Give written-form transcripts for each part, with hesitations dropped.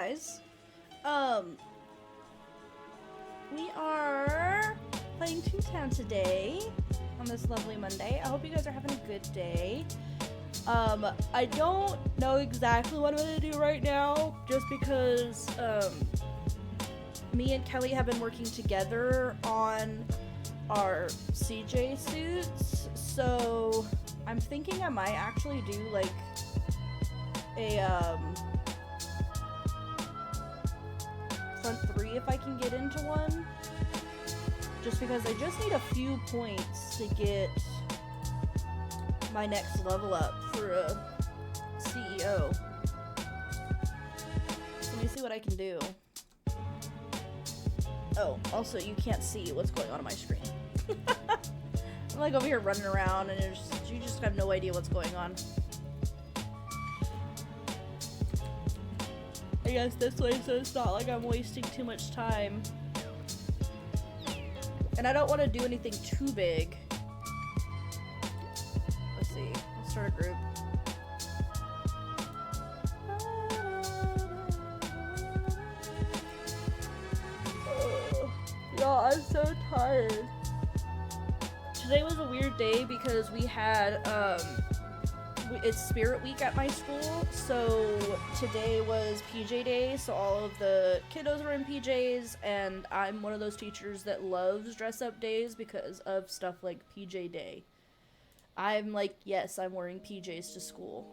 guys. We are playing Toontown today on this lovely Monday. I hope you guys are having a good day. I don't know exactly what I'm gonna do right now, just because me and Kelly have been working together on our CJ suits, so I'm thinking I might actually do like a front three if I can get into one, just because I just need a few points to get my next level up for a CEO. So let me see what I can do. Oh, also you can't see what's going on my screen. I'm like over here running around and you just have no idea what's going on. I guess this way so it's not like I'm wasting too much time. And I don't want to do anything too big. Let's see. Let's start a group. Y'all, I'm so tired. Today was a weird day because we had, it's Spirit Week at my school, so today was PJ Day, so all of the kiddos were in PJs, and I'm one of those teachers that loves dress-up days because of stuff like PJ Day. I'm like, yes, I'm wearing PJs to school.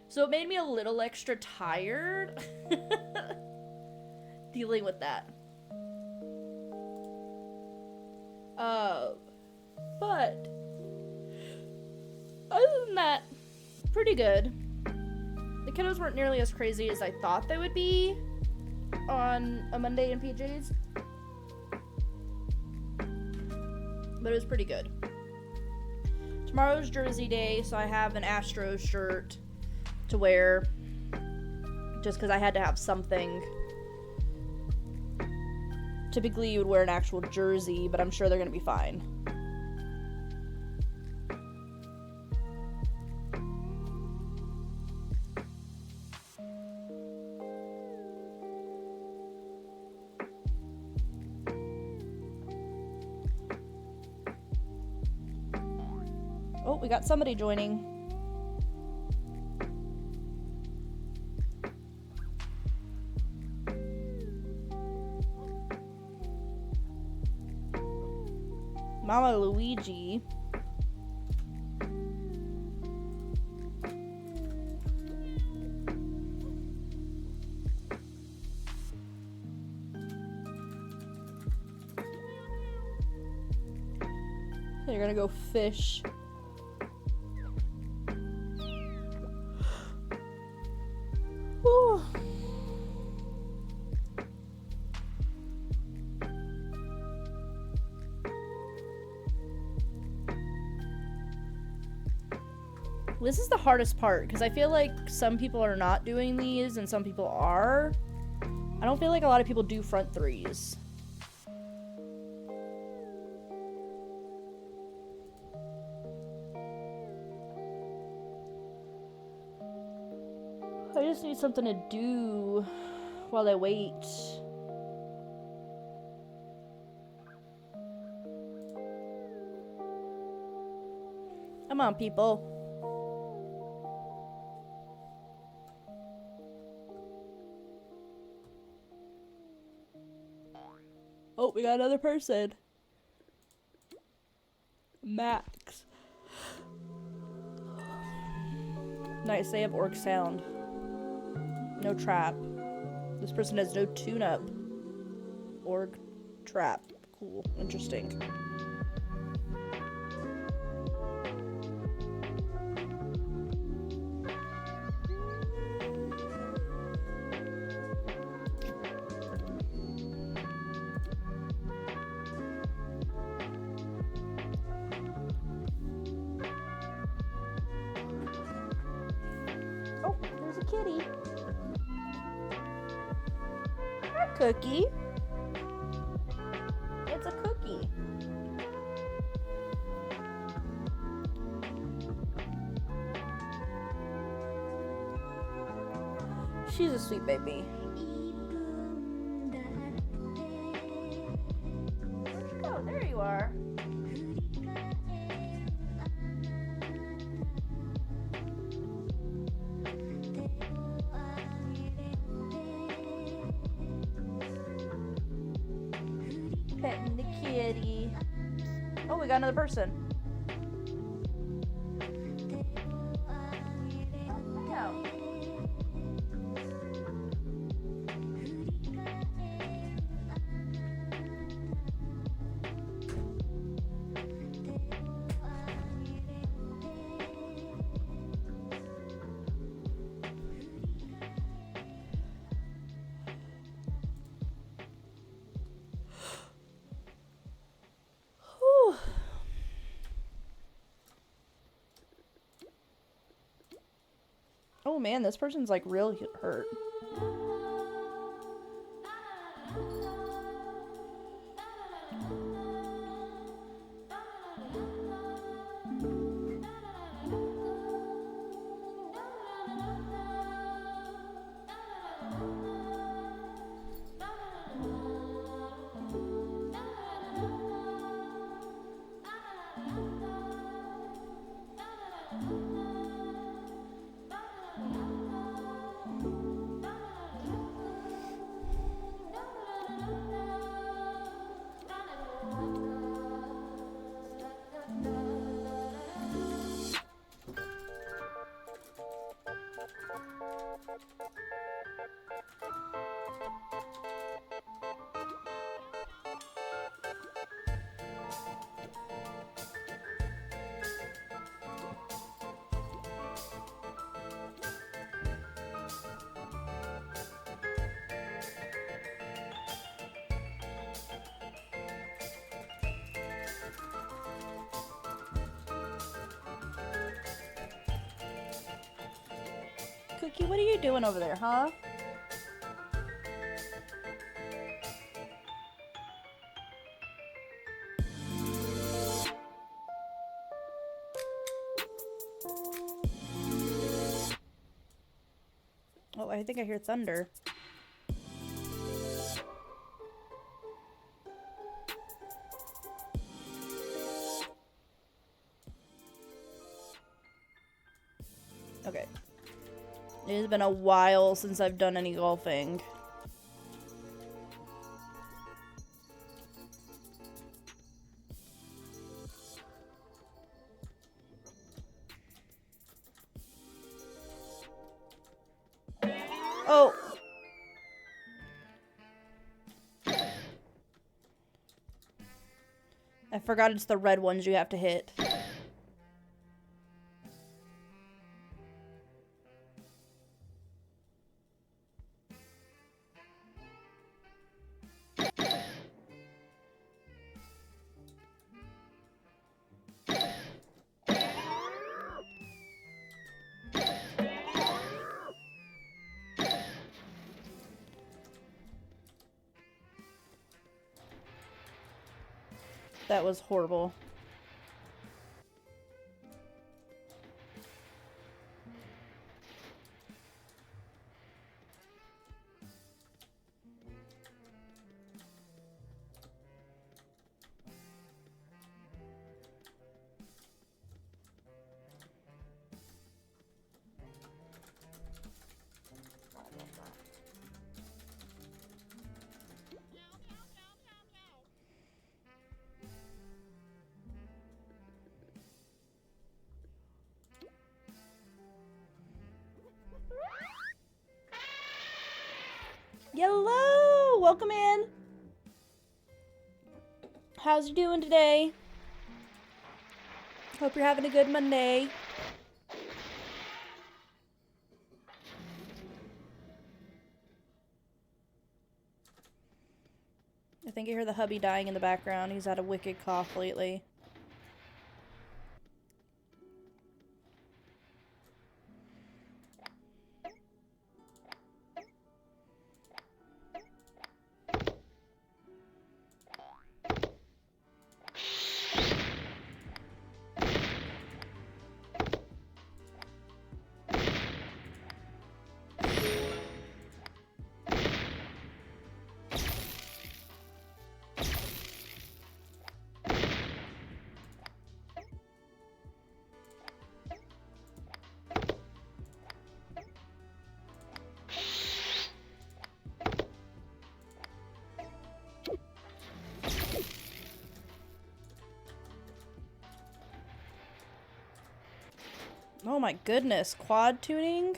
So it made me a little extra tired dealing with that. But other than that, pretty good. The kiddos weren't nearly as crazy as I thought they would be on a Monday in PJs, but it was pretty good. Tomorrow's Jersey Day, so I have an Astros shirt to wear just because I had to have something. Typically you would wear an actual jersey, but I'm sure they're gonna be fine. Oh, we got somebody joining. Mama Luigi. They're gonna go fish. Whew. This is the hardest part, because I feel like some people are not doing these and some people are. I don't feel like a lot of people do front threes. I just need something to do while I wait. Come on, people. Oh, we got another person. Max. Nice, they have orc sound. No trap. This person has no tune-up. Orc trap. Cool. Interesting. Oh, there's a kitty. Hi, Cookie. It's a cookie. She's a sweet baby. Where'd you go? There you are. Petting the kitty. Oh, we got another person. Oh, whew. Oh man, this person's like real hurt. Cookie, what are you doing over there, huh? Oh, I think I hear thunder. Okay. It has been a while since I've done any golfing. Oh! I forgot it's the red ones you have to hit. That was horrible. Hello! Welcome in. How's you doing today? Hope you're having a good Monday. I think I hear the hubby dying in the background. He's had a wicked cough lately. Oh my goodness, quad tuning?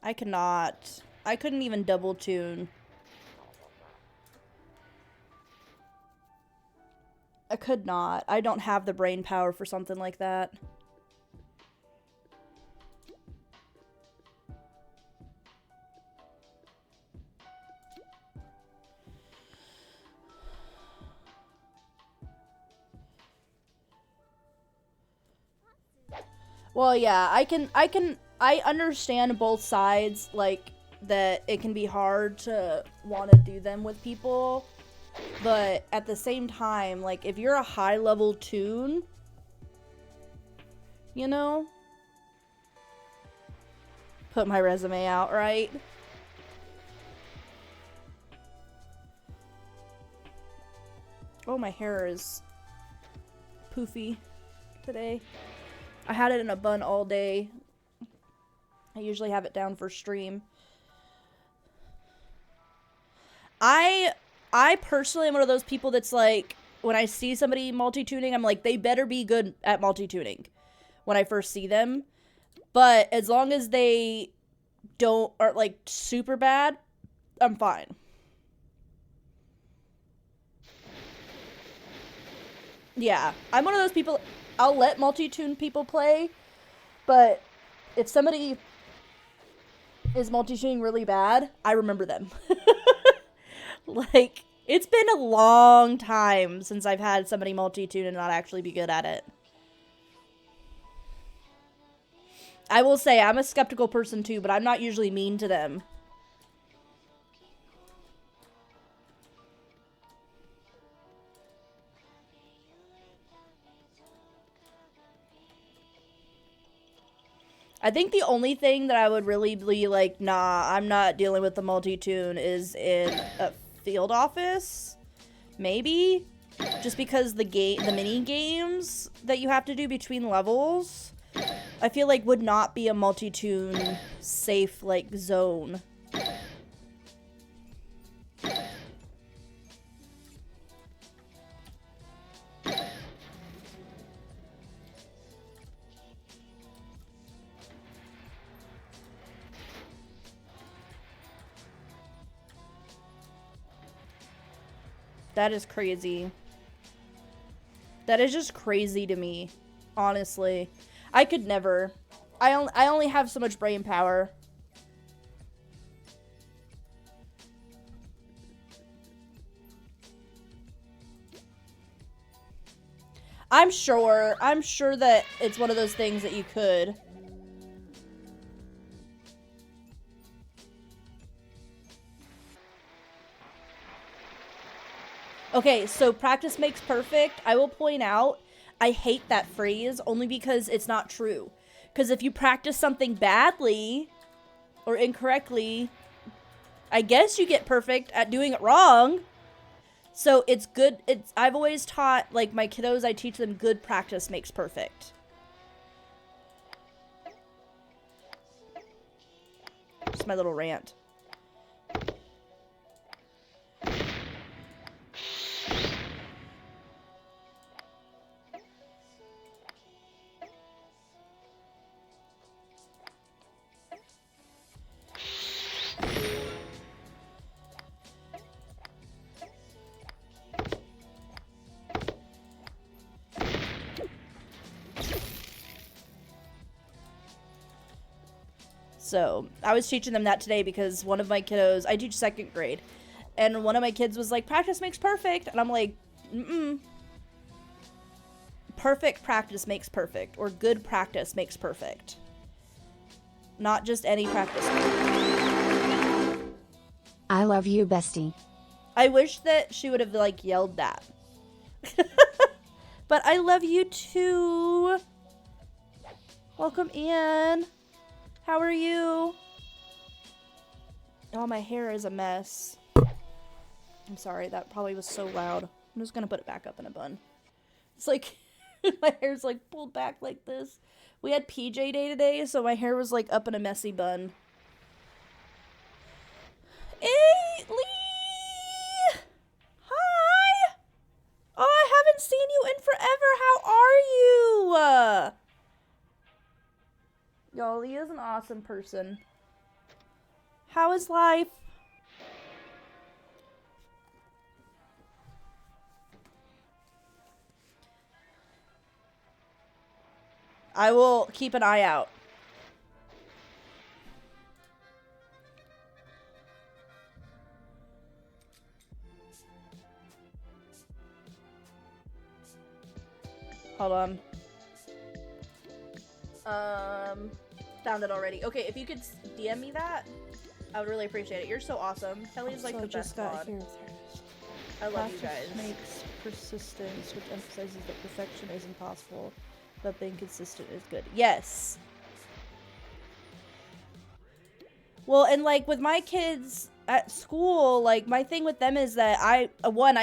I cannot. I couldn't even double tune. I could not. I don't have the brain power for something like that. Well, yeah, I understand both sides, like, that it can be hard to want to do them with people, but at the same time, like, if you're a high-level tune, you know? Put my resume out, right? Oh, my hair is poofy today. I had it in a bun all day. I usually have it down for stream. I personally am one of those people that's like, when I see somebody multi-tuning, I'm like, they better be good at multi-tuning when I first see them. But as long as they aren't like super bad, I'm fine. Yeah, I'm one of those people, I'll let multi-tune people play, but if somebody is multi-tuning really bad, I remember them. Like, it's been a long time since I've had somebody multi-tune and not actually be good at it. I will say, I'm a skeptical person too, but I'm not usually mean to them. I think the only thing that I would really be like, nah, I'm not dealing with the multi-tune is in a field office. Maybe. Just because the mini games that you have to do between levels, I feel like would not be a multi-tune safe, like, zone. That is crazy. That is just crazy to me, honestly. I could never. I only have so much brain power. I'm sure that it's one of those things that you could. Okay, so practice makes perfect. I will point out, I hate that phrase only because it's not true. Because if you practice something badly or incorrectly, I guess you get perfect at doing it wrong. So it's good. I've always taught, like, my kiddos, I teach them good practice makes perfect. Just my little rant. So I was teaching them that today because one of my kiddos, I teach 2nd grade, and one of my kids was like, practice makes perfect. And I'm like, perfect practice makes perfect, or good practice makes perfect. Not just any practice. I love you, bestie. I wish that she would have, like, yelled that. But I love you too. Welcome in. How are you? Oh, my hair is a mess. I'm sorry, that probably was so loud. I'm just gonna put it back up in a bun. It's like, my hair's like pulled back like this. We had PJ day today, so my hair was like up in a messy bun. Hey, Lee! Hi! Oh, I haven't seen you in forever. How are you? Dolly is an awesome person. How is life? I will keep an eye out. Hold on. Found it already. Okay, if you could DM me that, I would really appreciate it. You're so awesome. Kelly's like the best mod. I love you guys. Makes persistence, which emphasizes that perfection is impossible, but being consistent is good. Yes. Well, and like with my kids at school, like my thing with them is that I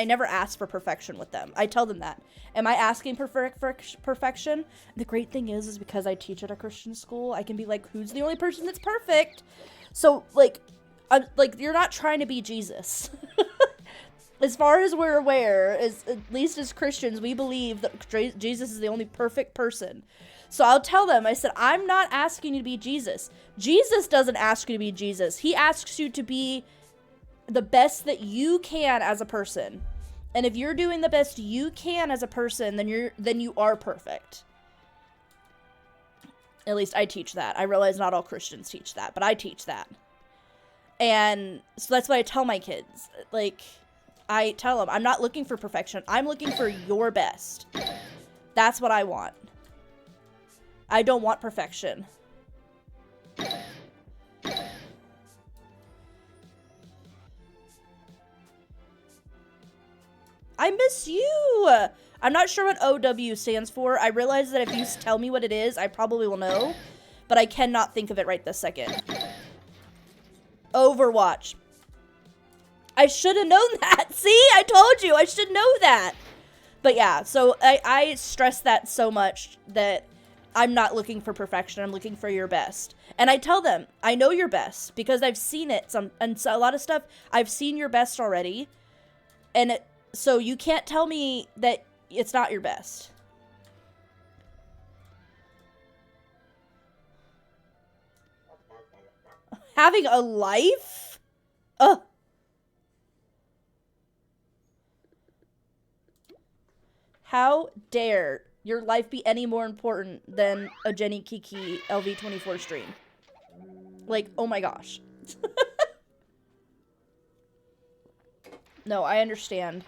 never ask for perfection with them. I tell them that. Am I asking for perfection? The great thing is because I teach at a Christian school, I can be like, who's the only person that's perfect? So like, you're not trying to be Jesus. As far as we're aware, at least as Christians, we believe that Jesus is the only perfect person. So I'll tell them, I said, I'm not asking you to be Jesus. Jesus doesn't ask you to be Jesus. He asks you to be the best that you can as a person. And if you're doing the best you can as a person, then you are perfect. At least I teach that. I realize not all Christians teach that, but I teach that. And so that's what I tell my kids. Like, I tell them, I'm not looking for perfection. I'm looking for your best. That's what I want. I don't want perfection. I miss you! I'm not sure what OW stands for. I realize that if you tell me what it is, I probably will know. But I cannot think of it right this second. Overwatch. I should have known that. See? I told you. I should know that. But yeah, so I stress that so much that I'm not looking for perfection. I'm looking for your best. And I tell them, I know your best because I've seen it. And so a lot of stuff, I've seen your best already. And so you can't tell me that it's not your best. Having a life? Ugh. How dare your life be any more important than a Jenny Kiki LV24 stream? Like, oh my gosh. No, I understand.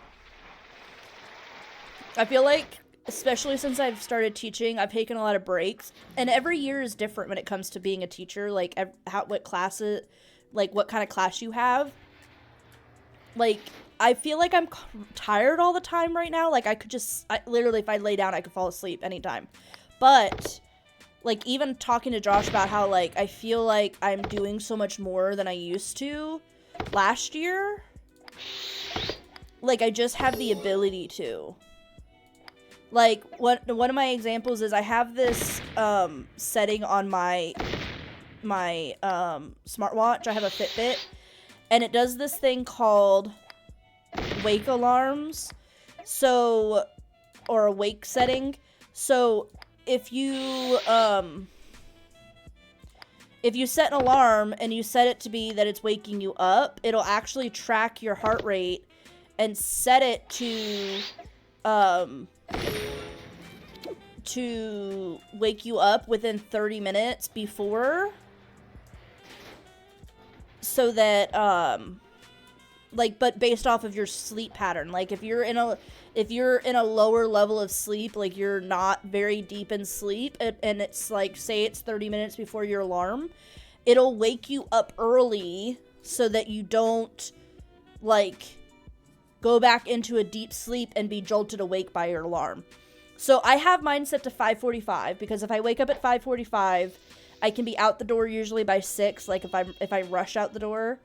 I feel like, especially since I've started teaching, I've taken a lot of breaks. And every year is different when it comes to being a teacher. Like, what classes, like, what kind of class you have. Like, I feel like I'm tired all the time right now. Like, literally, if I lay down, I could fall asleep anytime. But, like, even talking to Josh about how, like, I feel like I'm doing so much more than I used to last year. Like, I just have the ability to. Like, one of my examples is I have this, setting on my smartwatch. I have a Fitbit. And it does this thing called wake alarms. So, or a wake setting. So, if you set an alarm and you set it to be that it's waking you up, it'll actually track your heart rate and set it to wake you up within 30 minutes before, so that like, but based off of your sleep pattern. Like, if you're in a lower level of sleep, like you're not very deep in sleep, and it's like, say it's 30 minutes before your alarm, it'll wake you up early so that you don't, like, go back into a deep sleep and be jolted awake by your alarm. So I have mine set to 5:45, because if I wake up at 5:45, I can be out the door usually by 6, like if I rush out the door.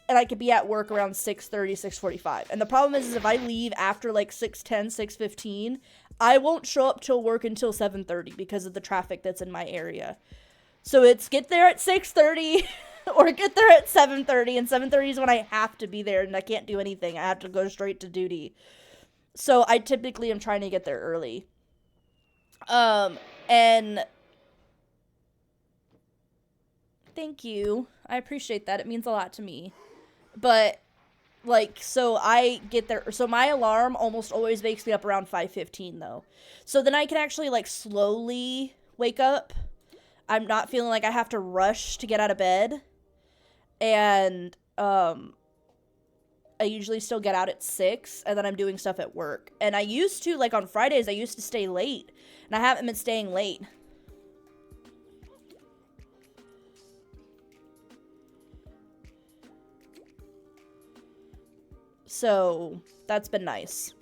And I could be at work around 6:30, 6:45. And the problem is if I leave after like 6:10, 6:15, I won't show up till work until 7:30 because of the traffic that's in my area. So it's get there at 6:30 or get there at 7:30, and 7:30 is when I have to be there and I can't do anything. I have to go straight to duty. So I typically am trying to get there early. And Thank you. I appreciate that. It means a lot to me. But, like, so I get there. So my alarm almost always wakes me up around 5:15, though. So then I can actually, like, slowly wake up. I'm not feeling like I have to rush to get out of bed. And, I usually still get out at 6, and then I'm doing stuff at work. And I used to, like, on Fridays, I used to stay late. And I haven't been staying late. So, that's been nice.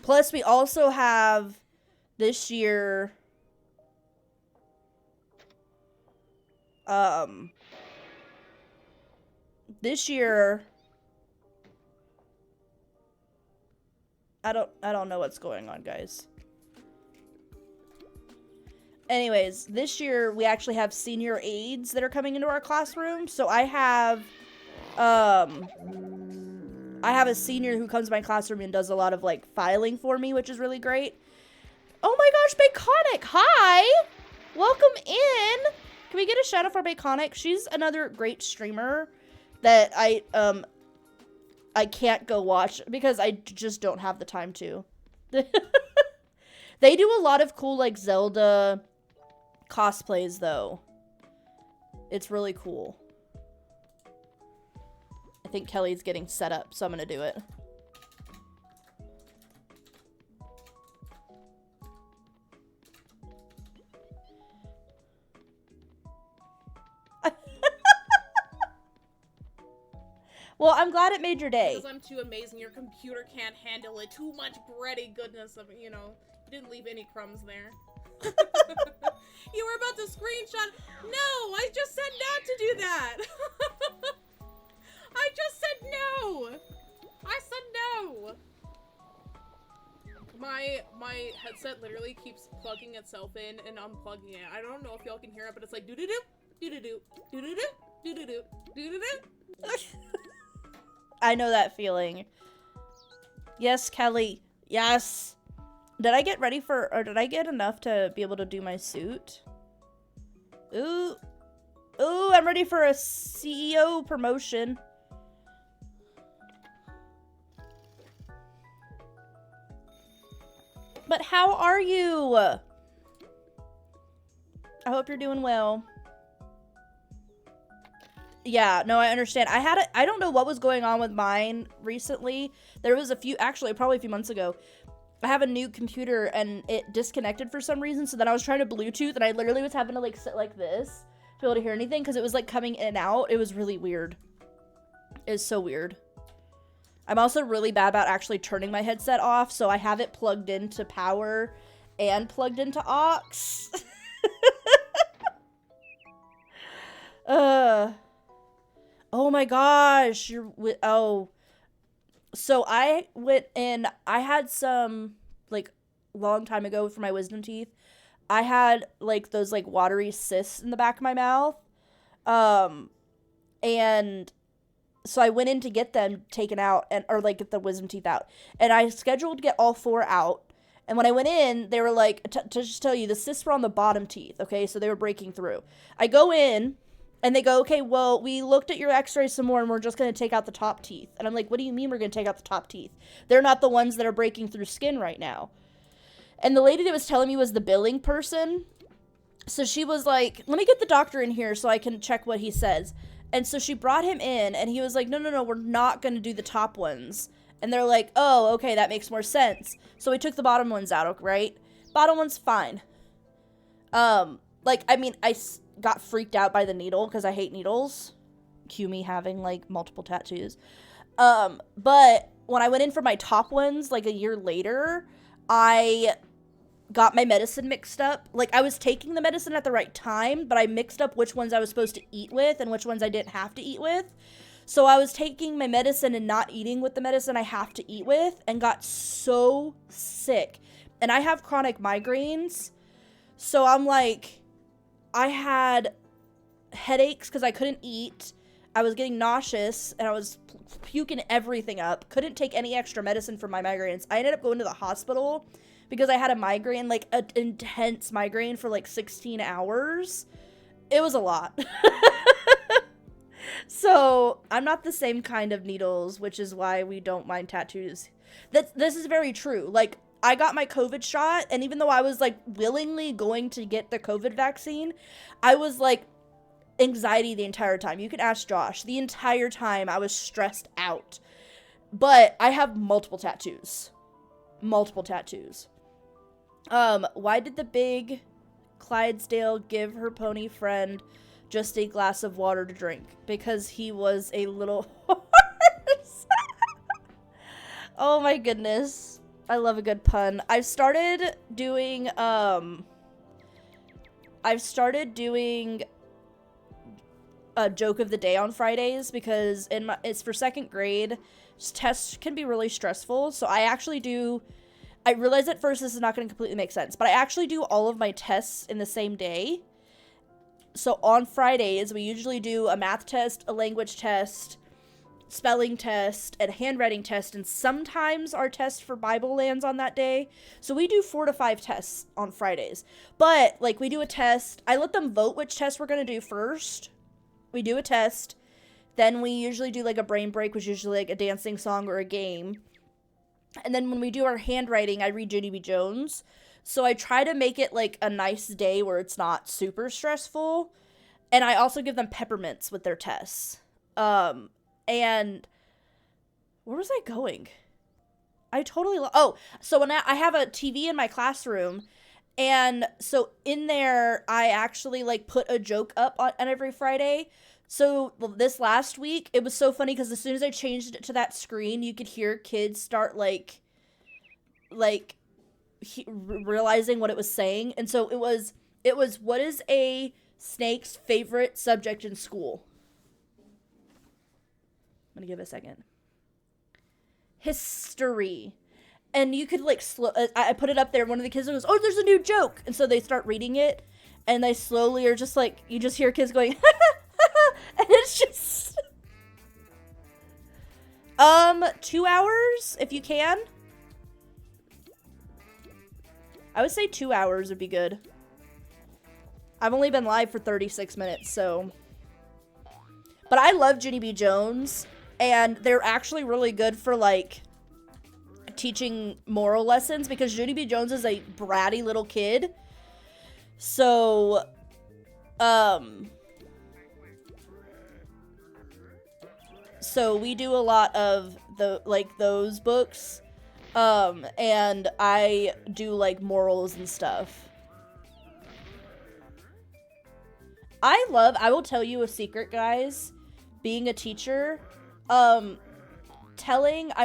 Plus, we also have this year, I don't know what's going on, guys. Anyways, this year we actually have senior aides that are coming into our classroom. So I have a senior who comes to my classroom and does a lot of, like, filing for me, which is really great. Oh my gosh, Baconic, hi! Welcome in! Can we get a shout out for Baconic? She's another great streamer that I can't go watch because I just don't have the time to. They do a lot of cool, like, Zelda cosplays, though. It's really cool. I think Kelly's getting set up, so I'm gonna do it. Well, I'm glad it made your day. Because I'm too amazing, your computer can't handle it. Too much bready goodness of, you know, you didn't leave any crumbs there. You were about to screenshot. No, I just said not to do that. I just said no. I said no. My headset literally keeps plugging itself in and unplugging it. I don't know if y'all can hear it, but it's like doo doo doo doo doo doo doo doo doo doo doo doo doo doo. I know that feeling. Yes, Kelly. Yes. Did I get ready for, or did I get enough to be able to do my suit? Ooh. Ooh, I'm ready for a CEO promotion. But how are you? I hope you're doing well. Yeah, no, I understand. I don't know what was going on with mine recently. There was probably a few months ago. I have a new computer and it disconnected for some reason. So then I was trying to Bluetooth and I literally was having to, like, sit like this to be able to hear anything because it was, like, coming in and out. It was really weird. It's so weird. I'm also really bad about actually turning my headset off. So I have it plugged into power and plugged into aux. Oh my gosh, so I went in, I had some, like, long time ago for my wisdom teeth, I had, like, those, like, watery cysts in the back of my mouth, and so I went in to get them taken out, or, like, get the wisdom teeth out, and I scheduled to get all 4 out, and when I went in, they were like, to just tell you, the cysts were on the bottom teeth, okay, so they were breaking through. I go in, and they go, okay, well, we looked at your x-rays some more, and we're just going to take out the top teeth. And I'm like, what do you mean we're going to take out the top teeth? They're not the ones that are breaking through skin right now. And the lady that was telling me was the billing person. So she was like, let me get the doctor in here so I can check what he says. And so she brought him in, and he was like, no, we're not going to do the top ones. And they're like, oh, okay, that makes more sense. So we took the bottom ones out, right? Bottom one's fine. Like, I mean, I got freaked out by the needle because I hate needles. Cue me having, like, multiple tattoos. But when I went in for my top ones, like, a year later, I got my medicine mixed up. Like, I was taking the medicine at the right time, but I mixed up which ones I was supposed to eat with and which ones I didn't have to eat with. So I was taking my medicine and not eating with the medicine I have to eat with and got so sick. And I have chronic migraines. So I'm like, I had headaches because I couldn't eat. I was getting nauseous, and I was puking everything up. Couldn't take any extra medicine for my migraines. I ended up going to the hospital because I had a migraine, like an intense migraine for like 16 hours. It was a lot. So I'm not the same kind of needles, which is why we don't mind tattoos. This is very true. Like, I got my COVID shot, and even though I was like willingly going to get the COVID vaccine, I was like anxiety the entire time. You can ask Josh. The entire time I was stressed out. But I have multiple tattoos. Multiple tattoos. Why did the big Clydesdale give her pony friend just a glass of water to drink? Because he was a little horse. Oh my goodness. I love a good pun. I've started doing a joke of the day on Fridays because it's for second grade. Tests can be really stressful, so I realize at first this is not going to completely make sense, but I actually do all of my tests in the same day. So on Fridays, we usually do a math test, a language test, spelling test, and handwriting test, and sometimes our test for Bible lands on that day. So we do 4 to 5 tests on Fridays. But, like, we do a test. I let them vote which test we're going to do first. We do a test. Then we usually do, like, a brain break, which is usually, like, a dancing song or a game. And then when we do our handwriting, I read Judy B. Jones. So I try to make it, like, a nice day where it's not super stressful. And I also give them peppermints with their tests. And where was I going? I totally so when I have a TV in my classroom, and so in there I actually like put a joke up on every Friday. So this last week it was so funny because as soon as I changed it to that screen, you could hear kids start realizing what it was saying. And so it was what is a snake's favorite subject in school? I'm gonna give it a second. History. And you could like I put it up there. One of the kids goes, "Oh, there's a new joke," and so they start reading it, and they slowly are just like, you just hear kids going, and it's just 2 hours if you can. I would say 2 hours would be good. I've only been live for 36 minutes, so. But I love Judy B. Jones. And they're actually really good for, like, teaching moral lessons because Judy B. Jones is a bratty little kid. So, so we do a lot of those books. And I do, like, morals and stuff. I will tell you a secret, guys. Being a teacher, I'm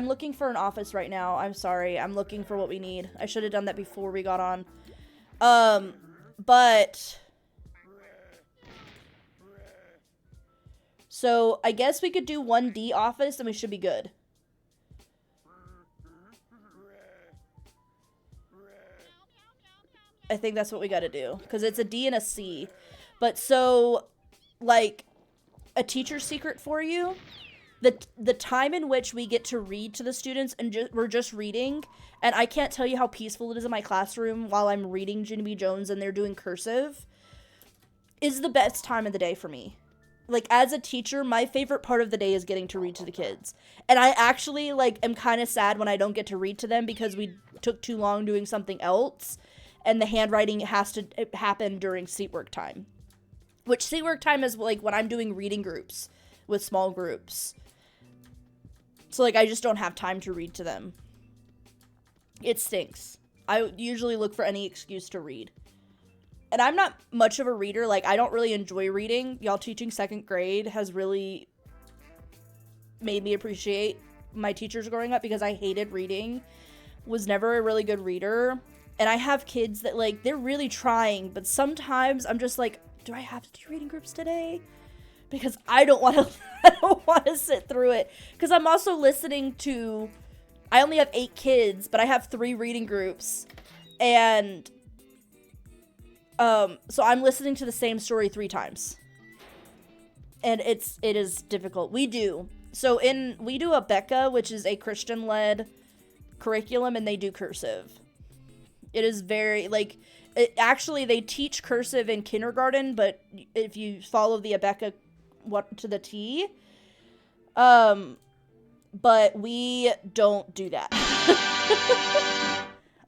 looking for an office right now. I'm sorry. I'm looking for what we need. I should have done that before we got on. But so I guess we could do 1D office and we should be good. I think that's what we got to do because it's a D and a C. But so, like, a teacher's secret for you. The time in which we get to read to the students and we're just reading, and I can't tell you how peaceful it is in my classroom while I'm reading Judy B. Jones and they're doing cursive, is the best time of the day for me. Like, as a teacher, my favorite part of the day is getting to read to the kids. And I actually, like, am kind of sad when I don't get to read to them because we took too long doing something else, and the handwriting has to happen during seat work time. Which seat work time is, like, when I'm doing reading groups with small groups. So, like, I just don't have time to read to them. It stinks. I usually look for any excuse to read. And I'm not much of a reader. Like, I don't really enjoy reading. Y'all teaching second grade has really made me appreciate my teachers growing up because I hated reading. Was never a really good reader. And I have kids that, like, they're really trying. But sometimes I'm just like, do I have to do reading groups today? Because I don't want to sit through it. Because I'm also listening to, I only have 8 kids, but I have 3 reading groups. And, so I'm listening to the same story 3 times. and it is difficult. We do a Becca, which is a Christian-led curriculum, and they do cursive. It is very, like, actually, they teach cursive in kindergarten, but if you follow the Abeka to the T, but we don't do that.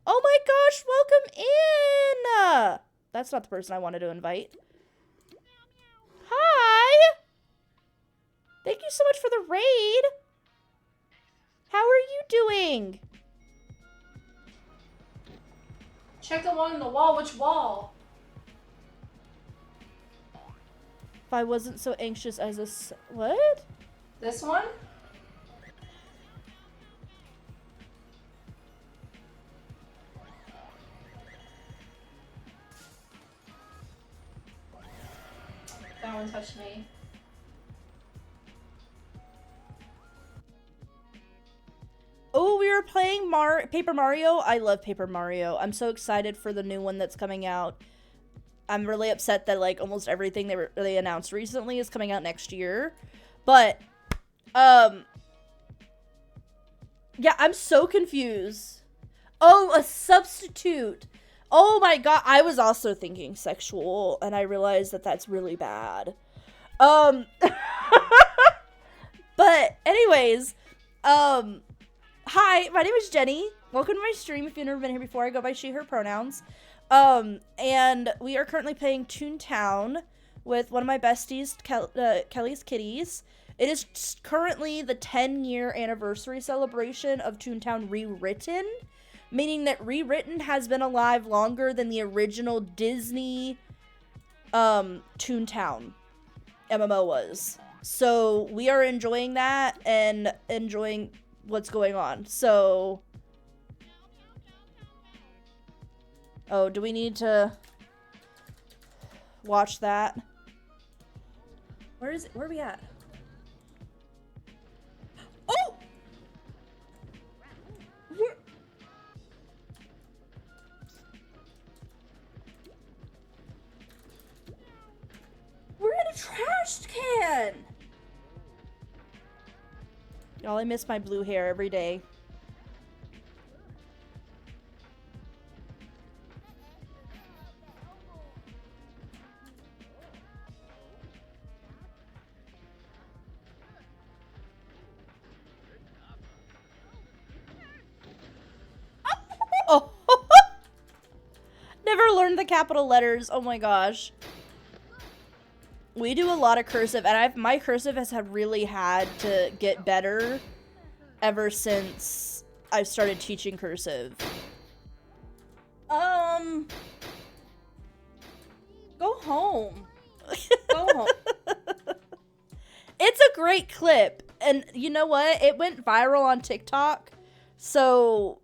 Oh my gosh, welcome in! That's not the person I wanted to invite. Hi! Thank you so much for the raid! How are you doing? Check the one on the wall. Which wall? If I wasn't so anxious as a... What? This one? That one touched me. Oh, we were playing Paper Mario. I love Paper Mario. I'm so excited for the new one that's coming out. I'm really upset that like almost everything they announced recently is coming out next year. But yeah, I'm so confused. Oh, a substitute. Oh my god, I was also thinking sexual and I realized that that's really bad. But anyways, hi, my name is Jenny. Welcome to my stream. If you've never been here before, I go by she, her pronouns. And we are currently playing Toontown with one of my besties, Kelly's Kitties. It is currently the 10-year anniversary celebration of Toontown Rewritten, meaning that Rewritten has been alive longer than the original Disney Toontown MMO was. So we are enjoying that and enjoying what's going on. So, oh, do we need to watch that? Where is it? Where are we at? Oh! We're in a trash can! Y'all, I miss my blue hair every day. Oh! Never learned the capital letters. Oh my gosh. We do a lot of cursive, and my cursive has really had to get better ever since I started teaching cursive. Go home. Go home. It's a great clip, and you know what? It went viral on TikTok, so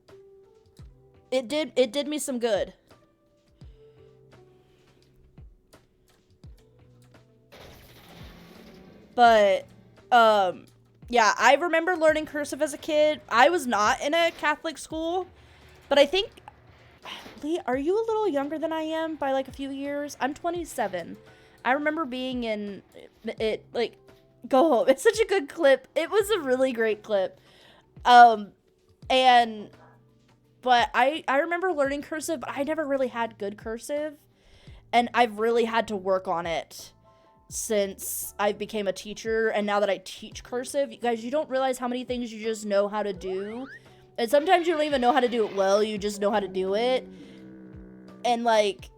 it did me some good. But, yeah, I remember learning cursive as a kid. I was not in a Catholic school, but I think, Lee, are you a little younger than I am by, like, a few years? I'm 27. I remember being in it, like, go home. It's such a good clip. It was a really great clip. But I remember learning cursive, but I never really had good cursive, and I've really had to work on it since I became a teacher, and now that I teach cursive, you guys, you don't realize how many things you just know how to do, and sometimes you don't even know how to do it well, you just know how to do it, and like,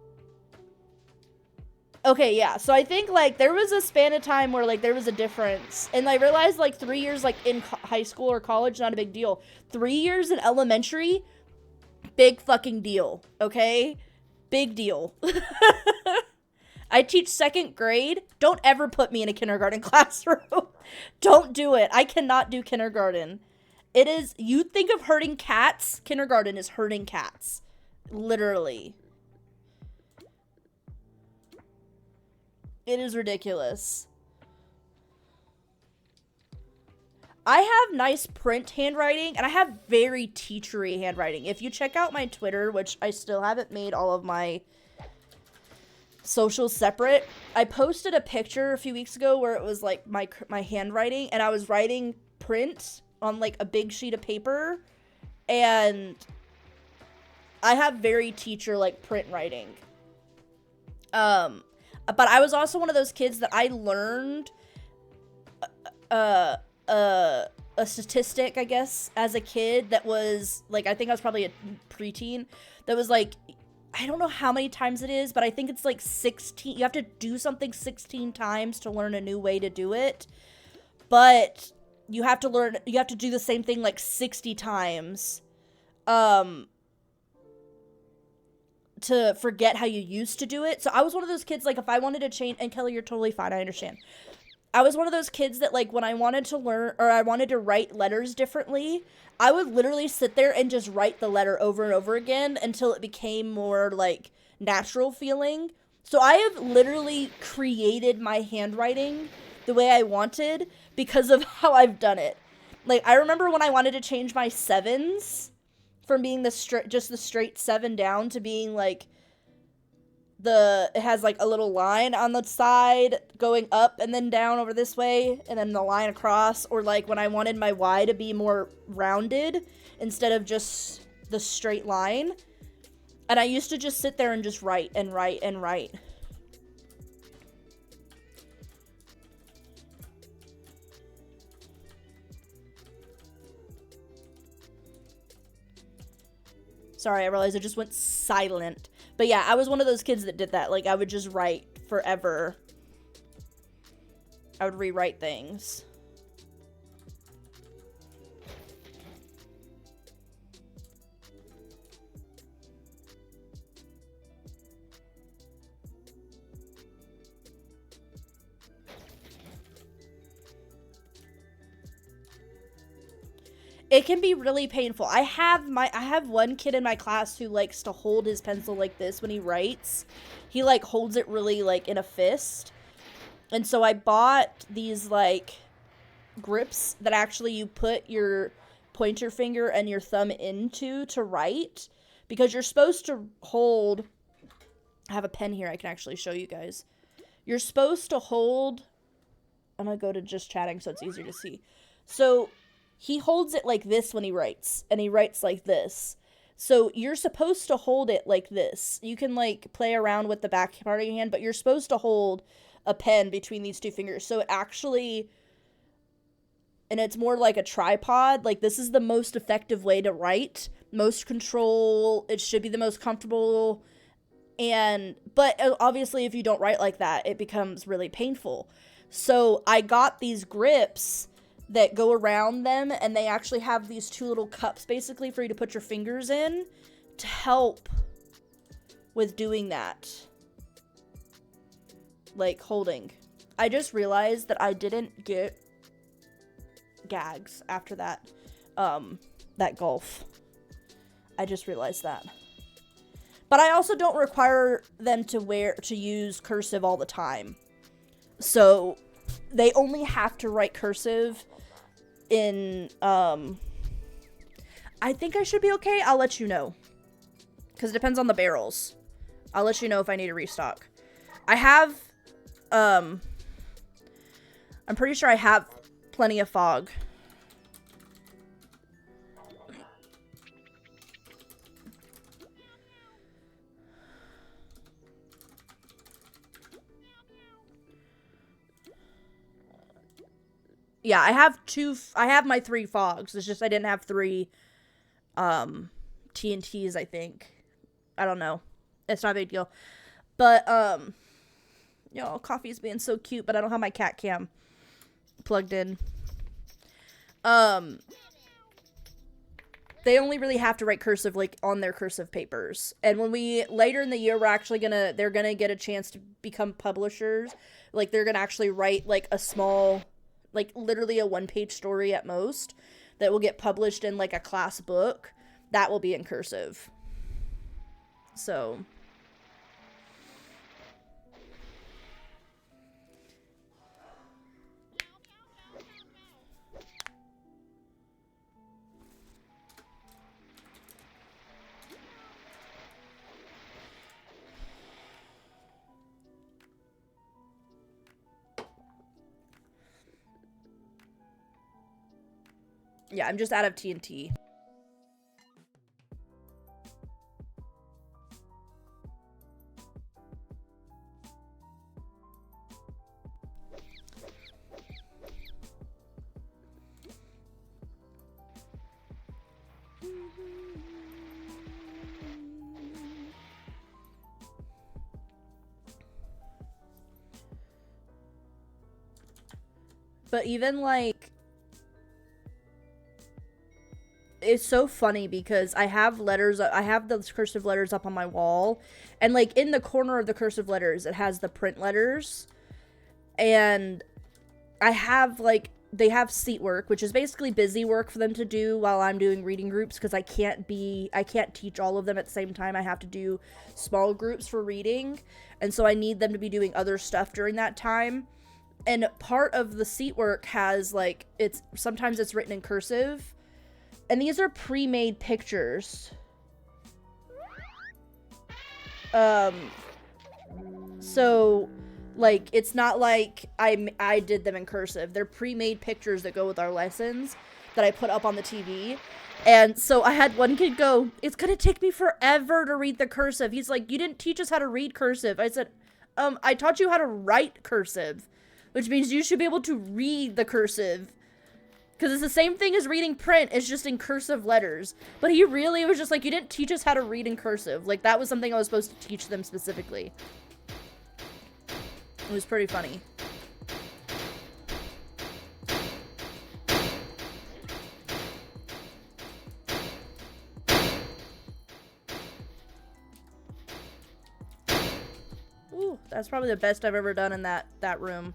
okay, yeah, so I think, like, there was a span of time where, like, there was a difference, and I realized, like, 3 years, like, in high school or college, not a big deal. 3 years in elementary, big fucking deal, okay? Big deal. I teach 2nd grade. Don't ever put me in a kindergarten classroom. Don't do it. I cannot do kindergarten. It is, you think of hurting cats, kindergarten is hurting cats. Literally. It is ridiculous. I have nice print handwriting, and I have very teachery handwriting. If you check out my Twitter, which I still haven't made all of my socials separate. I posted a picture a few weeks ago where it was like my handwriting, and I was writing print on like a big sheet of paper, and I have very teacher like print writing. But I was also one of those kids that I learned a statistic, I guess, as a kid that was like, I think I was probably a preteen, that was like, I don't know how many times it is, but I think it's like 16. You have to do something 16 times to learn a new way to do it. But you have to do the same thing like 60 times to forget how you used to do it. So I was one of those kids, like, if I wanted to change, and Kelly, you're totally fine, I understand. I was one of those kids that, like, when I wanted to learn, or I wanted to write letters differently, I would literally sit there and just write the letter over and over again until it became more, like, natural feeling. So I have literally created my handwriting the way I wanted because of how I've done it. Like, I remember when I wanted to change my sevens from being just the straight 7 down to being, like, it has, like, a little line on the side going up and then down over this way, and then the line across, or, like, when I wanted my Y to be more rounded instead of just the straight line. And I used to just sit there and just write and write and write. Sorry, I realized I just went silent. But yeah, I was one of those kids that did that. Like, I would just write forever. I would rewrite things. It can be really painful. I have one kid in my class who likes to hold his pencil like this when he writes. He, like, holds it really, like, in a fist. And so I bought these, like, grips that actually you put your pointer finger and your thumb into to write. Because you're supposed to hold... I have a pen here I can actually show you guys. You're supposed to hold... I'm going to go to just chatting so it's easier to see. So... he holds it like this when he writes, and he writes like this. So you're supposed to hold it like this. You can, like, play around with the back part of your hand, but you're supposed to hold a pen between these two fingers. So it actually, and it's more like a tripod. Like, this is the most effective way to write. Most control. It should be the most comfortable. But obviously if you don't write like that, it becomes really painful. So I got these grips that go around them, and they actually have these two little cups basically for you to put your fingers in to help with doing that. Like, holding. I just realized that I didn't get gags after that golf. I just realized that. But I also don't require them to use cursive all the time. So they only have to write cursive in, I think I should be okay. I'll let you know. Because it depends on the barrels. I'll let you know if I need to restock. I have, I'm pretty sure I have plenty of fog. Yeah, I have my 3 fogs. It's just I didn't have 3 TNTs, I think. I don't know. It's not a big deal. But, coffee's being so cute, but I don't have my cat cam plugged in. They only really have to write cursive, like, on their cursive papers. And when later in the year, they're gonna get a chance to become publishers. Like, they're gonna actually write, like, a small... like, literally a 1-page story at most that will get published in, like, a class book. That will be in cursive. So. Yeah, I'm just out of TNT. But even, like, it's so funny because I have the cursive letters up on my wall, and, like, in the corner of the cursive letters, it has the print letters, and I have, like, they have seat work, which is basically busy work for them to do while I'm doing reading groups, because I can't teach all of them at the same time. I have to do small groups for reading, and so I need them to be doing other stuff during that time. And part of the seat work has, like, sometimes it's written in cursive, and these are pre-made pictures. So, like, it's not like I did them in cursive. They're pre-made pictures that go with our lessons that I put up on the TV. And so I had one kid go, "It's gonna take me forever to read the cursive." He's like, "You didn't teach us how to read cursive." I said, I taught you how to write cursive, which means you should be able to read the cursive. Because it's the same thing as reading print, it's just in cursive letters. But he really was just like, "You didn't teach us how to read in cursive." Like, that was something I was supposed to teach them specifically. It was pretty funny. Ooh, that's probably the best I've ever done in that room.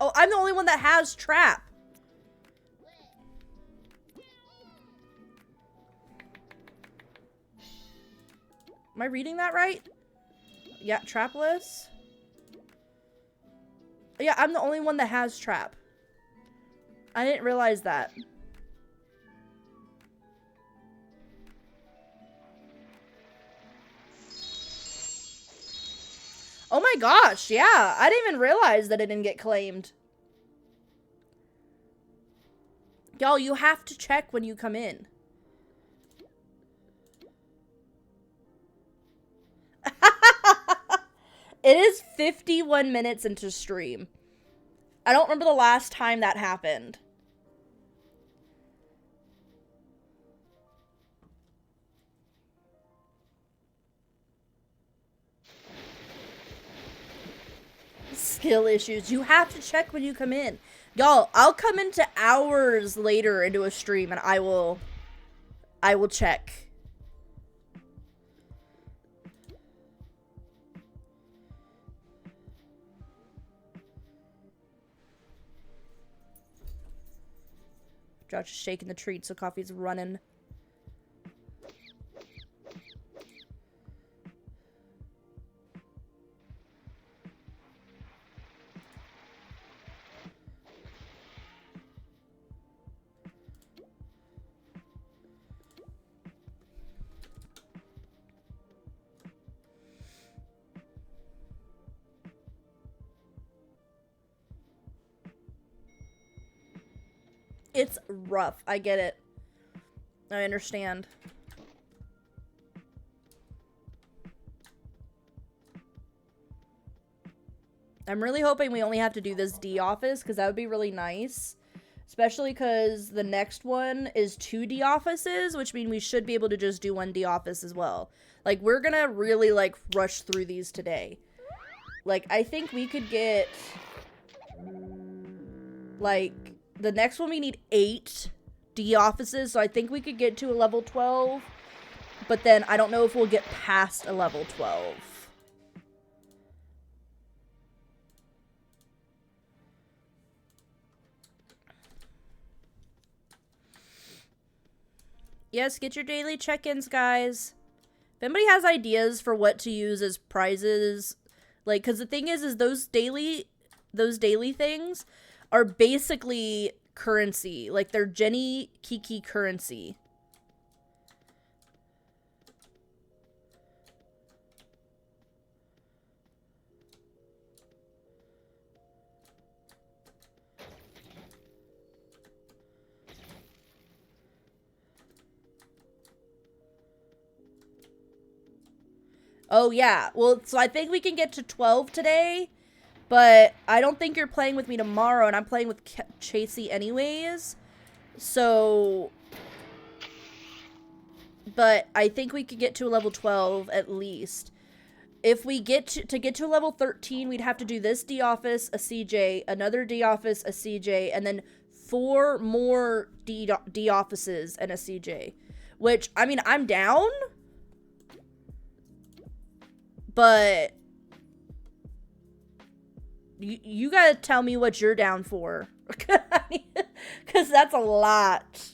Oh, I'm the only one that has trap. Am I reading that right? Yeah, trapless. Yeah, I'm the only one that has trap. I didn't realize that. Oh my gosh, yeah. I didn't even realize that it didn't get claimed. Y'all, you have to check when you come in. It is 51 minutes into stream. I don't remember the last time that happened. Skill issues. You have to check when you come in. Y'all, I'll come into hours later into a stream and I will check. Josh is shaking the treat so coffee's running. It's rough. I get it. I understand. I'm really hoping we only have to do this D office, because that would be really nice. Especially because the next one is 2 D offices, which means we should be able to just do 1 D office as well. Like, we're gonna really, like, rush through these today. Like, I think we could get, like, the next one we need 8 D offices, so I think we could get to a level 12. But then I don't know if we'll get past a level 12. Yes, get your daily check-ins, guys. If anybody has ideas for what to use as prizes, like, because the thing is those daily things are basically currency. Like, they're Jenny Kiki currency. Oh, yeah. Well, so I think we can get to 12 today, but I don't think you're playing with me tomorrow, and I'm playing with Chasey anyways. So, but I think we could get to a level 12 at least. If we get to get to a level 13, we'd have to do this D office, a CJ, another D office, a CJ, and then 4 more D offices and a CJ. Which, I mean, I'm down. But you gotta tell me what you're down for. Because that's a lot.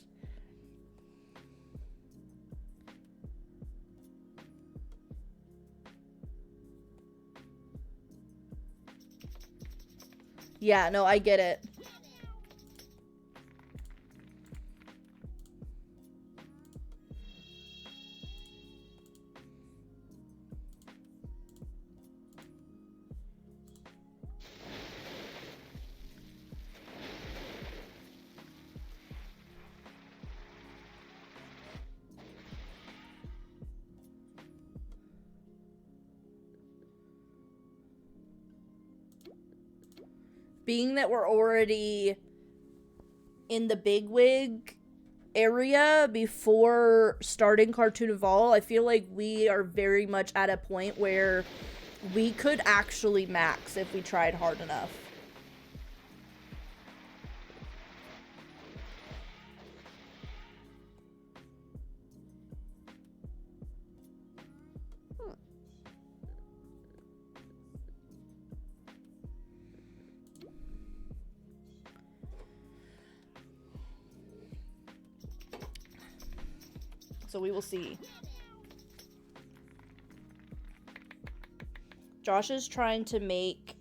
Yeah, no, I get it. Being that we're already in the bigwig area before starting Cartoon Evolve, I feel like we are very much at a point where we could actually max if we tried hard enough. So we will see. Josh is trying to make,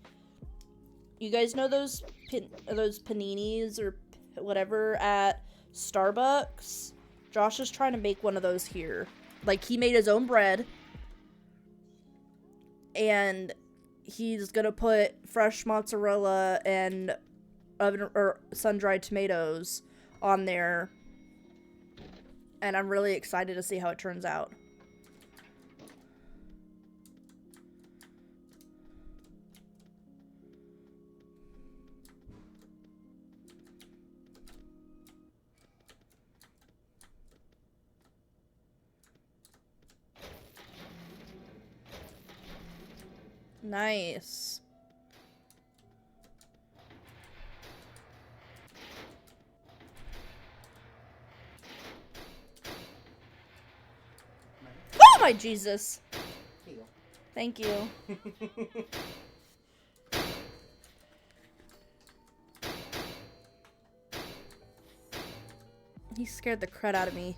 you guys know those paninis or whatever at Starbucks? Josh is trying to make one of those here. Like, he made his own bread, and he's gonna put fresh mozzarella and oven or sun-dried tomatoes on there. And I'm really excited to see how it turns out. Nice. Oh my Jesus. Thank you. He scared the crud out of me.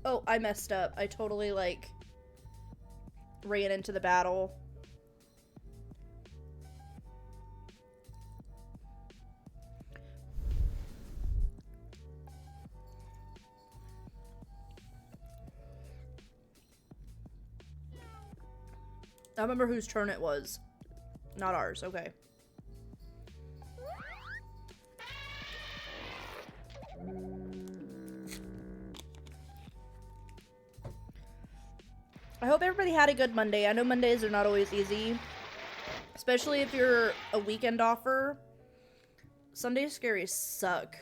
Oh, I messed up. I totally, like, ran into the battle. I remember whose turn it was. Not ours. Okay. I hope everybody had a good Monday. I know Mondays are not always easy. Especially if you're a weekend offer. Sunday scaries suck.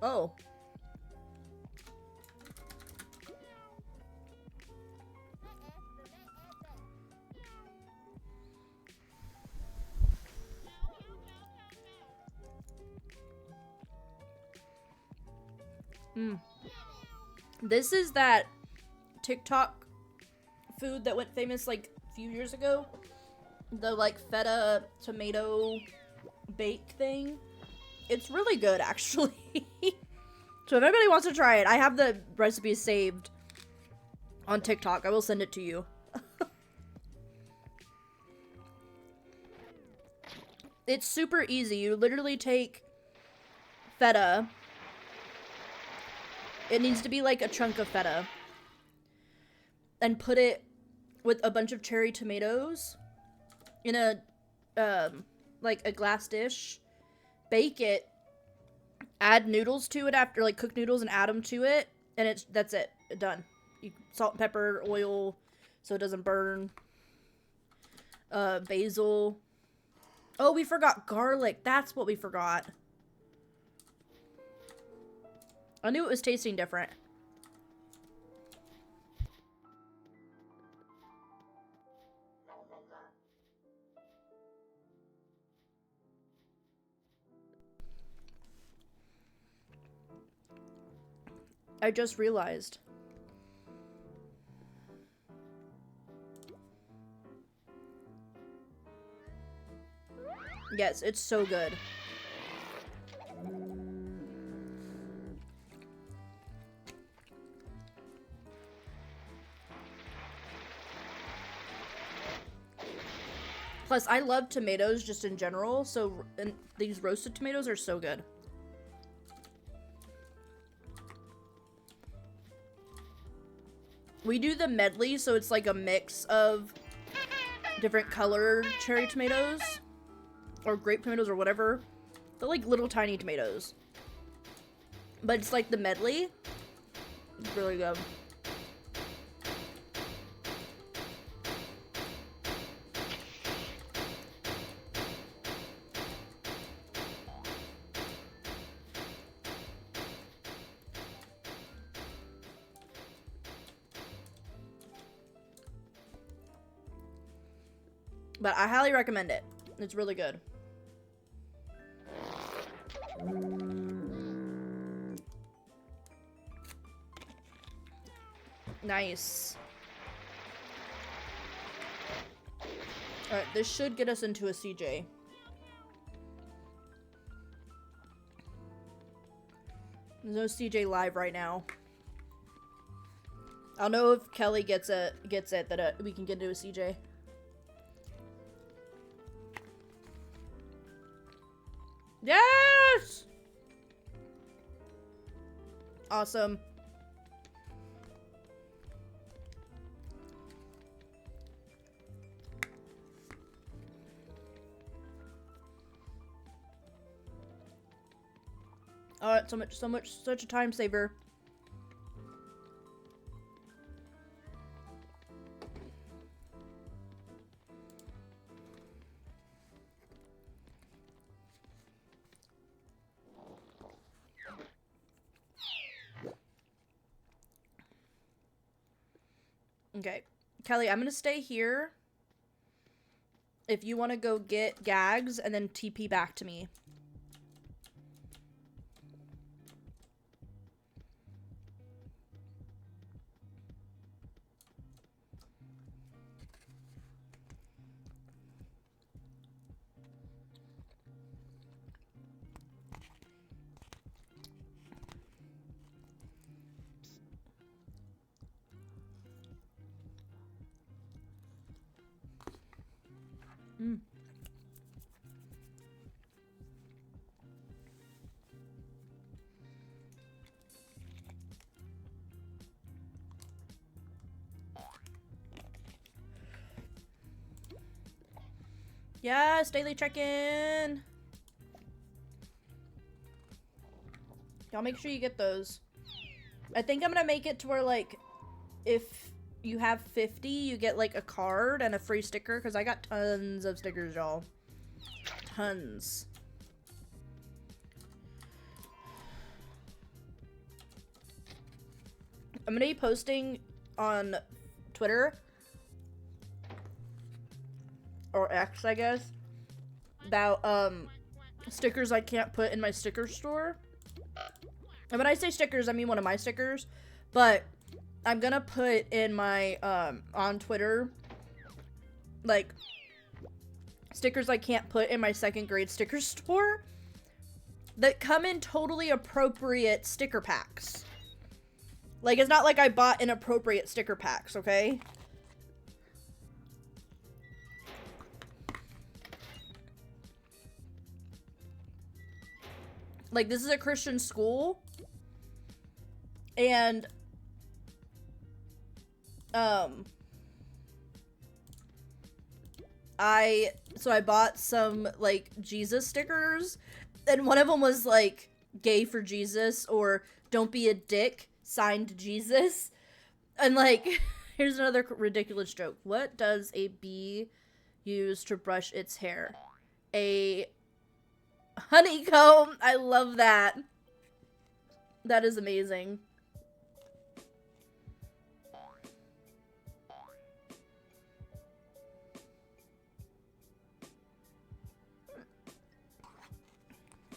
Oh. This is that TikTok food that went famous like a few years ago. The like feta tomato bake thing. It's really good actually. So if anybody wants to try it, I have the recipe saved on TikTok. I will send it to you. It's super easy. You literally take feta. It needs to be like a chunk of feta. And put it with a bunch of cherry tomatoes in a like a glass dish. Bake it. Add noodles to it after, like cook noodles and add them to it, and that's it. Done. You salt, pepper, oil, so it doesn't burn. Basil. Oh, we forgot garlic. That's what we forgot. I knew it was tasting different. I just realized. Yes, it's so good. Plus, I love tomatoes just in general, so and these roasted tomatoes are so good. We do the medley, so it's like a mix of different colored cherry tomatoes. Or grape tomatoes or whatever. They're like little tiny tomatoes. But it's like the medley. It's really good. But I highly recommend it. It's really good. Nice. Alright, this should get us into a CJ. There's no CJ live right now. I'll know if Kelly gets it that we can get into a CJ. Yes! Awesome. Alright, such a time saver. Okay. Kelly, I'm gonna stay here. If you want to go get gags and then TP back to me. Yes, daily check-in. Y'all make sure you get those. I think I'm gonna make it to where, like, if you have 50, you get, like, a card and a free sticker, because I got tons of stickers, y'all. Tons. I'm gonna be posting on Twitter or X, I guess, about stickers I can't put in my sticker store. And when I say stickers, I mean one of my stickers, but I'm gonna put in my on Twitter like stickers I can't put in my second grade sticker store that come in totally appropriate sticker packs. Like, it's not like I bought inappropriate sticker packs, okay? Like, this is a Christian school. And, I bought some, like, Jesus stickers. And one of them was, like, gay for Jesus or don't be a dick, signed Jesus. And, like, here's another ridiculous joke. What does a bee use to brush its hair? A honeycomb. I love that. That is amazing.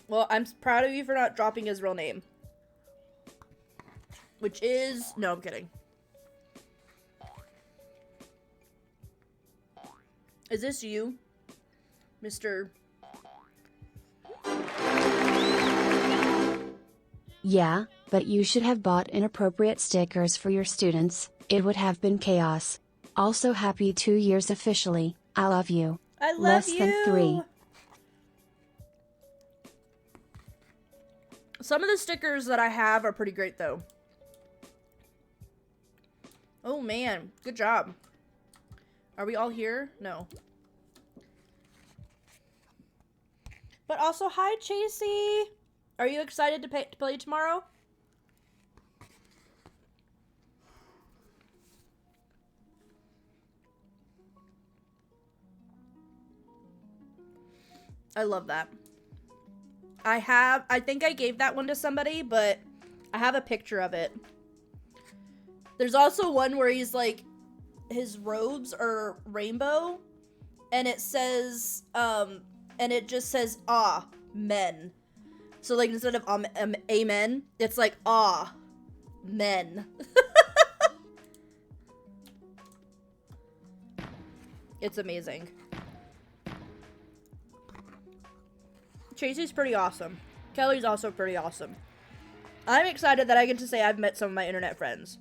Well, I'm proud of you for not dropping his real name. Which is... No, I'm kidding. Is this you, Mr. Yeah, but you should have bought inappropriate stickers for your students. It would have been chaos. Also, happy 2 years officially. I love you. I love Less you. than 3. Some of the stickers that I have are pretty great, though. Oh, man. Good job. Are we all here? No. But also, hi, Chasey. Are you excited to play tomorrow? I love that. I think I gave that one to somebody, but I have a picture of it. There's also one where he's like, his robes are rainbow, and it says, and it just says, ah, men. So, like, instead of amen, it's like, ah, men. It's amazing. Chasey's pretty awesome. Kelly's also pretty awesome. I'm excited that I get to say I've met some of my internet friends.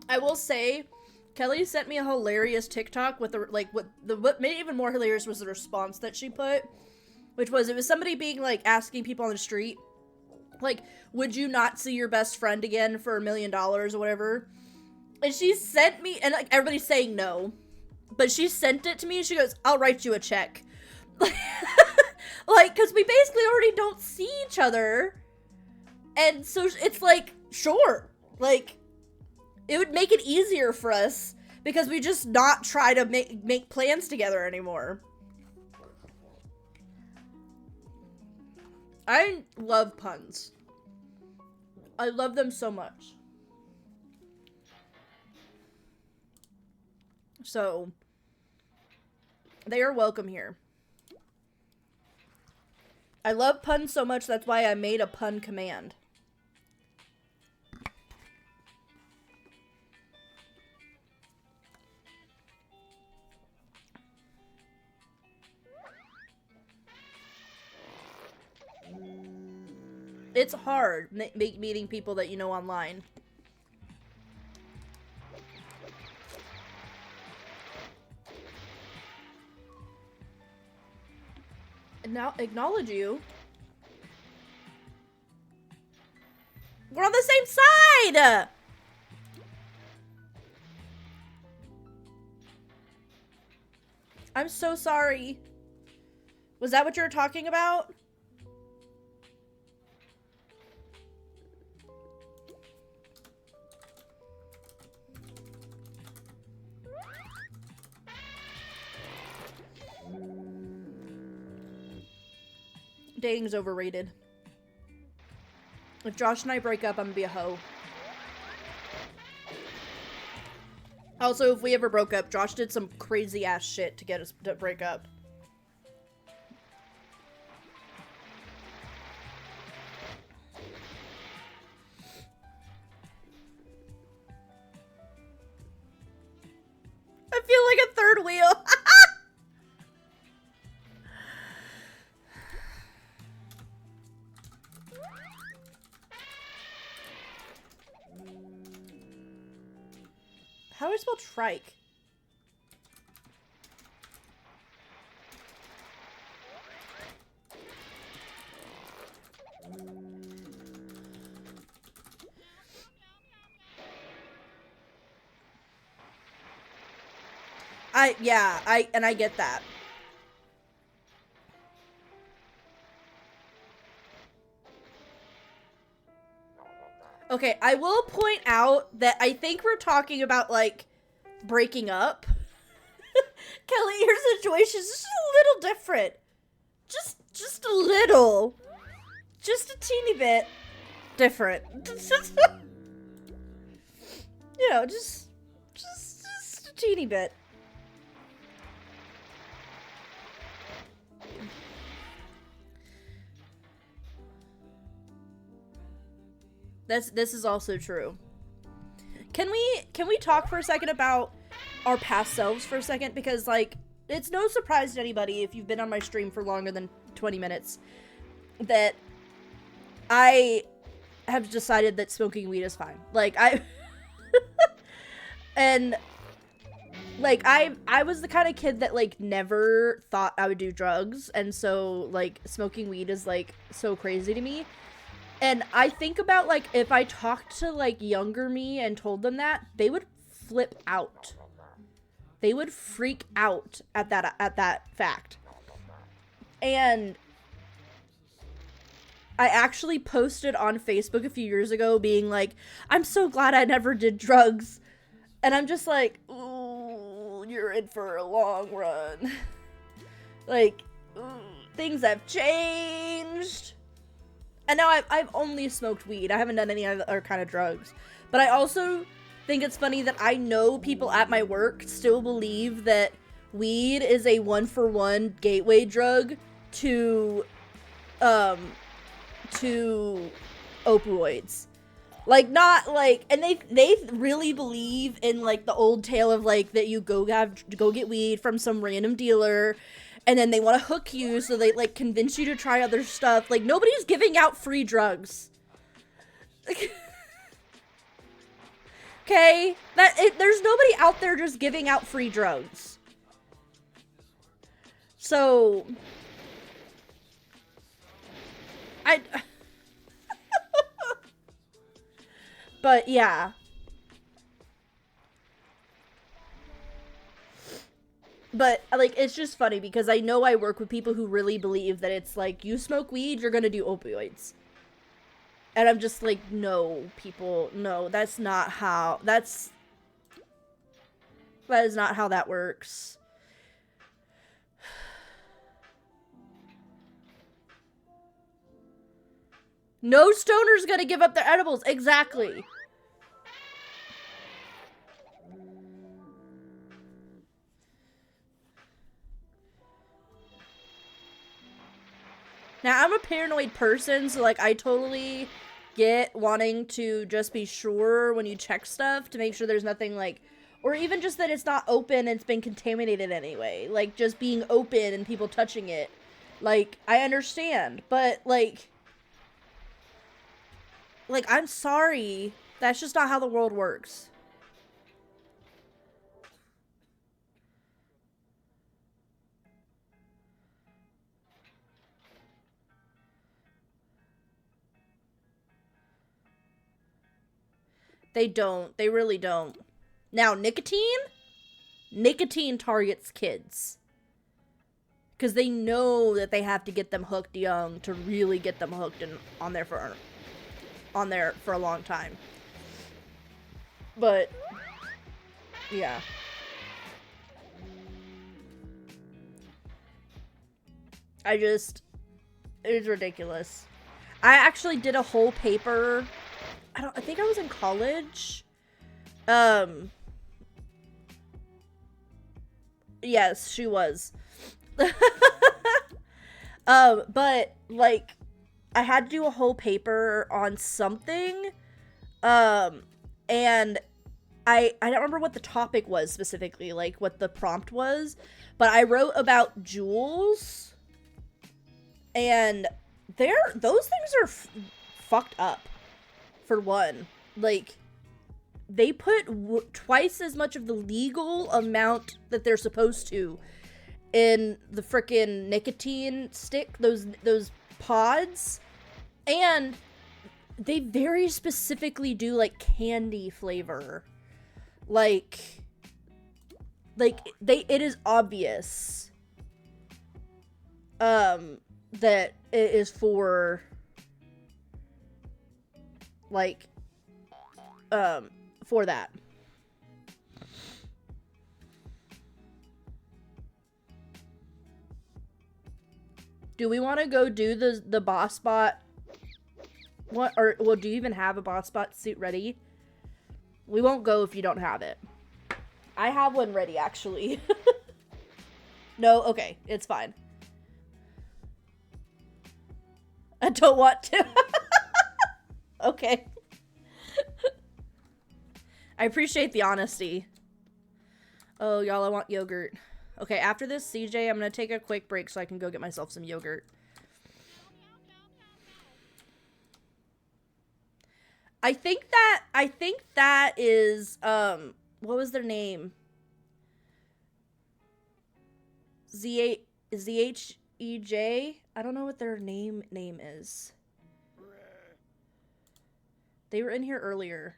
I will say, Kelly sent me a hilarious TikTok with the, like, what made it even more hilarious was the response that she put, which was, it was somebody being, like, asking people on the street, like, would you not see your best friend again for $1 million or whatever? And she sent me, and, like, everybody's saying no, but she sent it to me, and she goes, I'll write you a check. Like, because we basically already don't see each other, and so it's like, sure, like, it would make it easier for us because we just not try to make plans together anymore. I love puns. I love them so much. So, they are welcome here. I love puns so much, that's why I made a pun command. It's hard meeting people that you know online. And now acknowledge you. We're on the same side! I'm so sorry. Was that what you were talking about? Dating's overrated. If Josh and I break up, I'm gonna be a hoe. Also, if we ever broke up, Josh did some crazy ass shit to get us to break up. I feel like a third wheel. How do I spell trike? I get that. Okay, I will point out that I think we're talking about, like, breaking up. Kelly, your situation's just a little different. Just a little. Just a teeny bit different. You know, just a teeny bit. This is also true. Can we talk for a second about our past selves for a second? Because, like, it's no surprise to anybody if you've been on my stream for longer than 20 minutes that I have decided that smoking weed is fine. Like, and, like, I was the kind of kid that, like, never thought I would do drugs, and so, like, smoking weed is, like, so crazy to me. And I think about, like, if I talked to, like, younger me and told them that, they would flip out. They would freak out at that fact. And I actually posted on Facebook a few years ago being like, I'm so glad I never did drugs. And I'm just like, ooh, you're in for a long run. Like, ooh, things have changed. And now I've only smoked weed. I haven't done any other kind of drugs. But I also think it's funny that I know people at my work still believe that weed is a one-for-one gateway drug to opioids. Like, not like, and they really believe in, like, the old tale of, like, that you go get weed from some random dealer, and then they want to hook you, so they, like, convince you to try other stuff. Like, nobody's giving out free drugs. Okay? There's nobody out there just giving out free drugs. So, but, yeah. But, like, it's just funny because I know I work with people who really believe that it's like, you smoke weed, you're gonna do opioids. And I'm just like, no, people, no, that's not how, that is not how that works. No stoner's gonna give up their edibles, exactly. Now, I'm a paranoid person, so, like, I totally get wanting to just be sure when you check stuff to make sure there's nothing, like, or even just that it's not open and it's been contaminated anyway. Like, just being open and people touching it. Like, I understand, but, like, I'm sorry. That's just not how the world works. They don't. They really don't. Now, nicotine? Nicotine targets kids. Because they know that they have to get them hooked young to really get them hooked and on there for a long time. But, yeah. It was ridiculous. I actually did a whole paper. I think I was in college. Yes, she was. But like I had to do a whole paper on something. And I don't remember what the topic was specifically, like what the prompt was, but I wrote about jewels, and those things are fucked up. For one, like they put twice as much of the legal amount that they're supposed to in the frickin' nicotine stick, those pods, and they very specifically do like candy flavor. Like it is obvious that it is for like for that. Do we want to go do the boss bot? What, or well, do you even have a boss bot suit ready? We won't go if you don't have it. I have one ready, actually. No, okay, it's fine. I don't want to. Okay. I appreciate the honesty. Oh, y'all, I want yogurt. Okay, after this, CJ, I'm gonna take a quick break so I can go get myself some yogurt. I think that is, what was their name? ZHEJ? I don't know what their name is. They were in here earlier.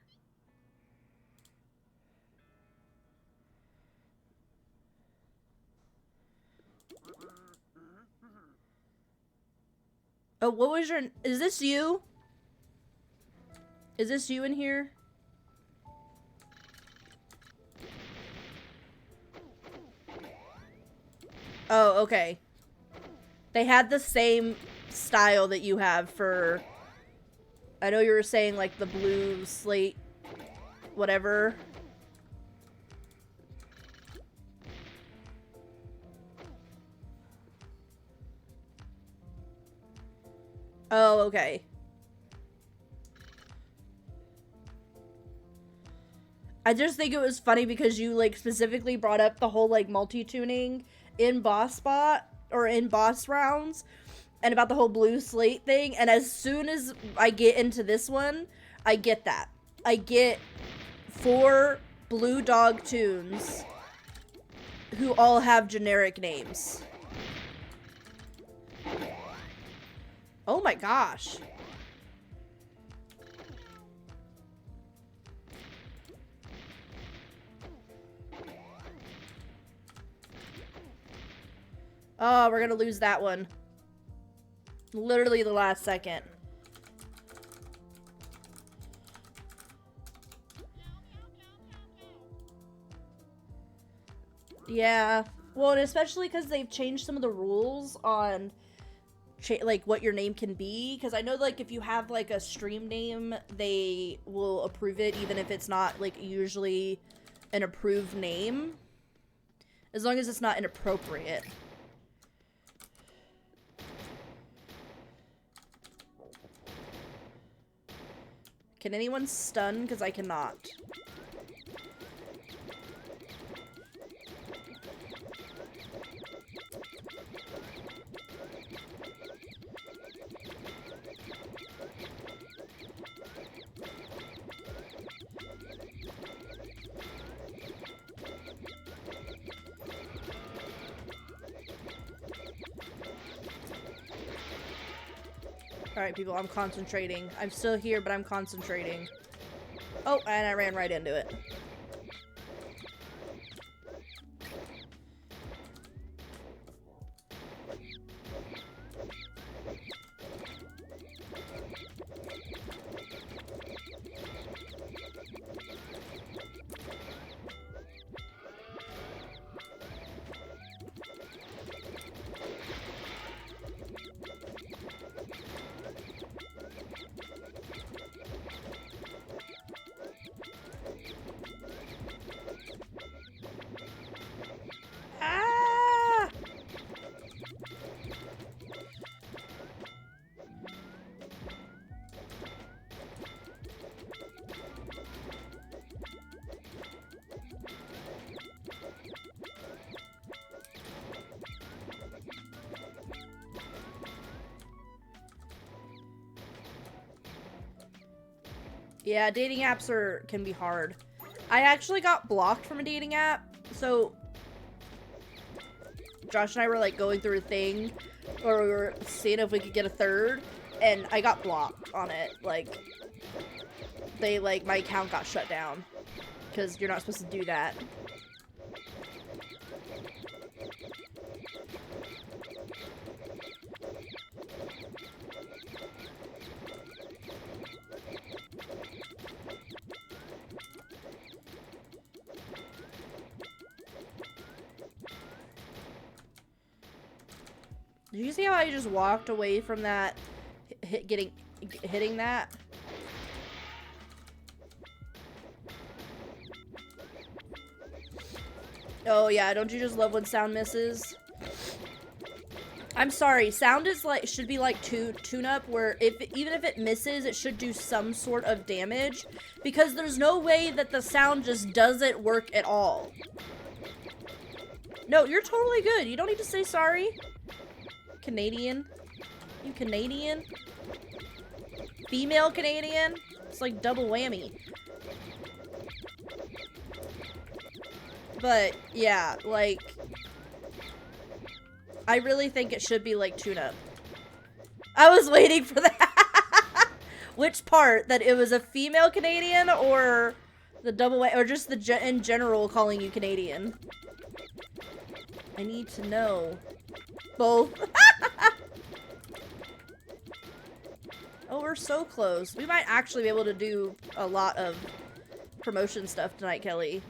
Oh, what was your... Is this you? Is this you in here? Oh, okay. They had the same style that you have for... I know you were saying, like, the blue slate... whatever. Oh, okay. I just think it was funny because you, like, specifically brought up the whole, like, multi-tuning in boss spot, or in boss rounds, and about the whole blue slate thing, and as soon as I get into this one, I get that. I get 4 blue dog tunes who all have generic names. Oh my gosh. Oh, we're gonna lose that one. Literally the last second. Yeah. Well, and especially because they've changed some of the rules on like what your name can be, because I know like if you have like a stream name, they will approve it even if it's not like usually an approved name, as long as it's not inappropriate. Can anyone stun? Because I cannot. Alright, people, I'm concentrating. I'm still here, but I'm concentrating. Oh, and I ran right into it. Yeah, dating apps can be hard. I actually got blocked from a dating app, so Josh and I were like going through a thing where we were seeing if we could get a third, and I got blocked on it. Like, my account got shut down because you're not supposed to do that. Did you see how I just walked away from that, hitting that? Oh yeah, don't you just love when sound misses? I'm sorry, sound is like, should be like tune-up where even if it misses, it should do some sort of damage, because there's no way that the sound just doesn't work at all. No, you're totally good. You don't need to say sorry. Canadian. You Canadian? Female Canadian? It's like double whammy. But, yeah, like, I really think it should be like tune-up. I was waiting for that. Which part? That it was a female Canadian or the double whammy, or just in general calling you Canadian? I need to know. Both. Oh, we're so close. We might actually be able to do a lot of promotion stuff tonight, Kelly.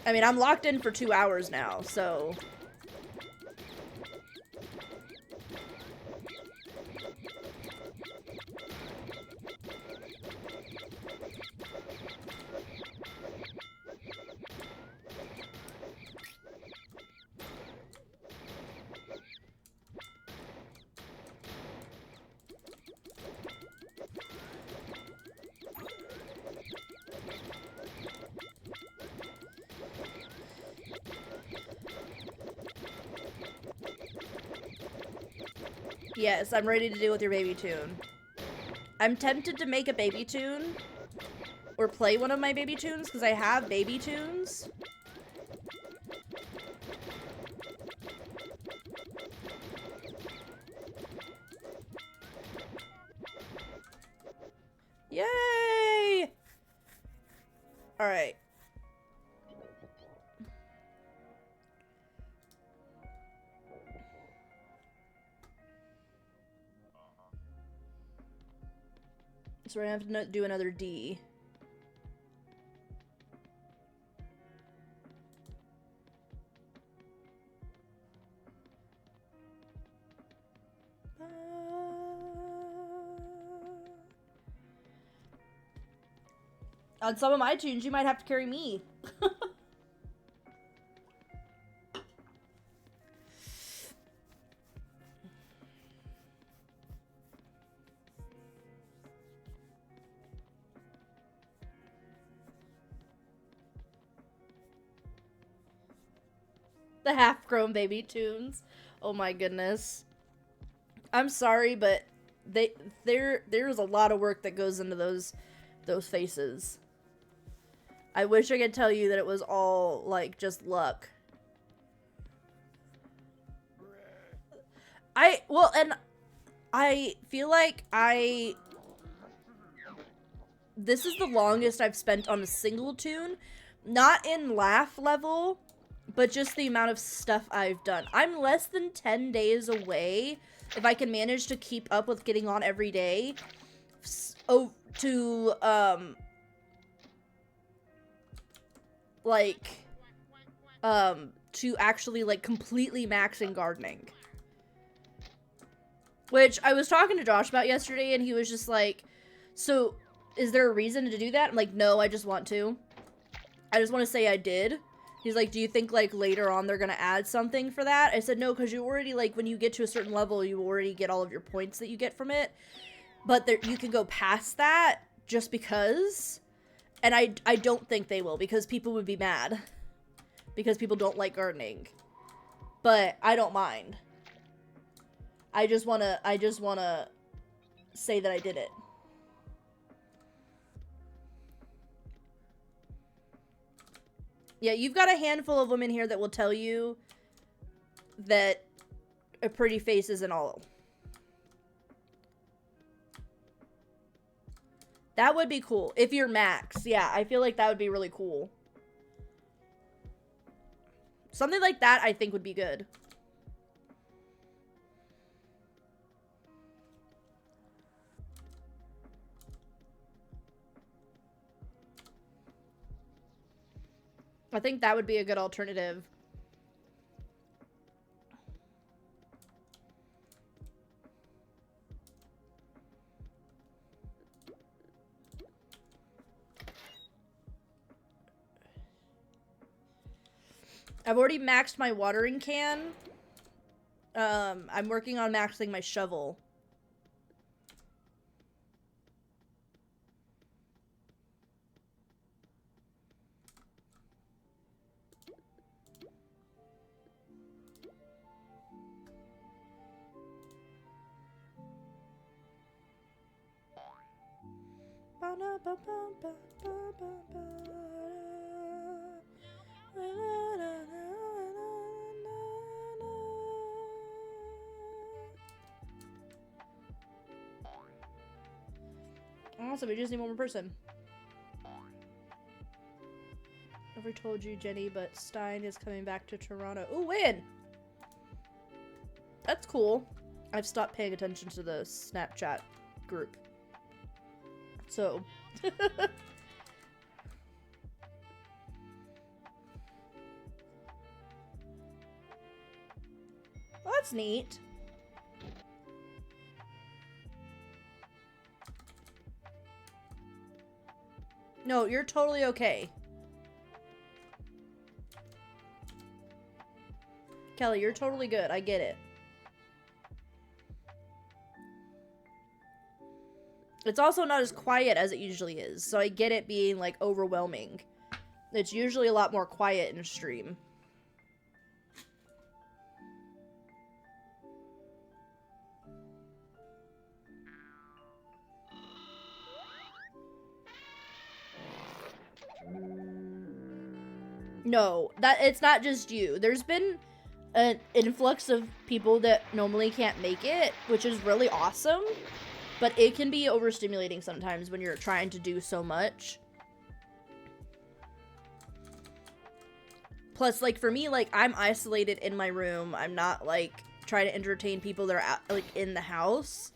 I mean, I'm locked in for 2 hours now, so... Yes, I'm ready to deal with your baby tune. I'm tempted to make a baby tune. Or play one of my baby tunes, because I have baby tunes. Yay! Alright. So we're gonna have to do another D. On some of my tunes, you might have to carry me. The half-grown baby tunes. Oh my goodness. I'm sorry, but there's a lot of work that goes into those faces. I wish I could tell you that it was all like just luck. And I feel like this is the longest I've spent on a single tune, not in laugh level, but just the amount of stuff I've done. I'm less than 10 days away, if I can manage to keep up with getting on every day, to actually, like, completely maxing gardening. Which I was talking to Josh about yesterday, and he was just like, so, is there a reason to do that? I'm like, no, I just want to. I just want to say I did. He's like, do you think, like, later on they're gonna add something for that? I said, no, because you already, like, when you get to a certain level, you already get all of your points that you get from it. But you can go past that just because. And I don't think they will, because people would be mad. Because people don't like gardening. But I don't mind. I just wanna say that I did it. Yeah, you've got a handful of women here that will tell you that a pretty face isn't all. That would be cool. If you're Max. Yeah, I feel like that would be really cool. Something like that I think would be good. I think that would be a good alternative. I've already maxed my watering can. I'm working on maxing my shovel. Awesome, we just need one more person. Never told you, Jenny, but Stein is coming back to Toronto. Ooh, when? That's cool. I've stopped paying attention to the Snapchat group. So. Well, that's neat. No, you're totally okay. Kelly, you're totally good. I get it. It's also not as quiet as it usually is, so I get it being, like, overwhelming. It's usually a lot more quiet in stream. No, it's not just you. There's been an influx of people that normally can't make it, which is really awesome. But it can be overstimulating sometimes when you're trying to do so much. Plus, like, for me, like, I'm isolated in my room. I'm not, like, trying to entertain people that are, like, in the house.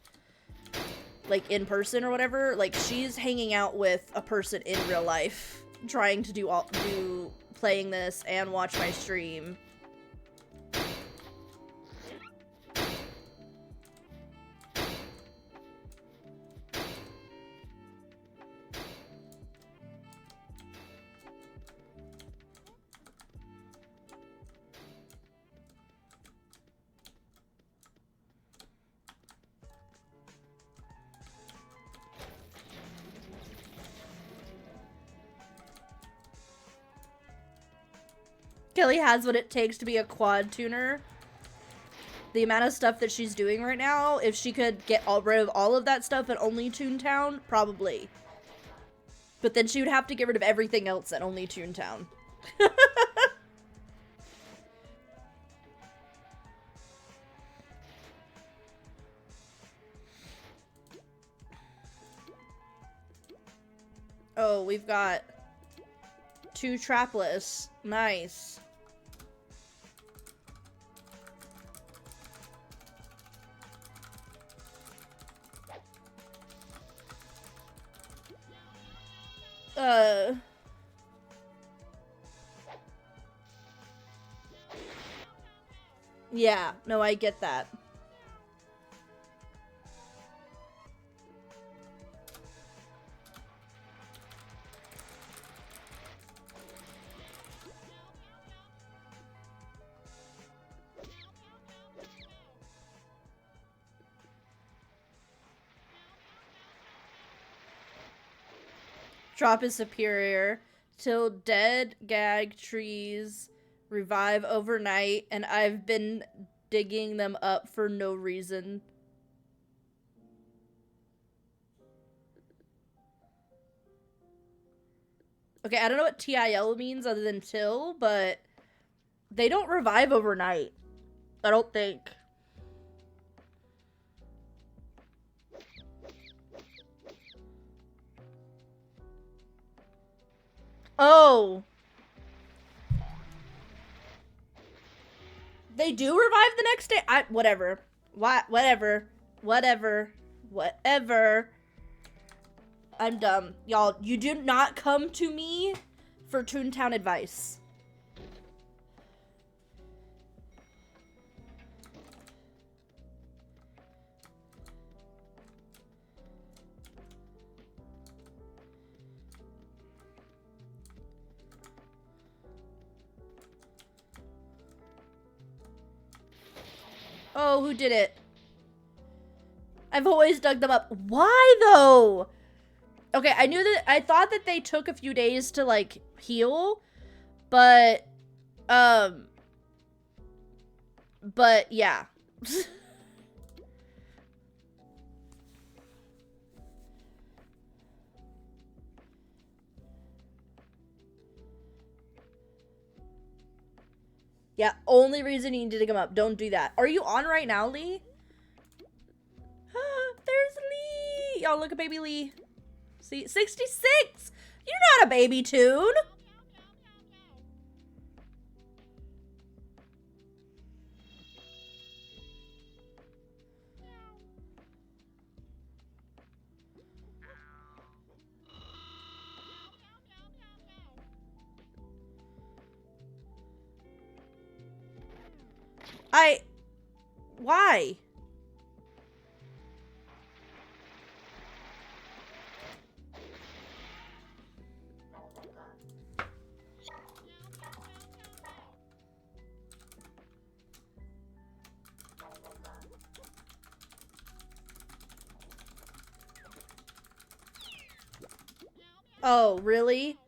Like, in person or whatever. Like, she's hanging out with a person in real life. Trying to do playing this and watch my stream. Kelly has what it takes to be a quad tuner. The amount of stuff that she's doing right now, if she could get rid of all of that stuff at only Toontown, probably. But then she would have to get rid of everything else at only Toontown. Oh, we've got 2 trapless. Nice. Yeah, no, I get that. Drop is superior. Till dead gag trees revive overnight, and I've been digging them up for no reason. Okay, I don't know what TIL means other than till, but they don't revive overnight. I don't think. Oh. They do revive the next day? Whatever. Whatever. Whatever. I'm dumb. Y'all, you do not come to me for Toontown advice. Oh, who did it? I've always dug them up. Why, though? Okay, I thought that they took a few days to, like, heal, but, yeah. Yeah, only reason you need to dig them up. Don't do that. Are you on right now, Lee? There's Lee! Y'all, look at baby Lee. See, 66! You're not a baby Toon! Why? Oh, really?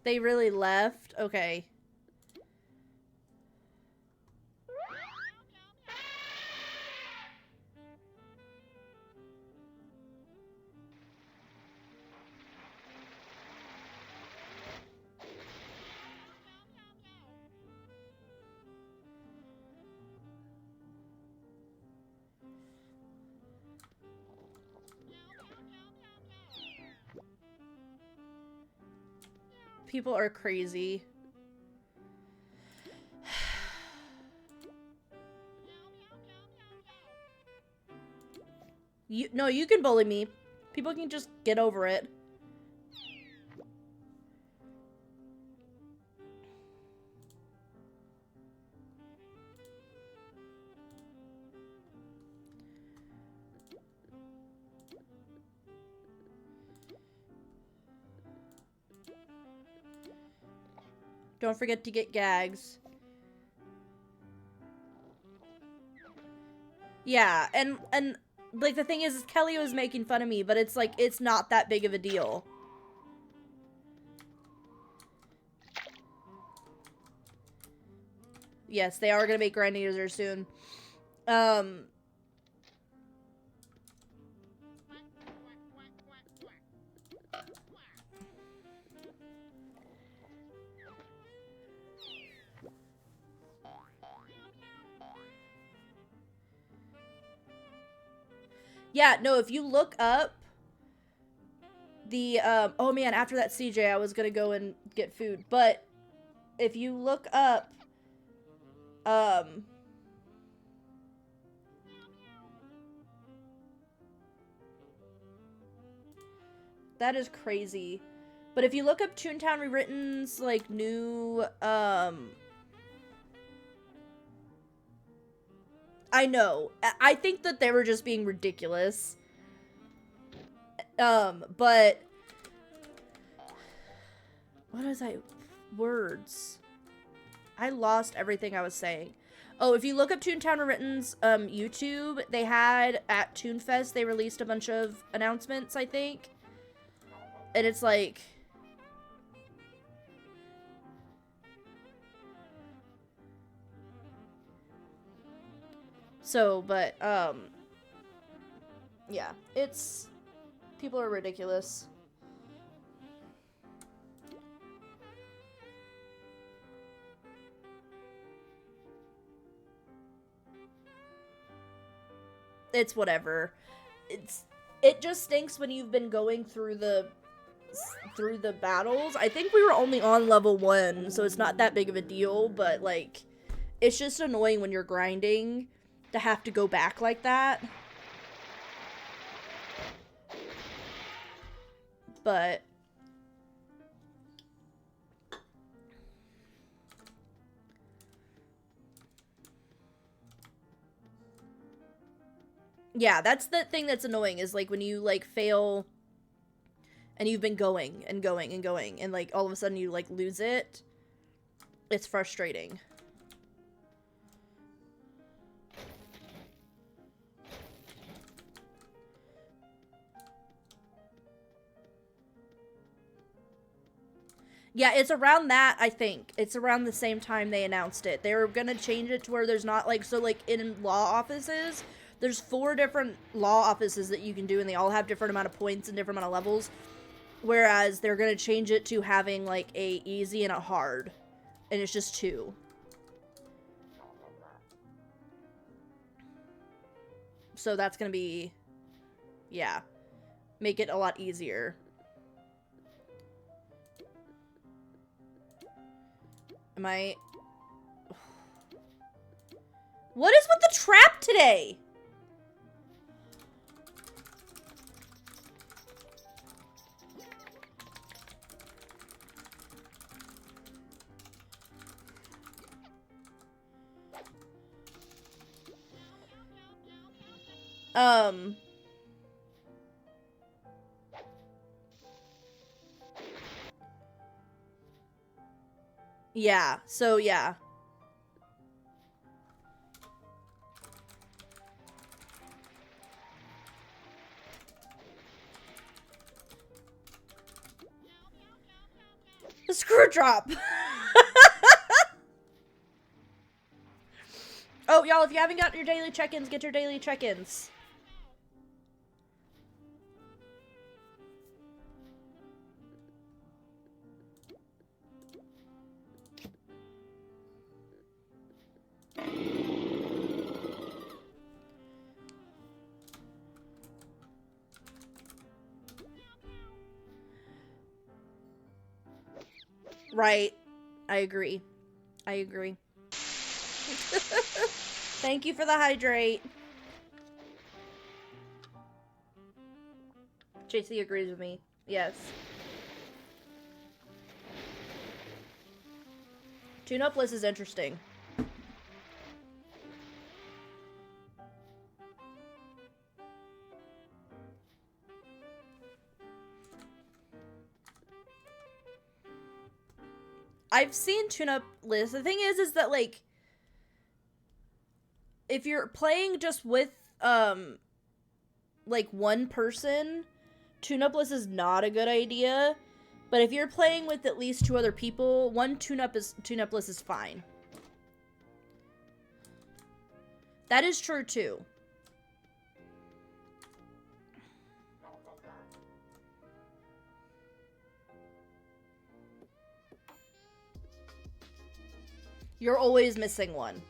They really left? Okay. People are crazy. No, you can bully me. People can just get over it. Don't forget to get gags. Yeah, and like the thing is Kelly was making fun of me, but it's like it's not that big of a deal. Yes, they are gonna make grinding user soon. Yeah, no, if you look up the, oh man, after that CJ, I was gonna go and get food, but if you look up, that is crazy. But if you look up Toontown Rewritten's, like, new, I know. I think that they were just being ridiculous. But... What was I... Words. I lost everything I was saying. Oh, if you look up Toontown Rewritten's, YouTube, they had, at Toonfest, they released a bunch of announcements, I think. And it's like... So, but, yeah, it's, people are ridiculous. It's whatever. It just stinks when you've been going through the battles. I think we were only on level 1, so it's not that big of a deal, but like it's just annoying when you're grinding to have to go back like that. But yeah, that's the thing that's annoying, is like when you like fail and you've been going and going and going and like all of a sudden you like lose it. It's frustrating. Yeah, it's around that, I think. It's around the same time they announced it. They were gonna change it to where there's not, like, so, like, in law offices, there's 4 different law offices that you can do, and they all have different amount of points and different amount of levels. Whereas they're gonna change it to having, like, a easy and a hard. And it's just 2. So that's gonna be, yeah, make it a lot easier. Am I... What is with the trap today? Yeah, so yeah. The screw drop! Oh, y'all, if you haven't gotten your daily check-ins, get your daily check-ins. Right. I agree. I agree. Thank you for the hydrate. JC agrees with me. Yes. Tune-up list is interesting. I've seen tune-up lists. The thing is that, like, if you're playing just with, like, one person, tune-up list is not a good idea. But if you're playing with at least 2 other people, one tune-up list is fine. That is true, too. You're always missing one.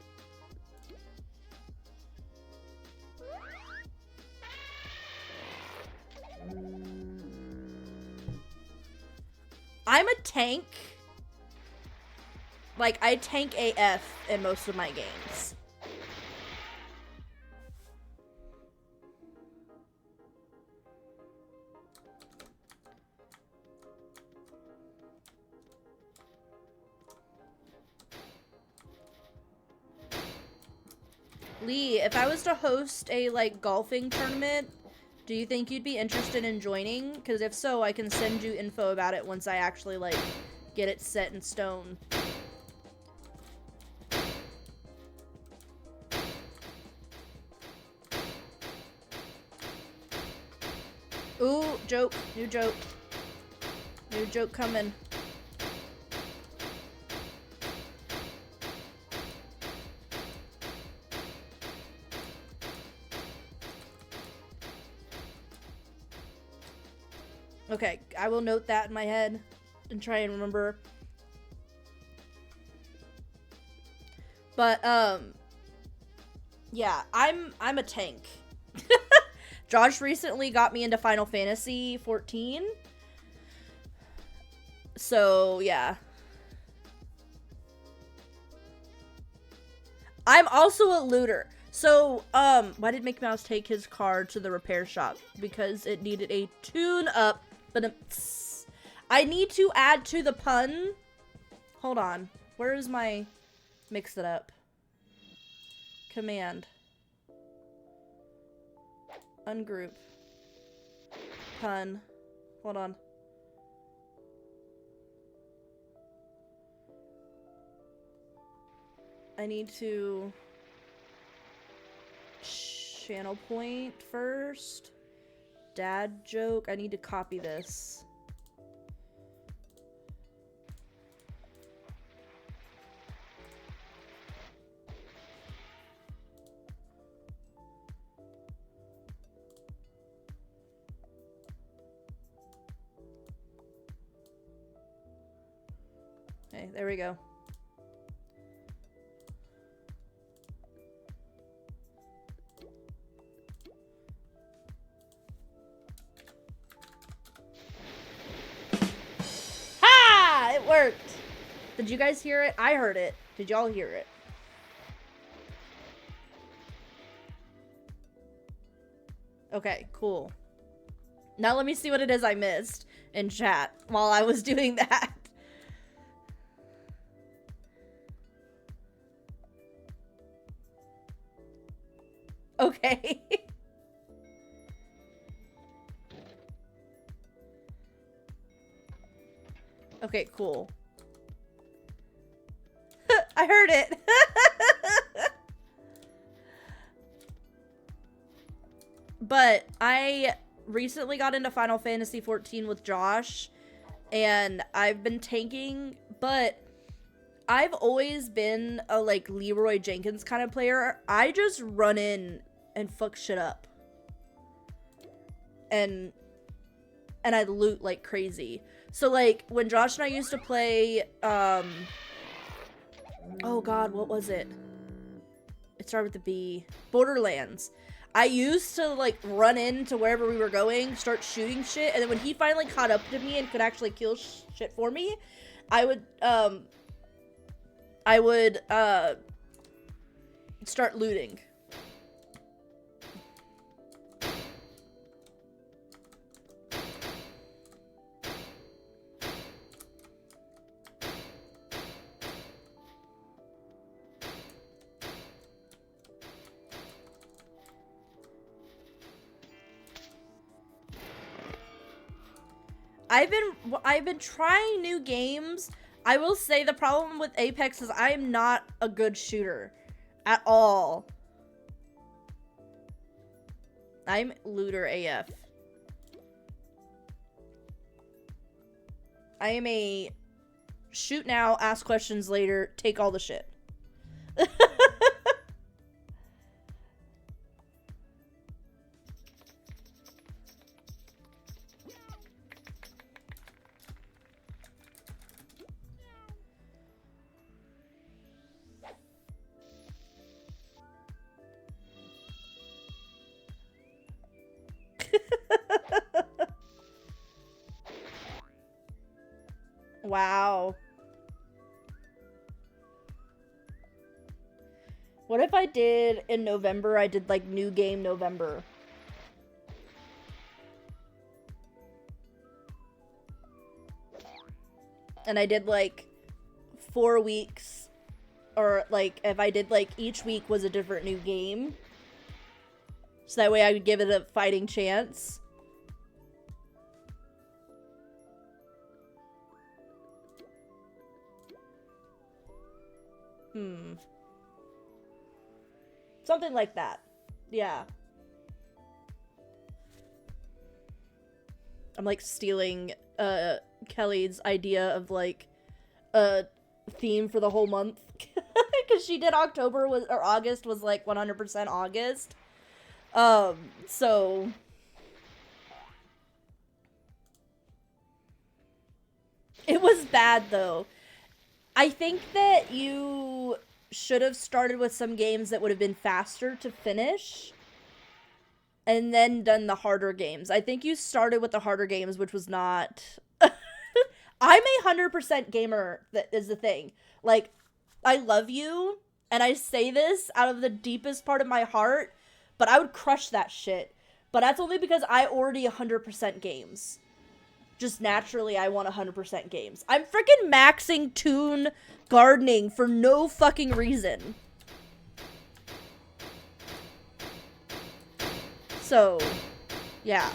I'm a tank. Like, I tank AF in most of my games. Lee, if I was to host a, like, golfing tournament, do you think you'd be interested in joining? Because if so, I can send you info about it once I actually, like, get it set in stone. Ooh, joke. New joke. New joke coming. Okay, I will note that in my head and try and remember. But, yeah, I'm a tank. Josh recently got me into Final Fantasy 14. So, yeah. I'm also a looter. So, why did Mickey Mouse take his car to the repair shop? Because it needed a tune-up. But I need to add to the pun. Hold on. Where is my... Mix it up. Command. Ungroup. Pun. Hold on. I need to channel point first. Dad joke. I need to copy this. Okay, there we go. Ha! It worked! Did you guys hear it? I heard it. Did y'all hear it? Okay, cool. Now let me see what it is I missed in chat while I was doing that. Okay. Okay, cool. I heard it. But I recently got into Final Fantasy 14 with Josh, and I've been tanking, but I've always been a, like, Leroy Jenkins kind of player. I just run in and fuck shit up. And I loot like crazy. So, like, when Josh and I used to play, oh god, what was it? It started with the B. Borderlands. I used to, like, run into wherever we were going, start shooting shit, and then when he finally caught up to me and could actually kill shit for me, I would start looting. I've been trying new games. I will say the problem with Apex is I am not a good shooter at all. I'm looter AF. I am a shoot now, ask questions later, take all the shit. Wow. What if I did in November, I did like new game November? And I did like 4 weeks, or like if I did like each week was a different new game. So that way I would give it a fighting chance. Something like that. Yeah. I'm like stealing Kelly's idea of like a theme for the whole month. Because she did October was, or August was like 100% August. So It was bad though. I think that you should have started with some games that would have been faster to finish and then done the harder games. I think you started with the harder games, which was not. I'm a 100% gamer, that is the thing. Like, I love you, and I say this out of the deepest part of my heart, but I would crush that shit. But that's only because I already 100% games. Just naturally, I want 100% games. I'm freaking maxing Toon Gardening for no fucking reason. So, yeah.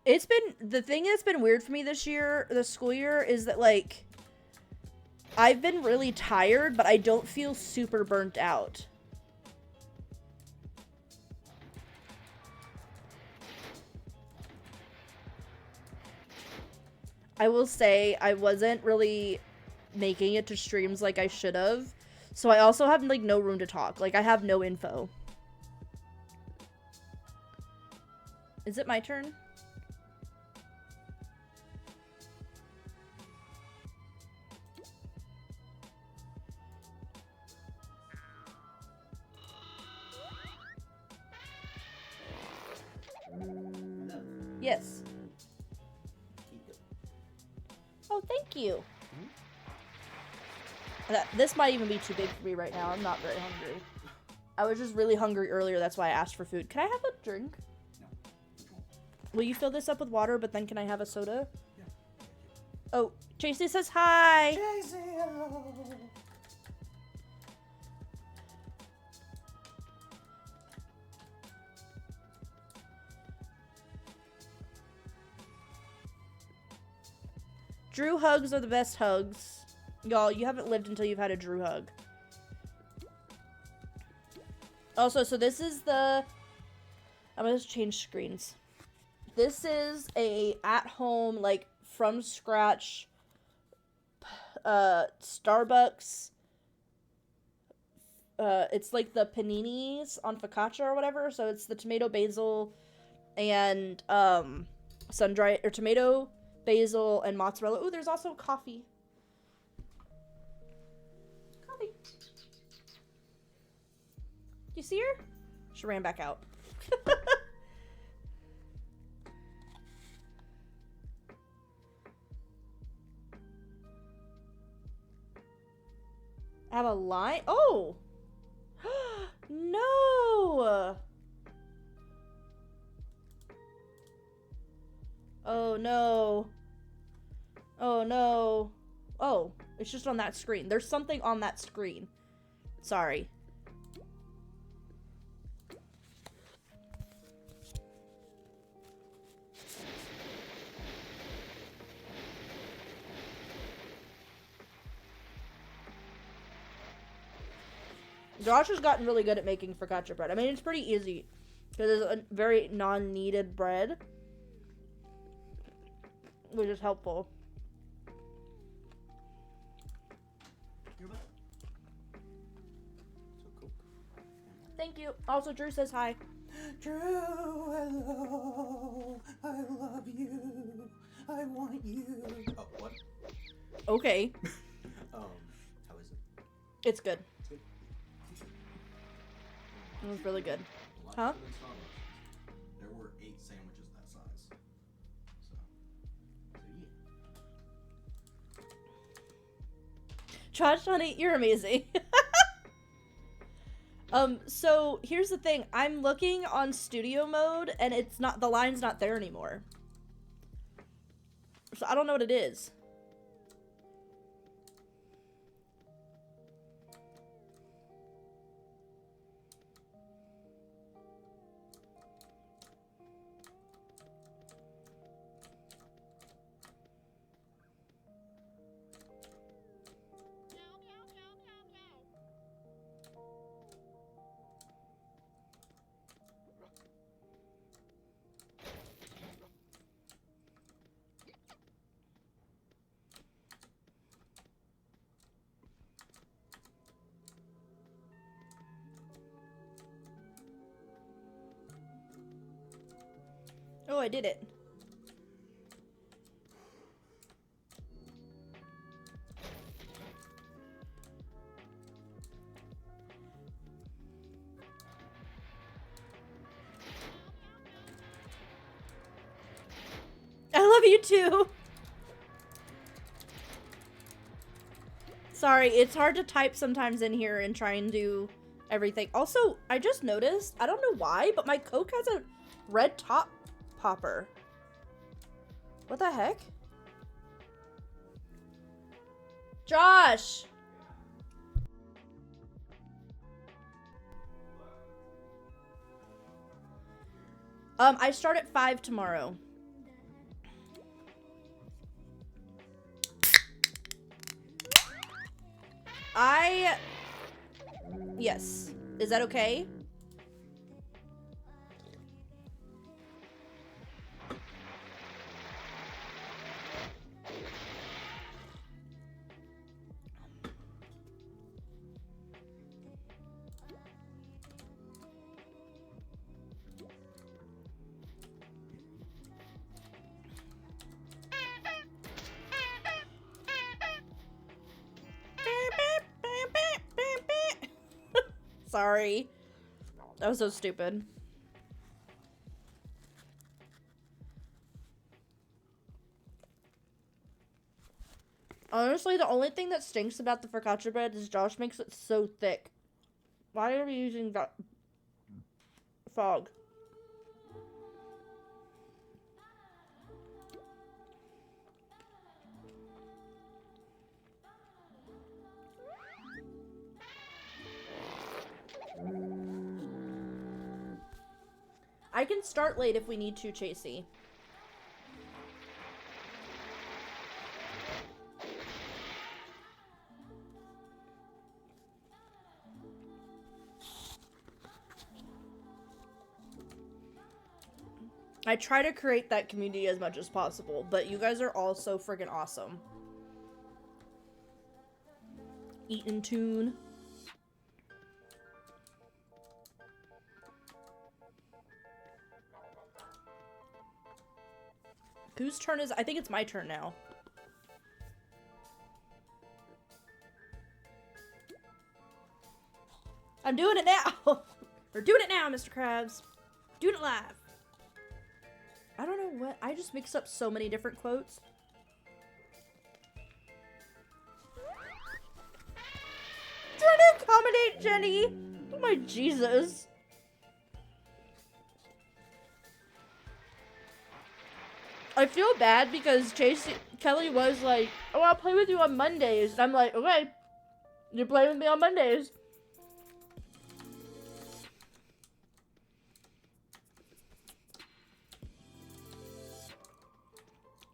It's been, the thing that's been weird for me this year, this school year, is that, like, I've been really tired, but I don't feel super burnt out. I will say I wasn't really making it to streams like I should have. So I also have, like, no room to talk. Like, I have no info. Is it my turn? Yes. Oh, thank you. This might even be too big for me right now. I'm not very hungry. I was just really hungry earlier. That's why I asked for food. Can I have a drink? No. Will you fill this up with water, but then can I have a soda? Yeah. Oh, Tracy says hi. Tracy, hello. Drew hugs are the best hugs. Y'all, you haven't lived until you've had a Drew hug. Also, so this is the... I'm gonna just change screens. This is a at-home, like, from scratch Starbucks. It's like the paninis on focaccia or whatever. So it's the tomato, basil, and sun-dried, or tomato, basil, and mozzarella. Ooh, there's also coffee. Coffee. You see her? She ran back out. I have a line. Oh! No! Oh no. Oh no. Oh, it's just on that screen. There's something on that screen. Sorry. Josh has gotten really good at making focaccia bread. I mean, it's pretty easy because it's a very non-kneaded bread, which is helpful. You're welcome. So cool. Thank you. Also, Drew says hi. Drew, hello. I love you. I want you. Oh, what? Okay. How is it? It's good. It's good. It was really good. A lot Huh? better than Starbucks. There were 8 sandwiches that size. So yeah. Josh, honey, you're amazing. So here's the thing. I'm looking on studio mode and it's not, the line's not there anymore. So I don't know what it is. Oh, I did it. I love you too. Sorry, it's hard to type sometimes in here and try and do everything. Also, I just noticed, I don't know why, but my Coke has a red top popper. What the heck? Josh! I start at 5 tomorrow. Yes. Is that okay? Sorry. That was so stupid. Honestly, the only thing that stinks about the focaccia bread is Josh makes it so thick. Why are we using that fog? I can start late if we need to, Chasey. I try to create that community as much as possible, but you guys are all so friggin' awesome. Eatin' tune. Whose turn is? I think it's my turn now. I'm doing it now. We're doing it now, Mr. Krabs. Doing it live. I don't know what. I just mixed up so many different quotes. Trying to accommodate Jenny. Oh my Jesus. I feel bad because Kelly was like, oh, I'll play with you on Mondays. And I'm like, okay, you're playing with me on Mondays.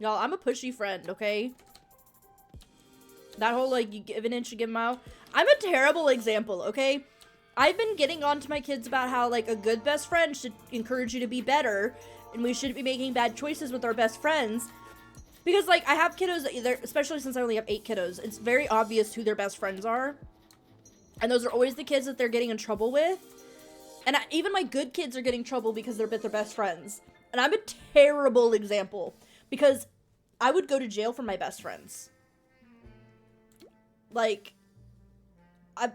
Y'all, I'm a pushy friend, okay? That whole, like, you give an inch, you give a mile. I'm a terrible example, okay? I've been getting on to my kids about how, like, a good best friend should encourage you to be better, and we shouldn't be making bad choices with our best friends. Because, like, I have kiddos, especially since I only have 8 kiddos, it's very obvious who their best friends are. And those are always the kids that they're getting in trouble with. And even my good kids are getting in trouble because they're with their best friends. And I'm a terrible example. Because I would go to jail for my best friends. Like, I'm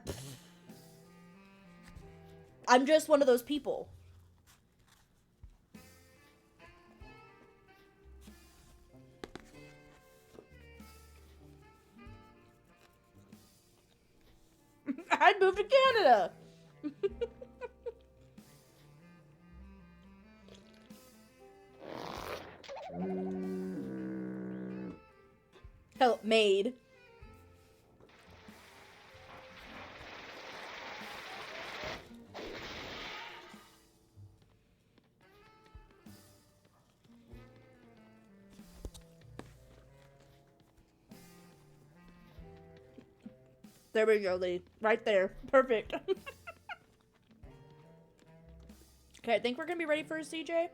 just one of those people. I'd move to Canada. Help, maid. There we go, Lee. Right there. Perfect. Okay, I think we're gonna be ready for a CJ.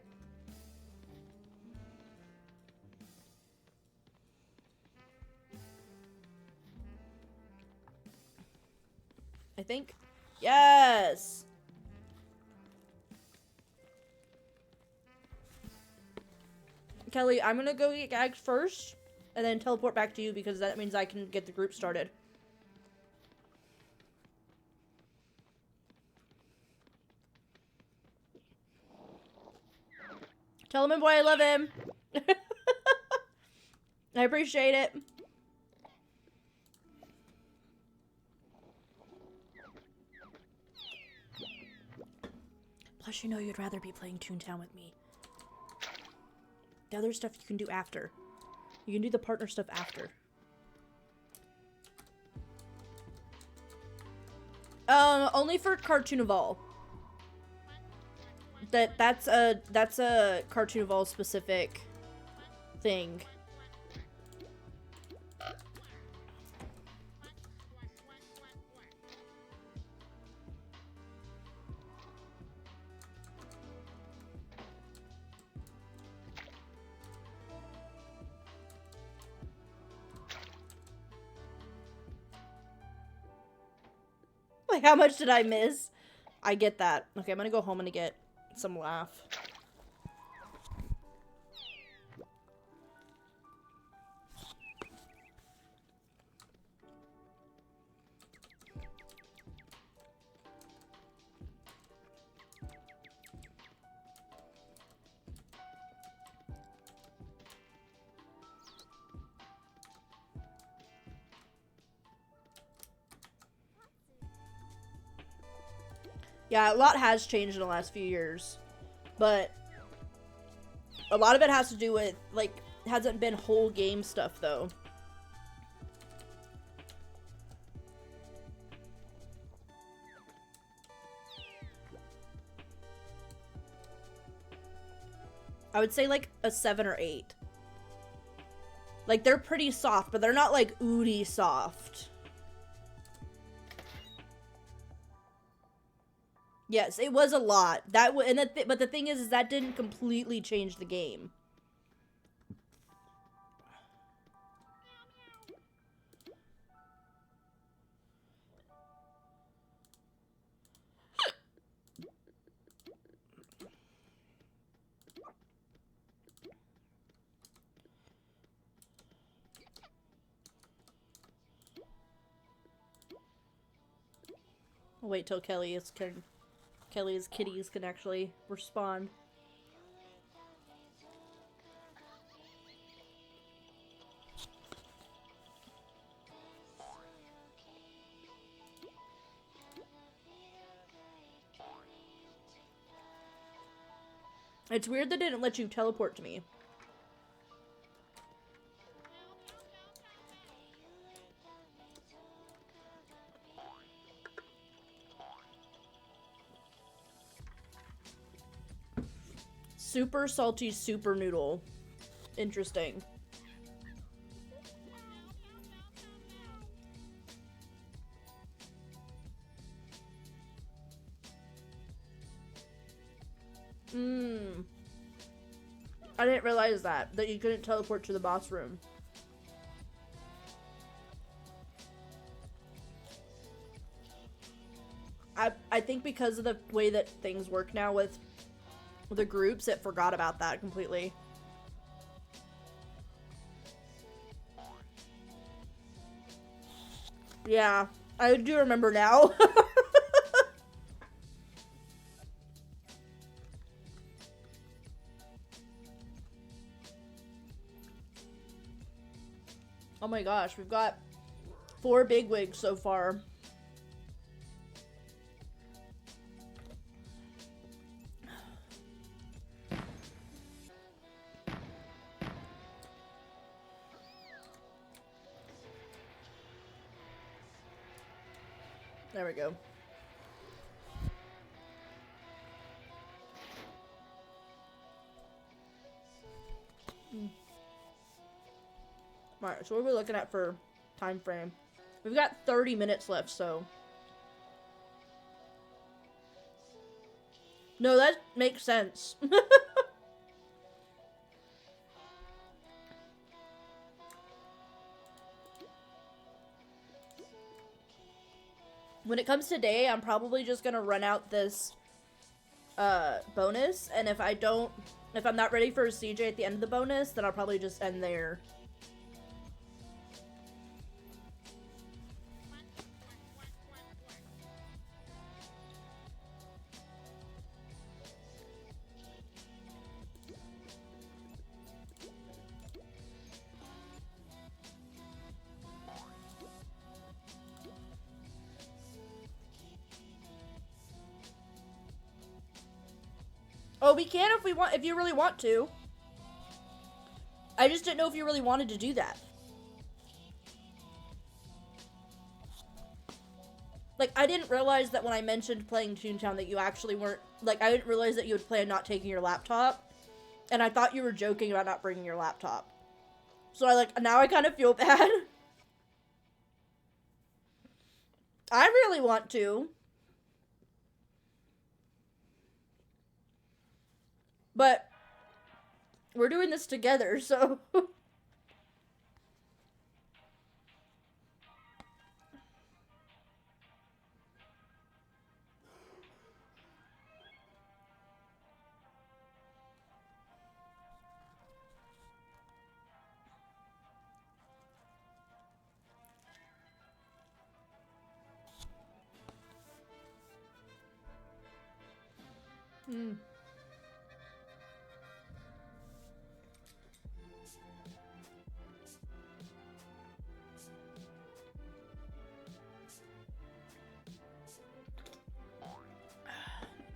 I think. Yes! Kelly, I'm gonna go get gagged first, and then teleport back to you because that means I can get the group started. Tell him, boy, I love him. I appreciate it. Plus, you know you'd rather be playing Toontown with me. The other stuff you can do after. You can do the partner stuff after. Only for Cartoonival. That's a Cartoonival specific thing. Like, how much did I miss? I get that. Okay, I'm gonna go home and get some laugh. Yeah, a lot has changed in the last few years, but a lot of it has to do with, like, hasn't been whole game stuff, though. I would say, like, a 7 or 8. Like, they're pretty soft, but they're not, like, ooty soft. Yes, it was a lot. But the thing is that didn't completely change the game. I'll wait till Kelly's kitties can actually respond. It's weird they didn't let you teleport to me. Super salty super noodle. Interesting. I didn't realize that you couldn't teleport to the boss room. I think because of the way that things work now with the groups, it forgot about that completely. Yeah, I do remember now. Oh my gosh, we've got 4 bigwigs so far. There we go. Alright, so what are we looking at for time frame? We've got 30 minutes left, so... No, that makes sense. When it comes to day, I'm probably just gonna run out this bonus, and if I'm not ready for a CJ at the end of the bonus, then I'll probably just end there. Oh, we can if you really want to. I just didn't know if you really wanted to do that. Like, I didn't realize that when I mentioned playing Toontown that you actually weren't, like, I didn't realize that you would plan not taking your laptop. And I thought you were joking about not bringing your laptop. So now I kind of feel bad. I really want to. But we're doing this together, so.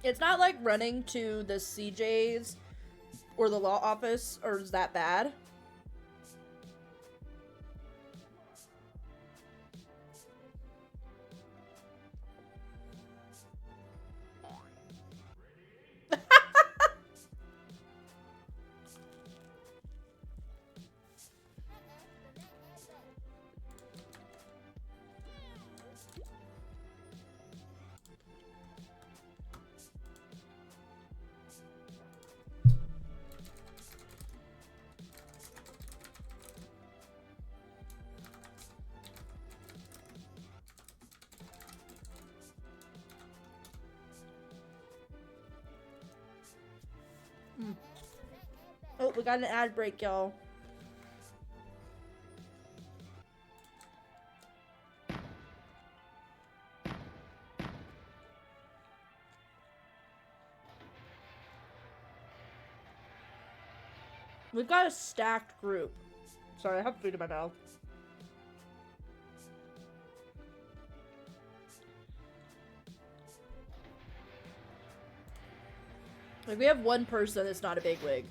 It's not like running to the CJ's or the law office or is that bad. Oh, we got an ad break, y'all. We've got a stacked group. Sorry, I have food in my mouth. Like, we have one person that's not a bigwig.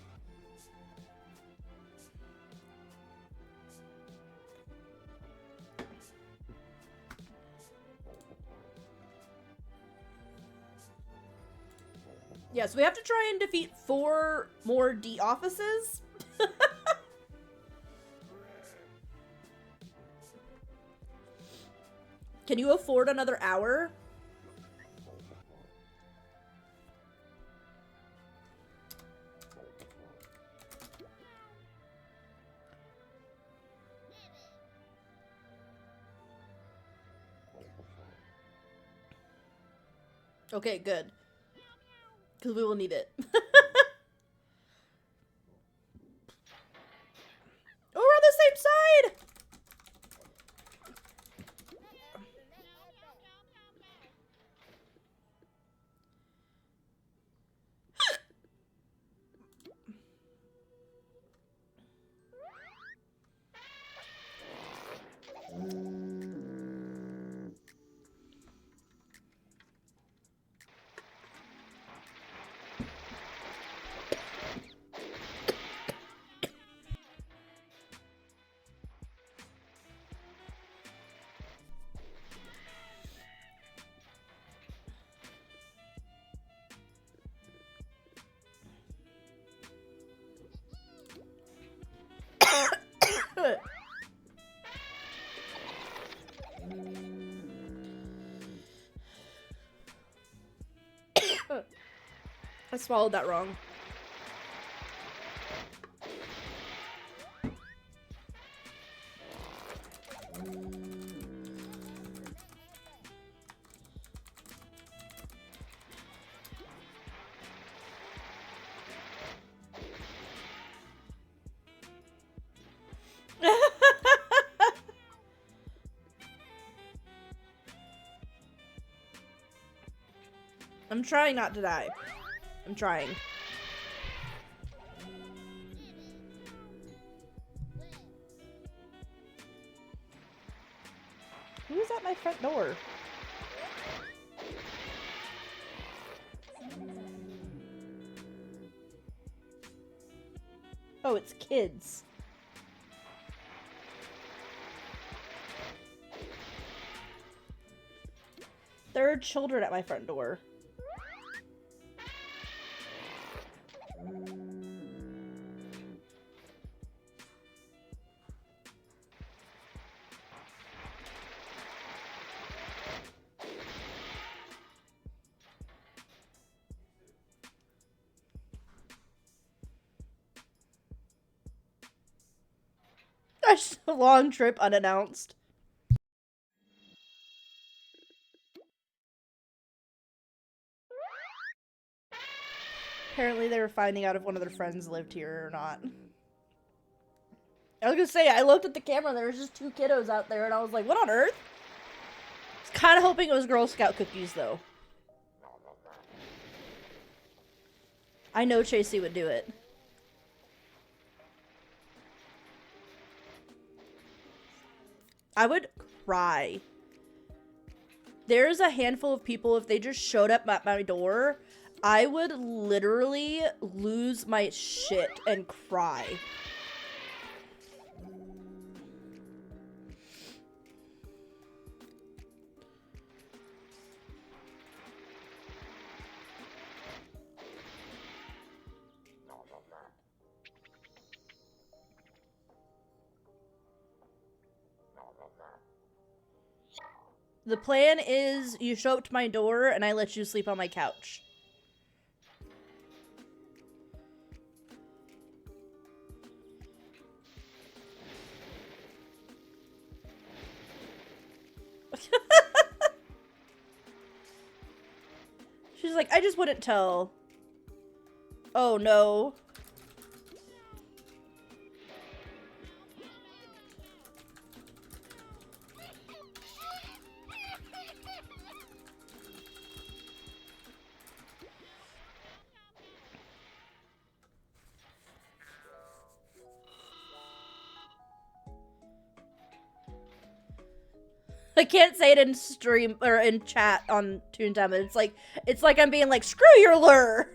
Yeah, so we have to try and defeat 4 more D offices. Can you afford another hour? Okay, good. Because we will need it. Oh, we're on the same side! I swallowed that wrong. I'm trying not to die. I'm trying. Who's at my front door? Oh, it's kids. There are children at my front door. That's a long trip unannounced. Apparently they were finding out if one of their friends lived here or not. I was gonna say, I looked at the camera and there was just 2 kiddos out there and I was like, what on earth? I was kind of hoping it was Girl Scout cookies though. I know Chasey would do it. I would cry. There's a handful of people, if they just showed up at my door, I would literally lose my shit and cry. The plan is you show up to my door and I let you sleep on my couch. She's like, I just wouldn't tell. Oh no. I can't say it in stream or in chat on Toontown, but it's like I'm being like, screw your lure.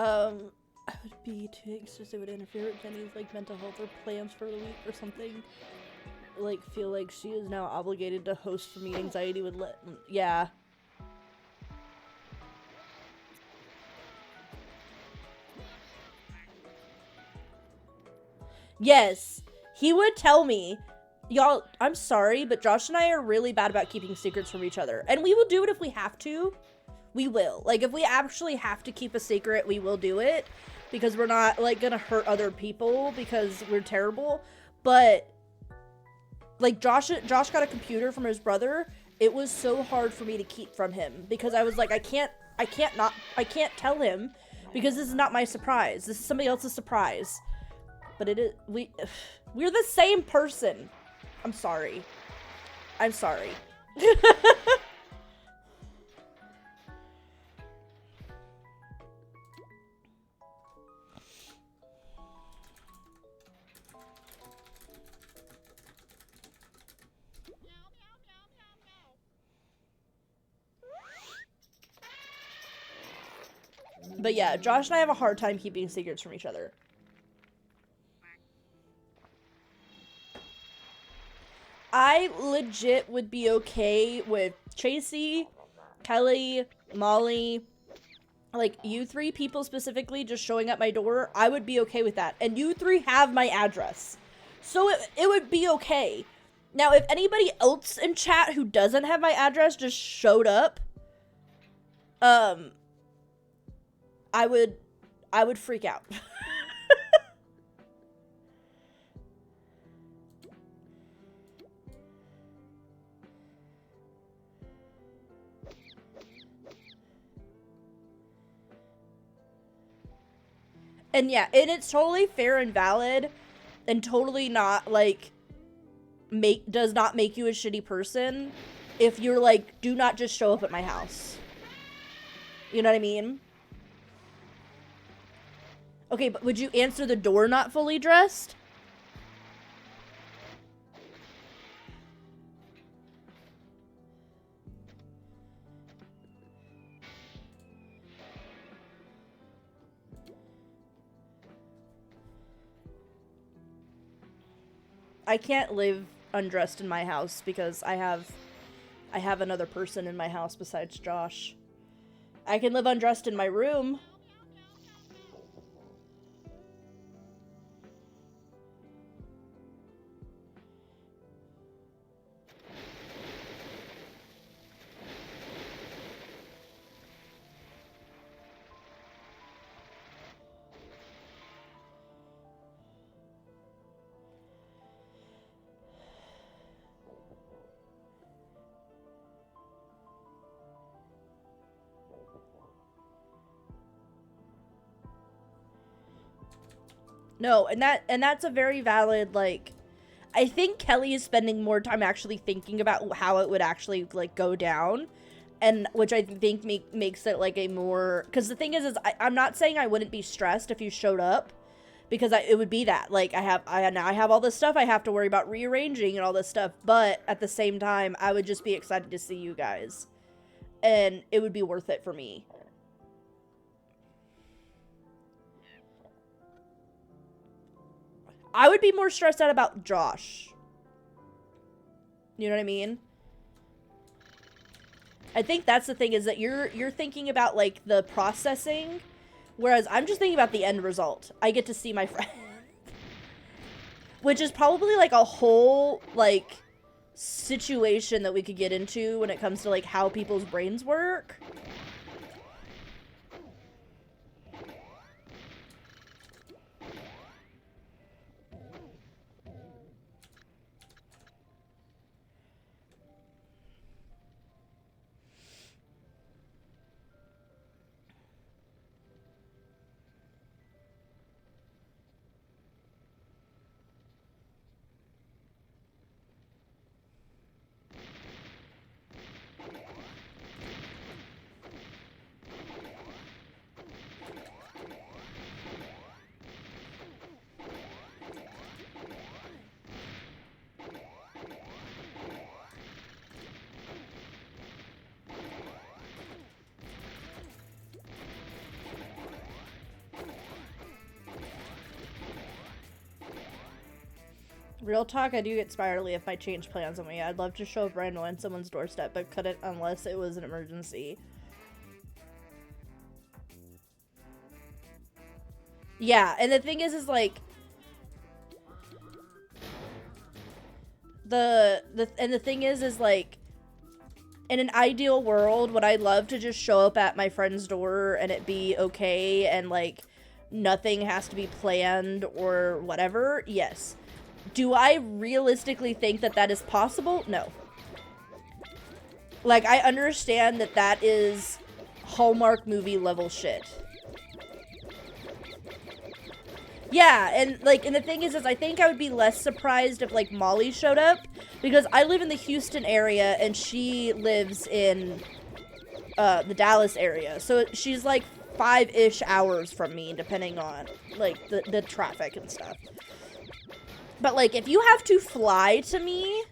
I would be too anxious it would interfere with Jenny's, like, mental health or plans for the week or something. Like, feel like she is now obligated to host for me. Anxiety would yeah. Yes, he would tell me, y'all, I'm sorry, but Josh and I are really bad about keeping secrets from each other. And we will do it if we have to. We will. Like, if we actually have to keep a secret, we will do it. Because we're not, like, gonna hurt other people because we're terrible. But, like, Josh got a computer from his brother. It was so hard for me to keep from him. Because I was like, I can't tell him. Because this is not my surprise. This is somebody else's surprise. But it is, we're the same person. I'm sorry. I'm sorry. But yeah, Josh and I have a hard time keeping secrets from each other. I legit would be okay with Chasey, Kelly, Molly, like, you 3 people specifically just showing up my door. I would be okay with that. And you 3 have my address. So it would be okay. Now, if anybody else in chat who doesn't have my address just showed up, I would freak out. And yeah, and it's totally fair and valid and totally not like does not make you a shitty person if you're like, do not just show up at my house. You know what I mean? Okay, but would you answer the door not fully dressed? I can't live undressed in my house because I have another person in my house besides Josh. I can live undressed in my room. No, and that's a very valid, like, I think Kelly is spending more time actually thinking about how it would actually, like, go down, and which I think makes it, like, a more, because the thing is I'm not saying I wouldn't be stressed if you showed up, because it would be that, like, I have all this stuff I have to worry about rearranging and all this stuff, but at the same time, I would just be excited to see you guys, and it would be worth it for me. I would be more stressed out about Josh. You know what I mean? I think that's the thing, is that you're thinking about, like, the processing, whereas I'm just thinking about the end result. I get to see my friend. Which is probably, like, a whole, like, situation that we could get into when it comes to, like, how people's brains work. Real talk, I do get spirally if I change plans on me. I'd love to show up random on someone's doorstep, but couldn't unless it was an emergency. Yeah, and the thing is like the thing is like, in an ideal world, would I love to just show up at my friend's door and it be okay and like nothing has to be planned or whatever? Yes. Do I realistically think that that is possible? No. Like, I understand that that is Hallmark movie level shit. Yeah, and like, and the thing is I think I would be less surprised if like Molly showed up, because I live in the Houston area and she lives in the Dallas area. So she's like 5-ish hours from me, depending on like the traffic and stuff. But, like, if you have to fly to me,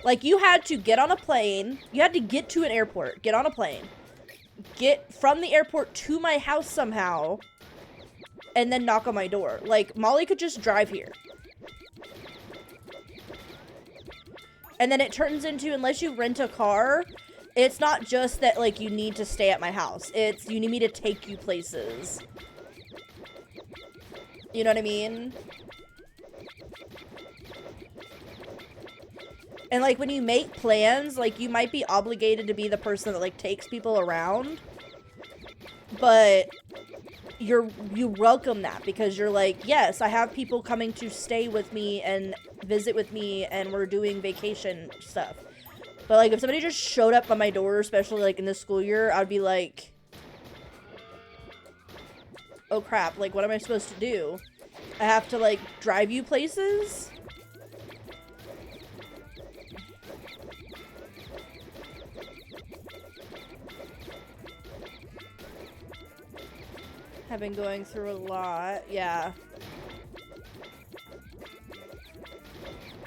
like, you had to get on a plane, you had to get to an airport, get on a plane, get from the airport to my house somehow, and then knock on my door. Like, Molly could just drive here. And then it turns into, unless you rent a car, it's not just that, like, you need to stay at my house. It's, you need me to take you places. You know what I mean? And, like, when you make plans, like, you might be obligated to be the person that, like, takes people around. But you welcome that because you're like, yes, I have people coming to stay with me and visit with me and we're doing vacation stuff. But, like, if somebody just showed up on my door, especially, like, in the school year, I'd be like, oh, crap. Like, what am I supposed to do? I have to, like, drive you places? I've been going through a lot. Yeah.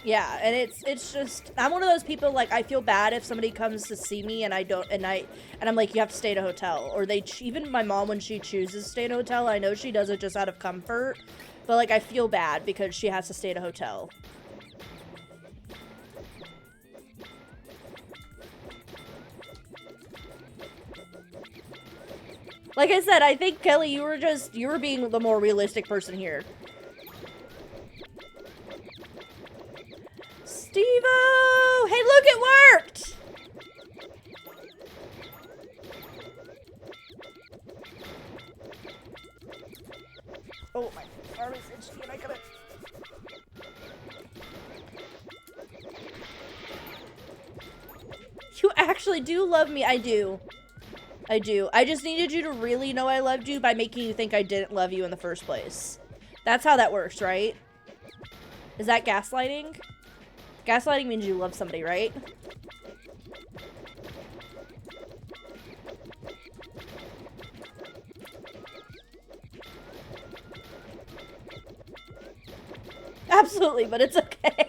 Yeah, and it's just, I'm one of those people, like, I feel bad if somebody comes to see me and I don't, and I'm like, you have to stay in a hotel. Or even my mom, when she chooses to stay in a hotel, I know she does it just out of comfort. But, like, I feel bad because she has to stay in a hotel. Like I said, I think, Kelly, you were being the more realistic person here. Steve-O! Hey, look, it worked! Oh, my arm is itchy and I gotta... You actually do love me. I do. I do. I just needed you to really know I loved you by making you think I didn't love you in the first place. That's how that works, right? Is that gaslighting? Gaslighting means you love somebody, right? Absolutely, but it's okay.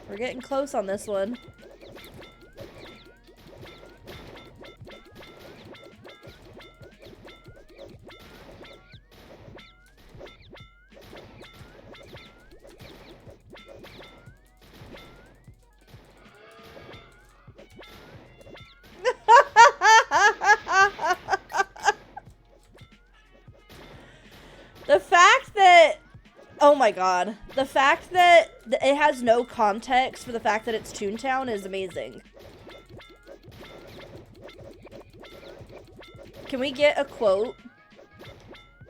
We're getting close on this one. The fact that, oh my god, the fact that it has no context for the fact that it's Toontown is amazing. Can we get a quote?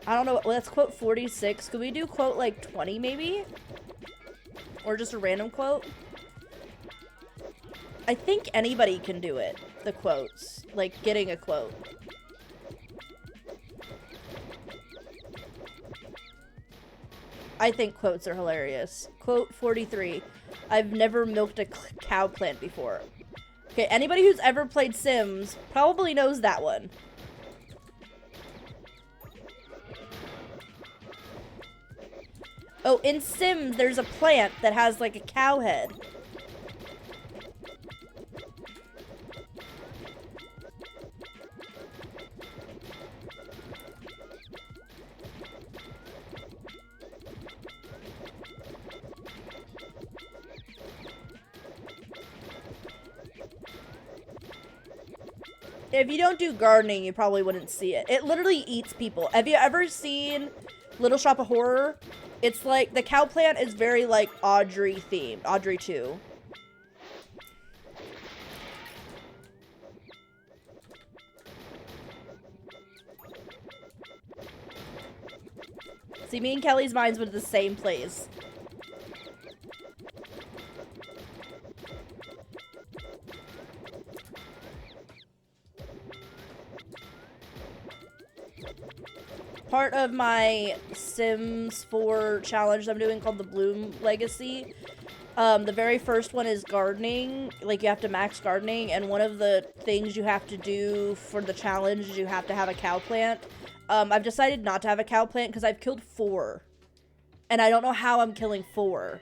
I don't know, let's quote 46. Could we do quote like 20 maybe? Or just a random quote? I think anybody can do it, the quotes. Like, getting a quote. I think quotes are hilarious. Quote 43. I've never milked a cow plant before. Okay, anybody who's ever played Sims probably knows that one. Oh, in Sims, there's a plant that has like a cow head. If you don't do gardening, you probably wouldn't see it. It literally eats people. Have you ever seen Little Shop of Horror? It's like, the cow plant is very like Audrey themed. Audrey 2. See, me and Kelly's minds went to the same place. Part of my Sims 4 challenge I'm doing called the Bloom Legacy. The very first one is gardening. Like, you have to max gardening, and one of the things you have to do for the challenge is you have to have a cow plant. I've decided not to have a cow plant because I've killed 4. And I don't know how I'm killing 4.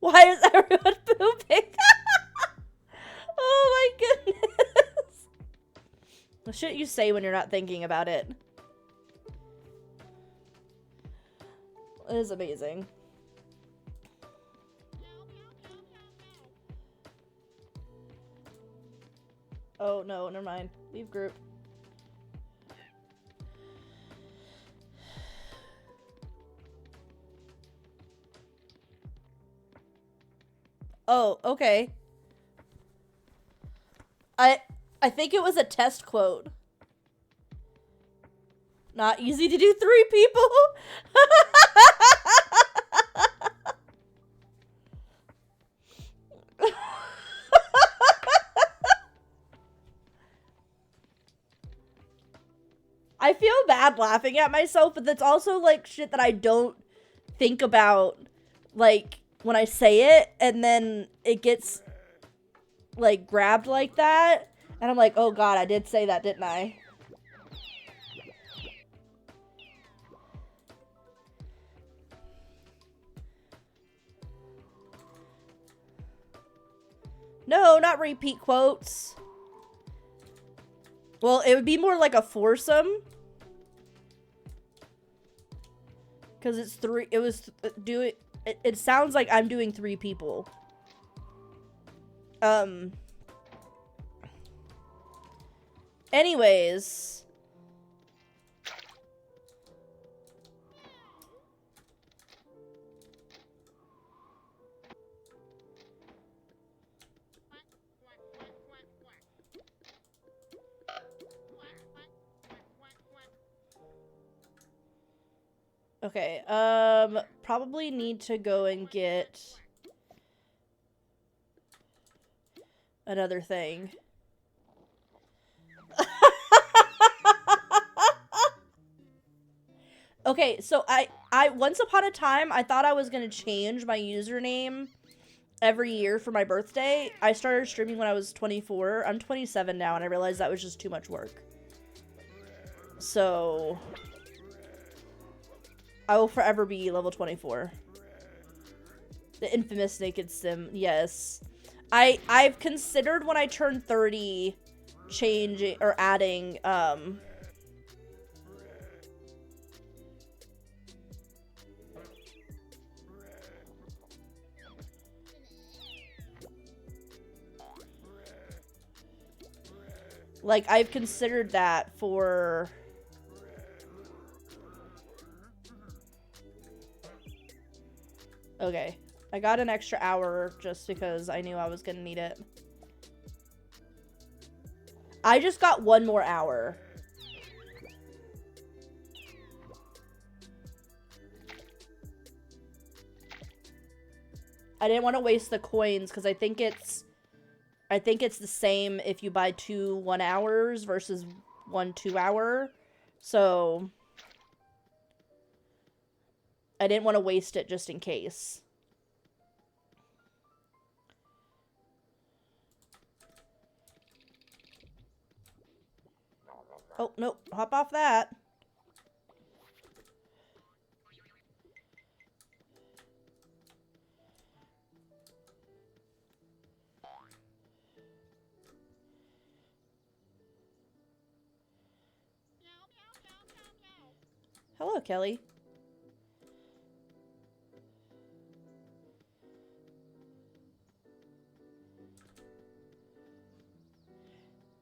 Why is everyone pooping? Oh my goodness. What should you say when you're not thinking about it? It is amazing. Oh no, never mind. Leave group. Oh, okay. I think it was a test quote. Not easy to do 3 people. I feel bad laughing at myself, but that's also like shit that I don't think about like when I say it, and then it gets like grabbed like that, and I'm like, oh god, I did say that, didn't I? No, not repeat quotes. Well, it would be more like a foursome. Because it's 3, it was doing, it sounds like I'm doing 3 people. Anyways. Okay, probably need to go and get another thing. Okay, so I once upon a time, I thought I was gonna change my username every year for my birthday. I started streaming when I was 24. I'm 27 now, and I realized that was just too much work. So I will forever be level 24. The infamous Naked Sim, yes. I've considered when I turn 30 changing or adding like I've considered that for okay. I got an extra hour just because I knew I was gonna need it. I just got 1 more hour. I didn't want to waste the coins because I think it's the same if you buy 2 1 hours versus 1 2 hour. So I didn't want to waste it just in case. Oh, nope. Hop off that. Hello, Kelly.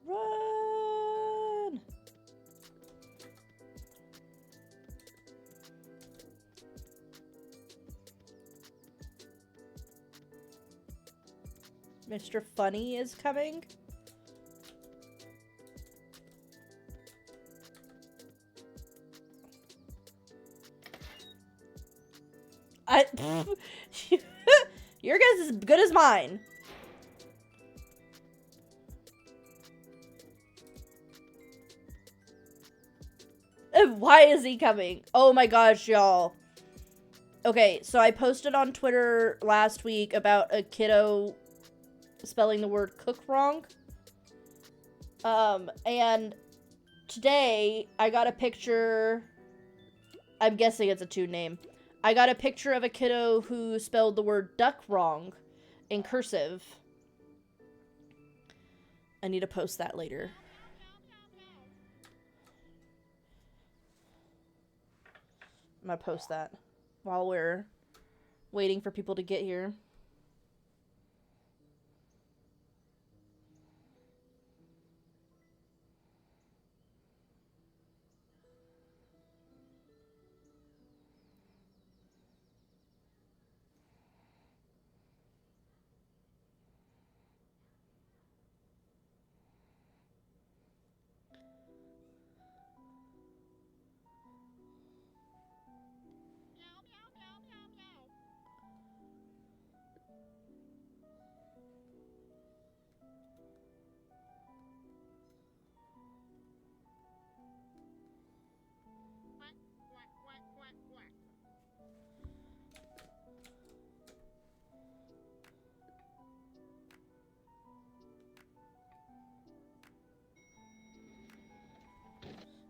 Run! Mr. Funny is coming. Your guess is as good as mine. Why is he coming? Oh my gosh, y'all. Okay, so I posted on Twitter last week about a kiddo spelling the word cook wrong. And today I got a picture. I'm guessing it's a tune name. I got a picture of a kiddo who spelled the word duck wrong in cursive. I need to post that later. I'm gonna post that. while we're waiting for people to get here.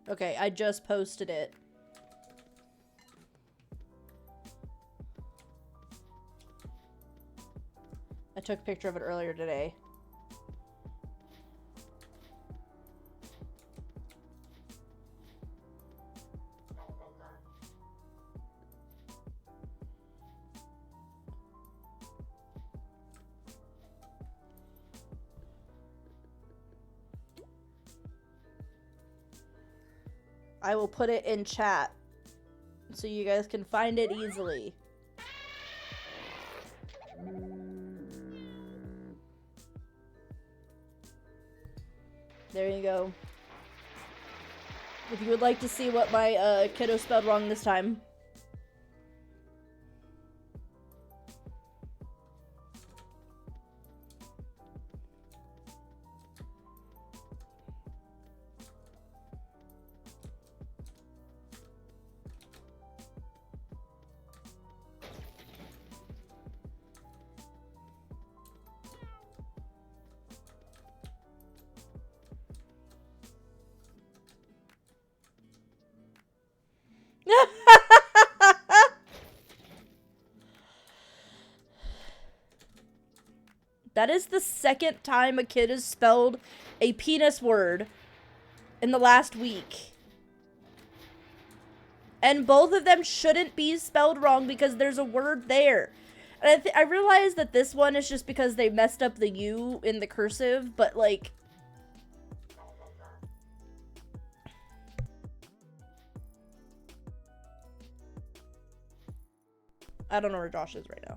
Okay, I just posted it. I took a picture of it earlier today. I will put it in chat so you guys can find it easily. There you go. If you would like to see what my kiddo spelled wrong this time. That is the second time a kid has spelled a penis word in the last week. And both of them shouldn't be spelled wrong because there's a word there. And I realize that this one is just because they messed up the U in the cursive, but like... I don't know where Josh is right now.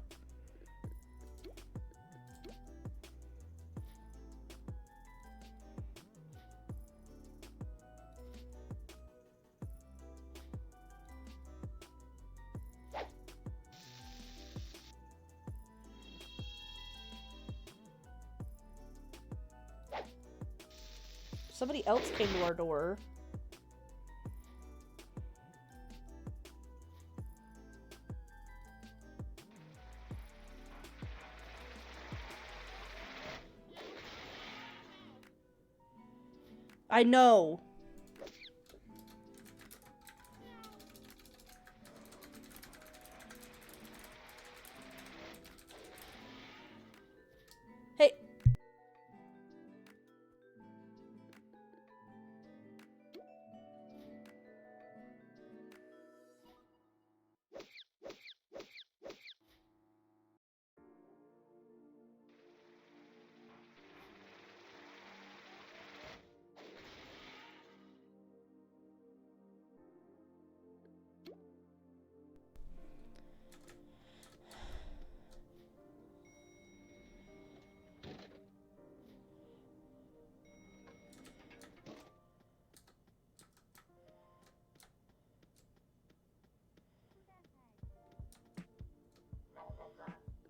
Somebody else came to our door. I know. Hey.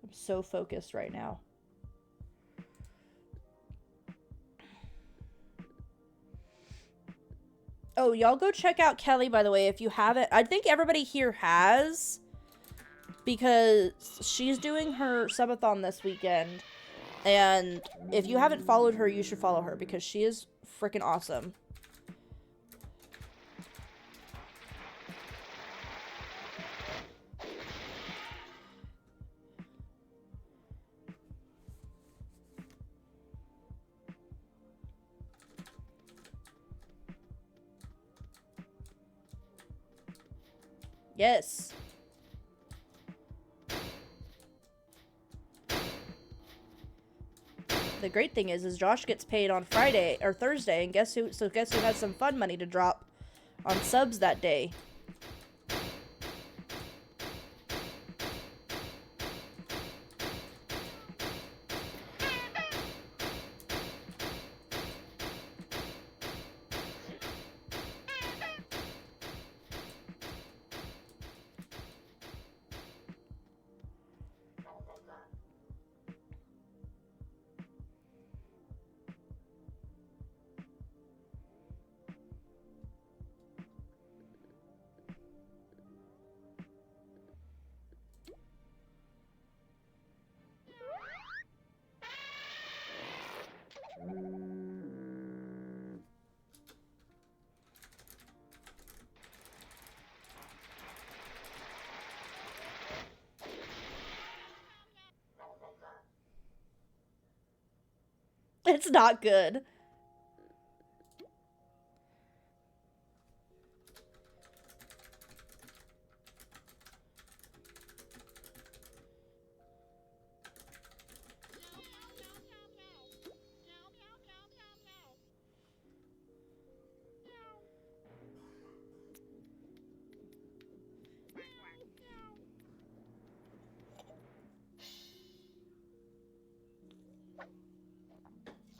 I'm so focused right now. Oh, y'all go check out Kelly, by the way, if you haven't. I think everybody here has, because she's doing her subathon this weekend. And if you haven't followed her, you should follow her because she is freaking awesome. Yes. the great thing is Josh gets paid on Friday or Thursday, and guess who? So guess who has some fun money to drop on subs that day? It's not good.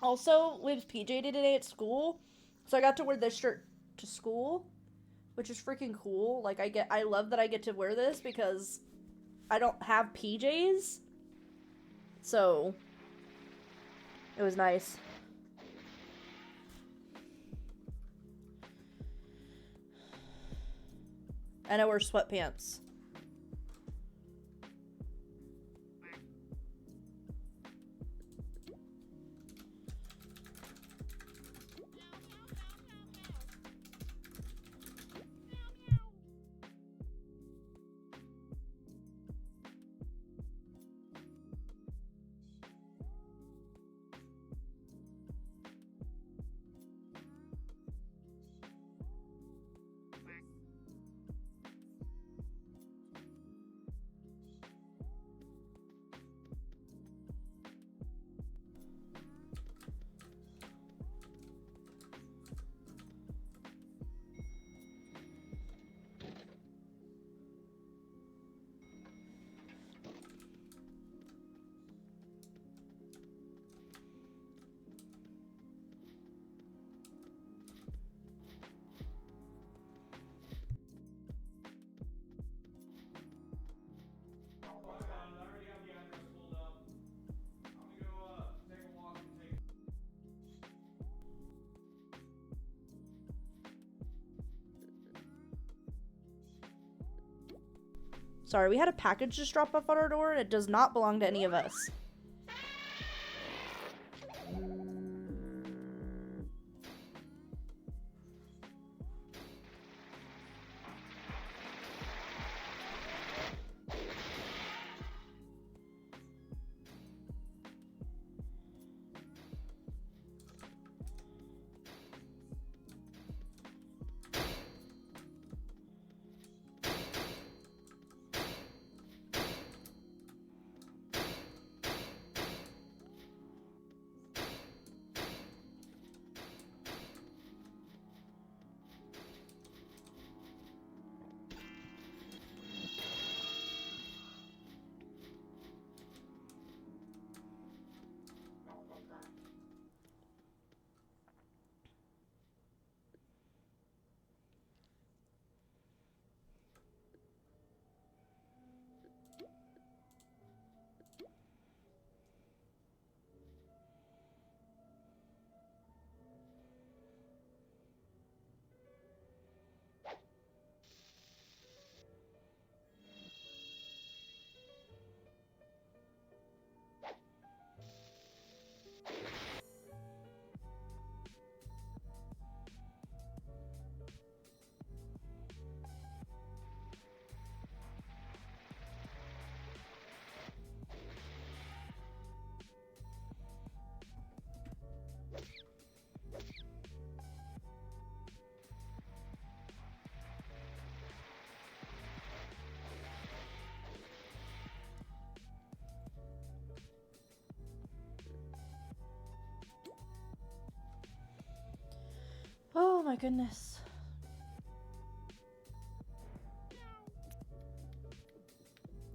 Also, Liv's PJ day today at school, so I got to wear this shirt to school, which is freaking cool. Like, I love that I get to wear this because I don't have PJs, so it was nice. And I wear sweatpants. Sorry, we had a package just drop off on our door, and it does not belong to any of us. goodness.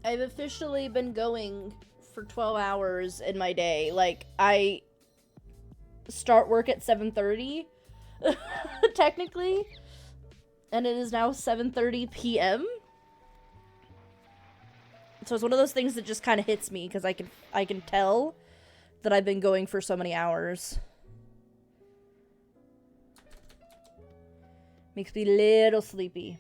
I've officially been going for 12 hours in my day. Like, I start work at 7:30, technically, and it is now 7:30 p.m. So it's one of those things that just kind of hits me because I can tell that I've been going for so many hours. Makes me a little sleepy.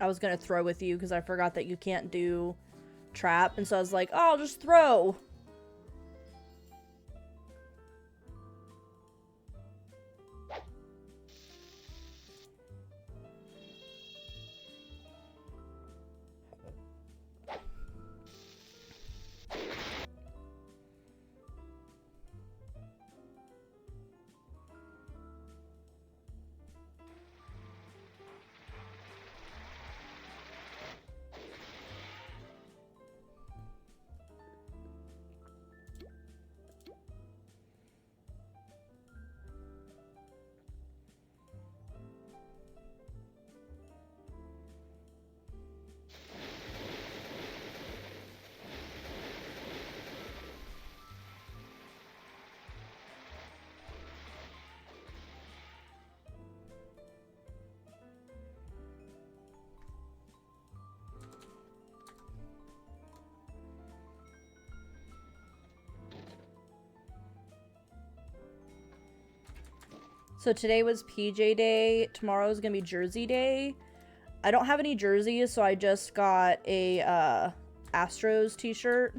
I was gonna throw with you because I forgot that you can't do trap, and so I was like, oh, I'll just throw. So today was PJ day, tomorrow's gonna be Jersey day. I don't have any jerseys, so I just got a Astros t-shirt.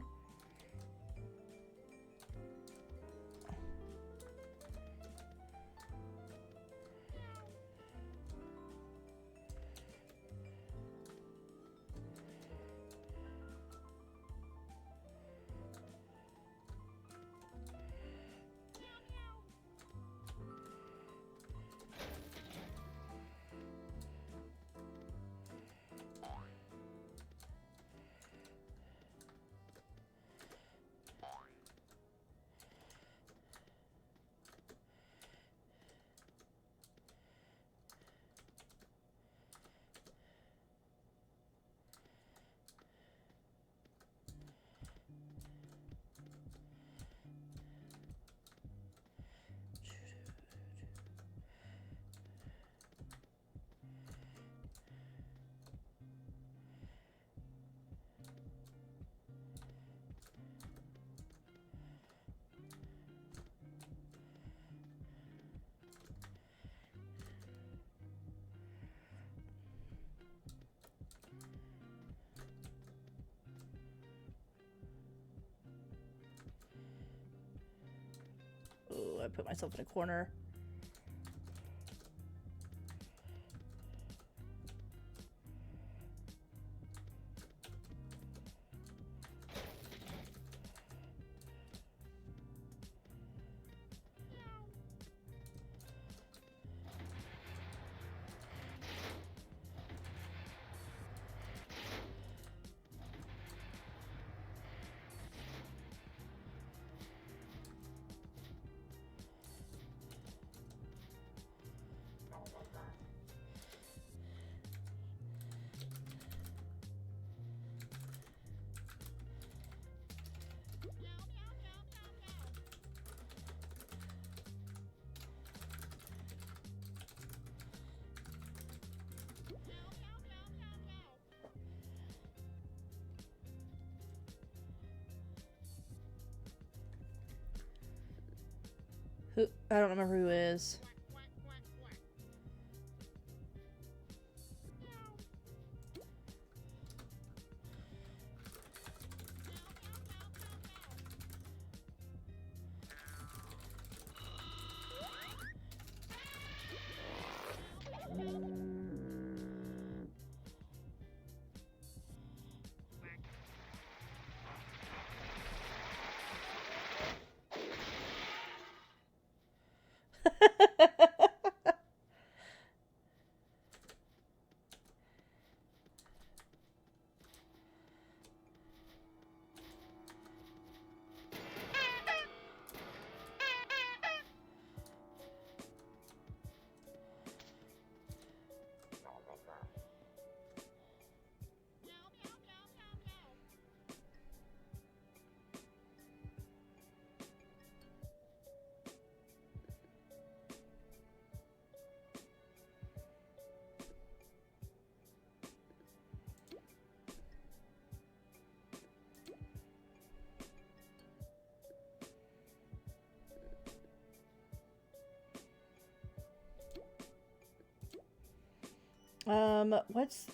gonna put myself in a corner. Who? I don't remember who it is.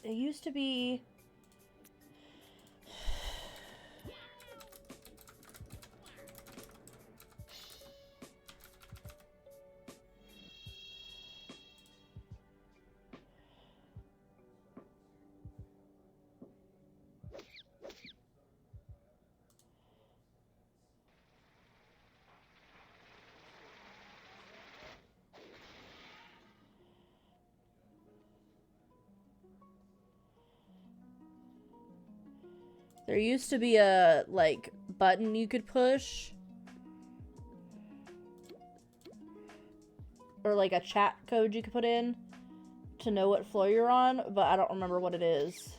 It used to be... There used to be a, like, button you could push. Or, like, a chat code you could put in to know what floor you're on, but I don't remember what it is.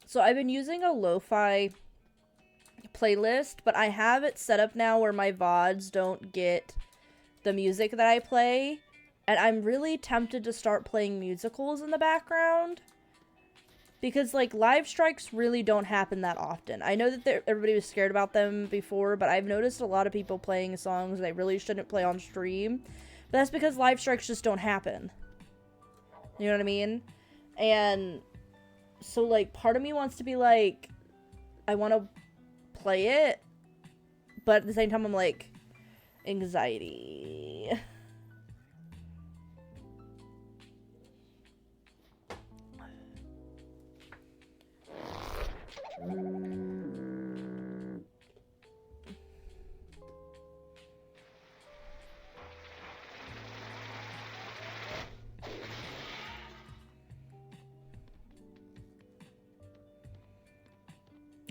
So I've been using a lo-fi playlist, but I have it set up now where my VODs don't get the music that I play. And I'm really tempted to start playing musicals in the background. Because, like, live strikes really don't happen that often. I know that everybody was scared about them before, but I've noticed a lot of people playing songs they really shouldn't play on stream. But that's because live strikes just don't happen. You know what I mean? And so, like, part of me wants to be like, I want to play it, but at the same time, I'm like, anxiety.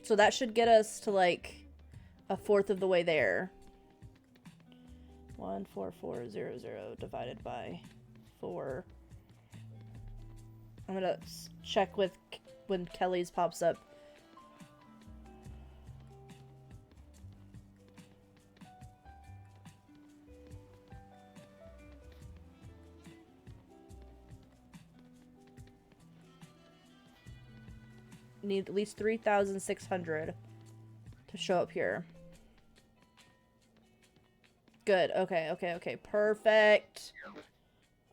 So that should get us to, like, a fourth of the way there. 14400 divided by 4. I'm gonna check with when Kelly's pops up. Need at least 3,600 to show up here. Good. Okay, okay, okay. Perfect.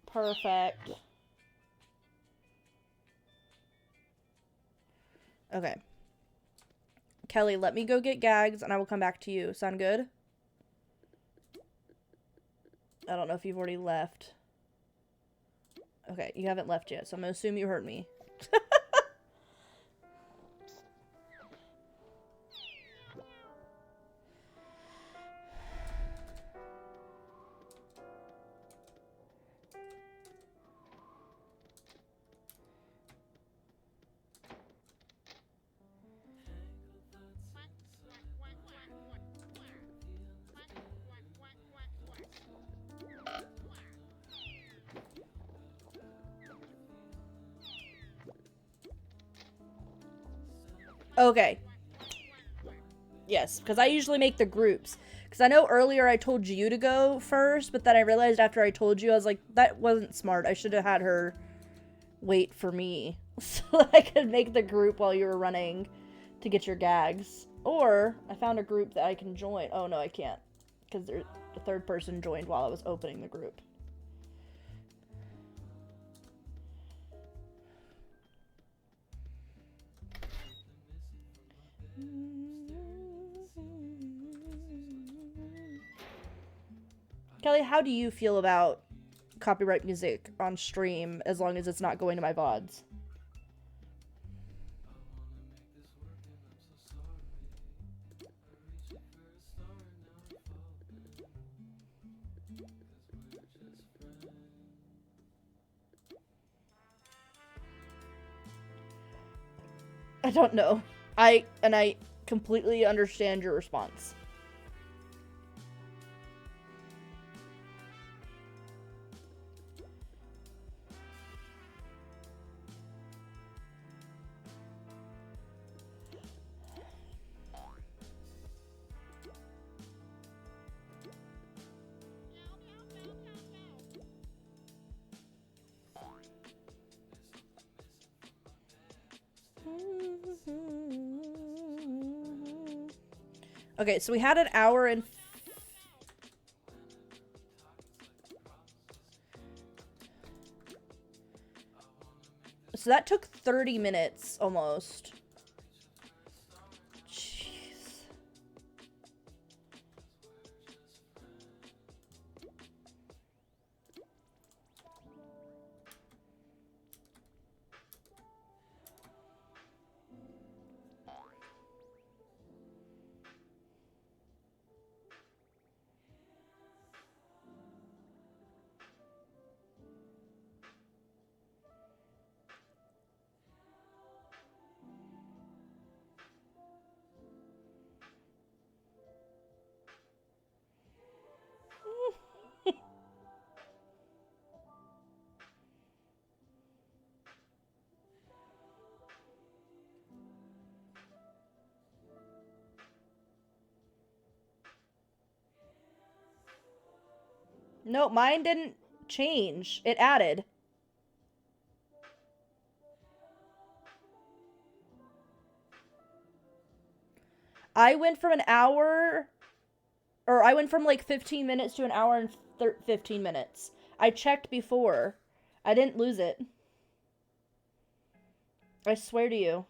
Perfect. Okay. Kelly, let me go get gags and I will come back to you. Sound good? I don't know if you've already left. Okay, you haven't left yet, so I'm gonna assume you heard me. Okay. Yes, because I usually make the groups. Because I know earlier I told you to go first, but then I realized after I told you, I was like, that wasn't smart. I should have had her wait for me so that I could make the group while you were running to get your gags. Or I found a group that I can join. Oh, no, I can't. Because the third person joined while I was opening the group. Kelly, how do you feel about copyright music on stream as long as it's not going to my VODs? I don't know. I completely understand your response. Okay, so we had an hour and... So that took 30 minutes, almost. Jeez. No, mine didn't change. It added. I went from an hour, or I went from like 15 minutes to an hour and 15 minutes. I checked before. I didn't lose it. I swear to you.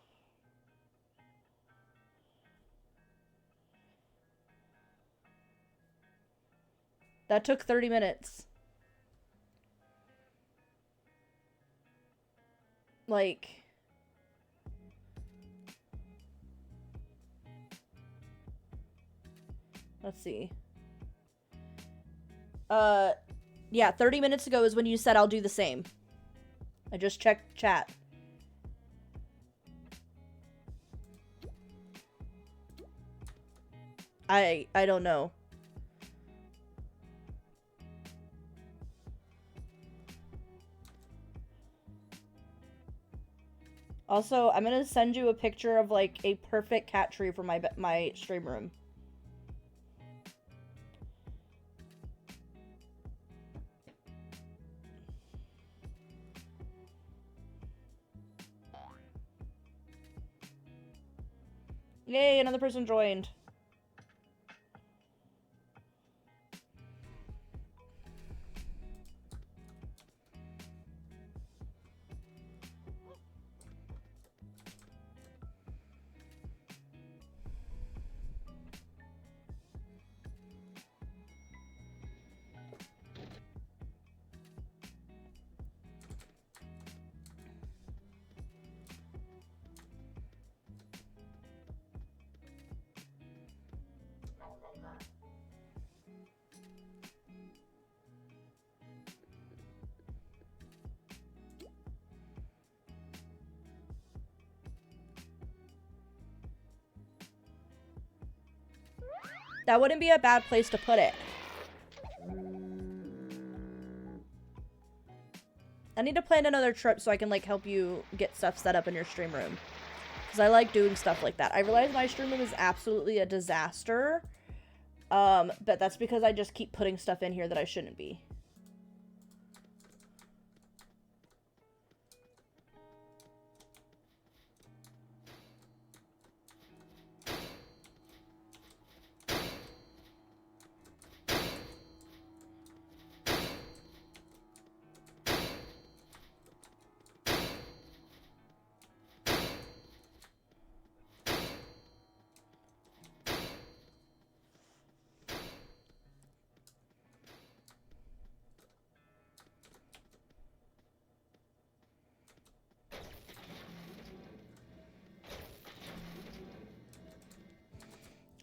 That took 30 minutes. Like... Let's see. Yeah, 30 minutes ago is when you said I'll do the same. I just checked chat. I don't know. Also, I'm gonna send you a picture of like a perfect cat tree for my stream room. Yay, another person joined. That wouldn't be a bad place to put it. I need to plan another trip so I can, like, help you get stuff set up in your stream room. Because I like doing stuff like that. I realize my stream room is absolutely a disaster. But that's because I just keep putting stuff in here that I shouldn't be.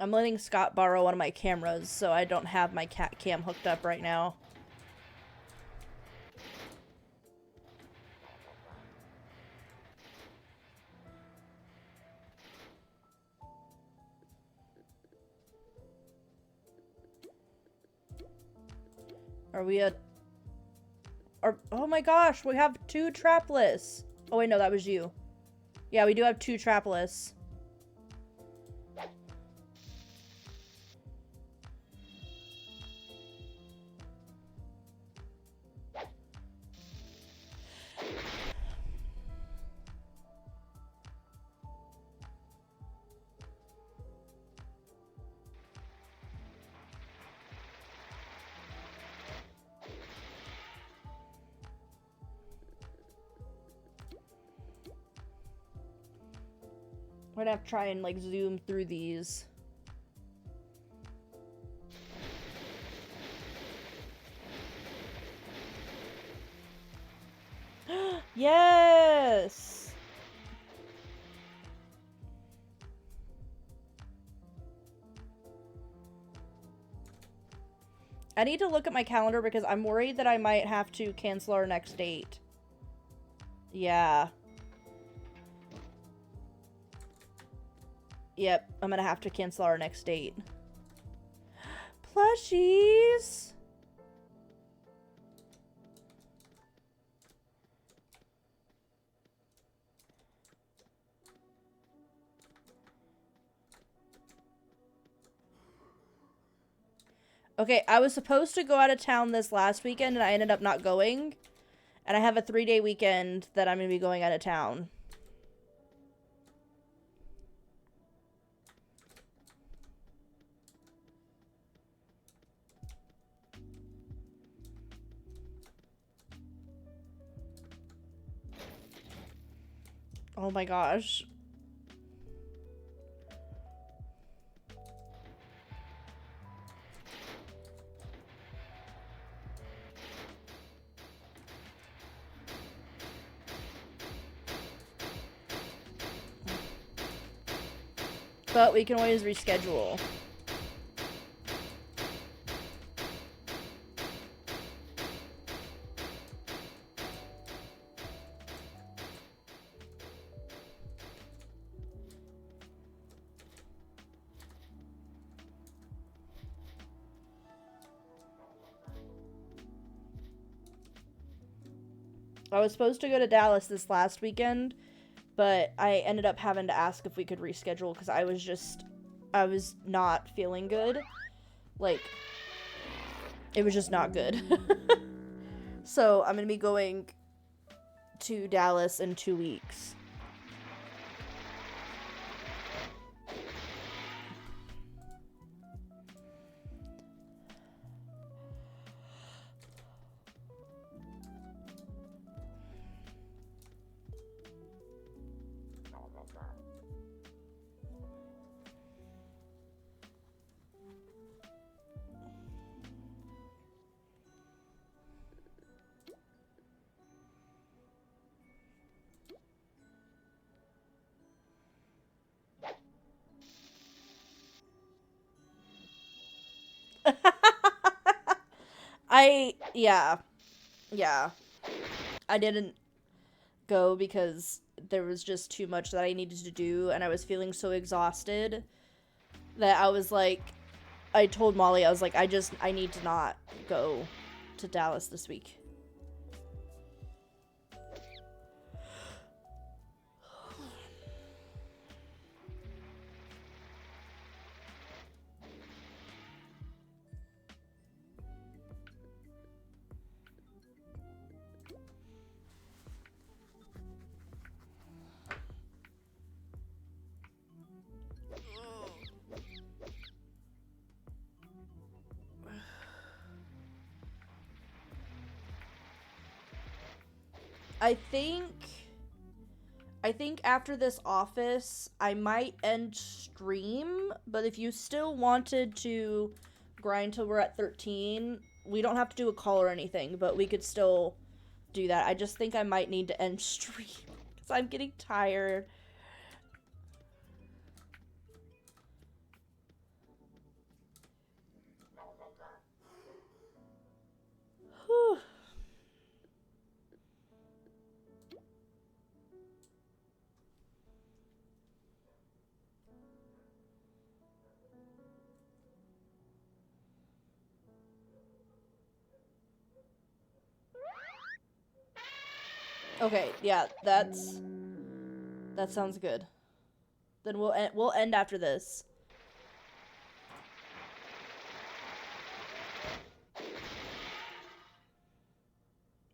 I'm letting Scott borrow one of my cameras, so I don't have my cat cam hooked up right now. Are we oh my gosh, we have 2 trapless. Oh wait, no, that was you. Yeah, we do have 2 trapless. We're gonna have to try and, like, zoom through these. Yes! I need to look at my calendar because I'm worried that I might have to cancel our next date. Yeah. Yep, I'm gonna have to cancel our next date. Plushies! Okay, I was supposed to go out of town this last weekend and I ended up not going. And I have a 3-day weekend that I'm gonna be going out of town. Oh my gosh. But we can always reschedule. I was supposed to go to Dallas this last weekend, but I ended up having to ask if we could reschedule because I was not feeling good. Like, it was just not good. So I'm gonna be going to Dallas in 2 weeks. Yeah. I didn't go because there was just too much that I needed to do, and I was feeling so exhausted that I was like, I told Molly, I was like, I need to not go to Dallas this week. I think after this office, I might end stream, but if you still wanted to grind till we're at 13, we don't have to do a call or anything, but we could still do that. I just think I might need to end stream because I'm getting tired. Whew. Okay, yeah, that sounds good. Then we'll end after this.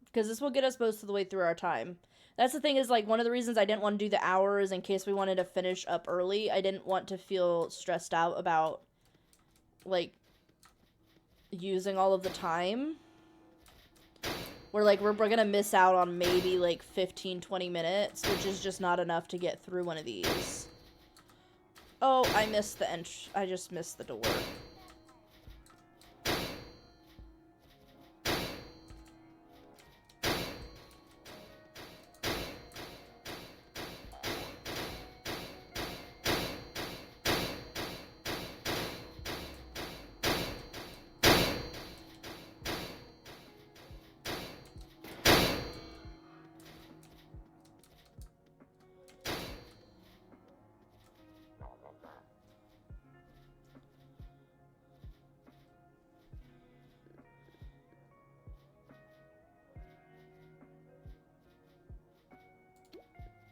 Because this will get us most of the way through our time. That's the thing is, like, one of the reasons I didn't want to do the hours in case we wanted to finish up early. I didn't want to feel stressed out about, like, using all of the time. We're gonna miss out on maybe, like, 15-20 minutes, which is just not enough to get through one of these. Oh, I missed the I just missed the door.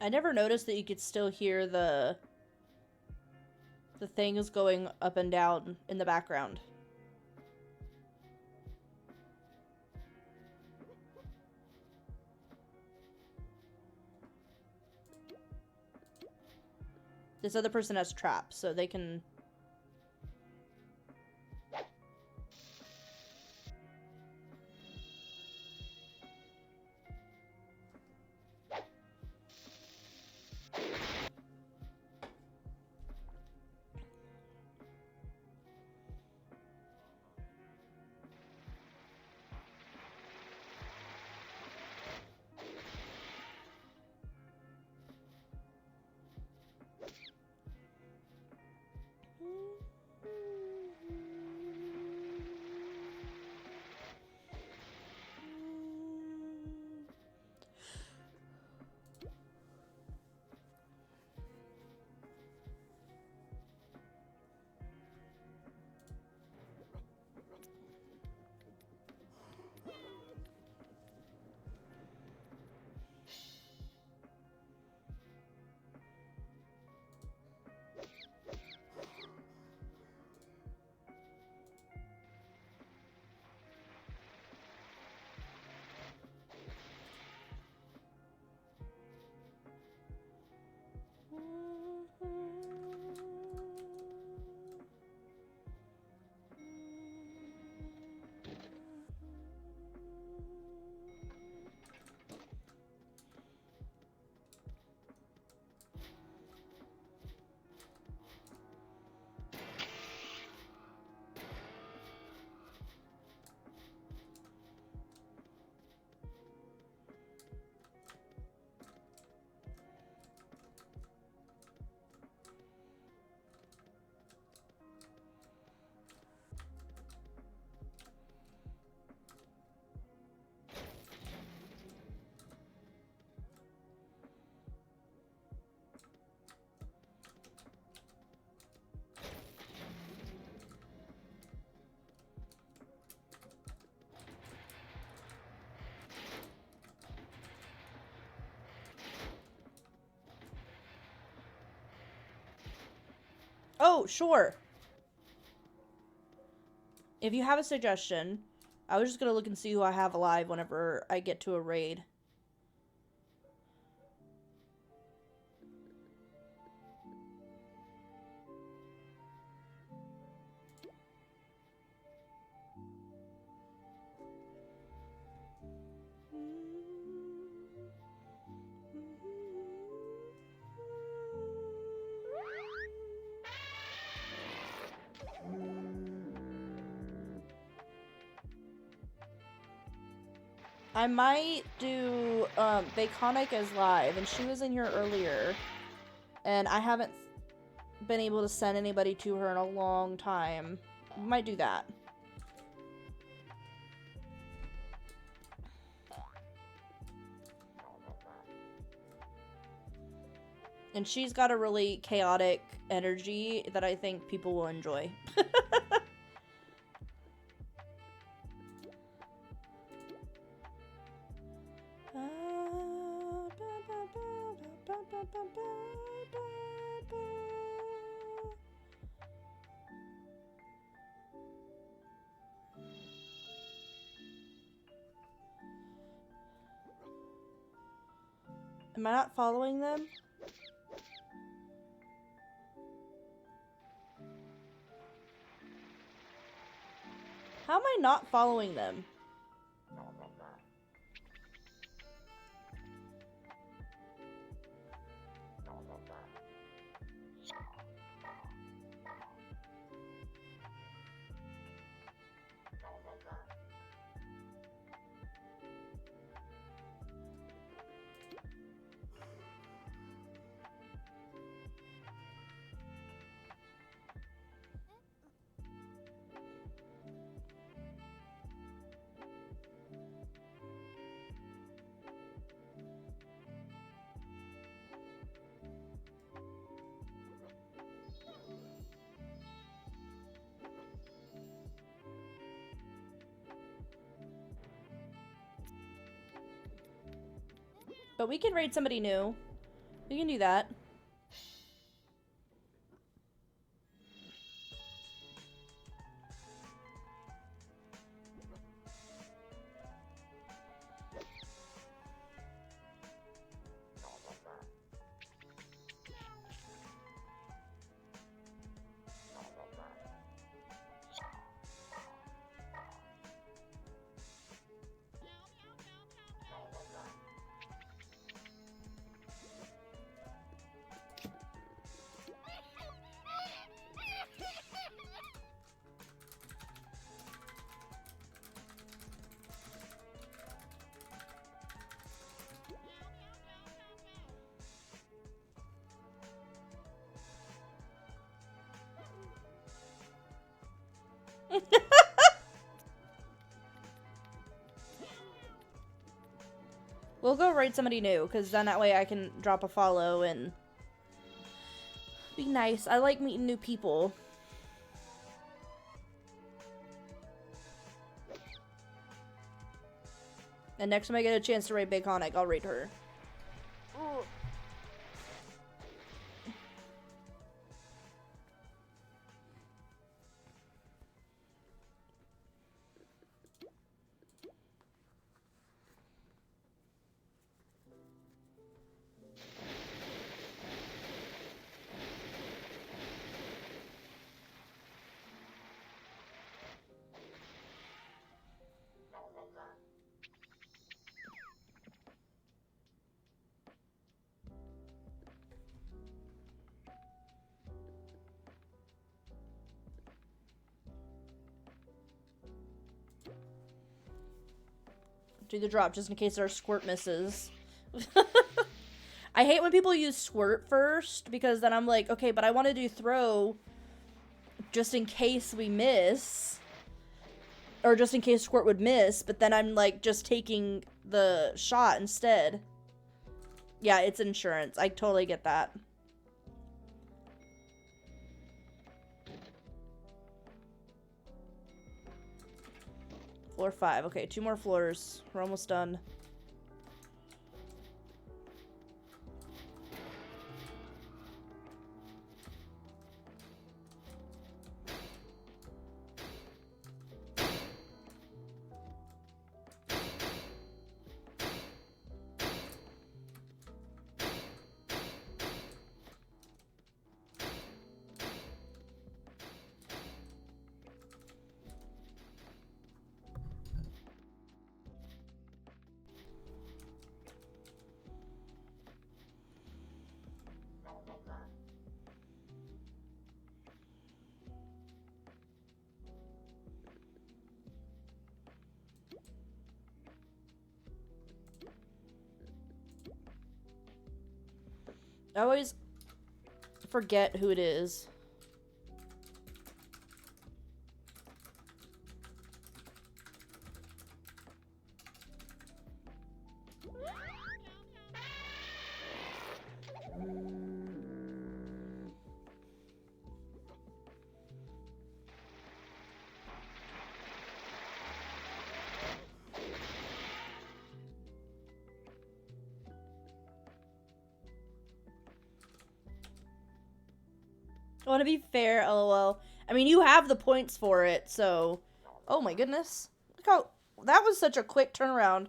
I never noticed that you could still hear the things going up and down in the background. This other person has traps, so they can... Oh, sure. If you have a suggestion, I was just gonna look and see who I have alive whenever I get to a raid. I might do Baconic as live, and she was in here earlier, and I haven't been able to send anybody to her in a long time. Might do that. And she's got a really chaotic energy that I think people will enjoy. Am I not following them? How am I not following them? But we can raid somebody new. We can do that. We'll go raid somebody new, because then that way I can drop a follow and be nice. I like meeting new people. And next time I get a chance to raid Baconic, I'll raid her. Do the drop just in case our squirt misses. I hate when people use squirt first, because then I'm like, okay, but I want to do throw just in case we miss. Or just in case squirt would miss, but then I'm like just taking the shot instead. Yeah, it's insurance. I totally get that. Floor 5. Okay, 2 more floors. We're almost done. I always forget who it is. I want to be fair, lol. I mean, you have the points for it, so... Oh my goodness. Look how... That was such a quick turnaround.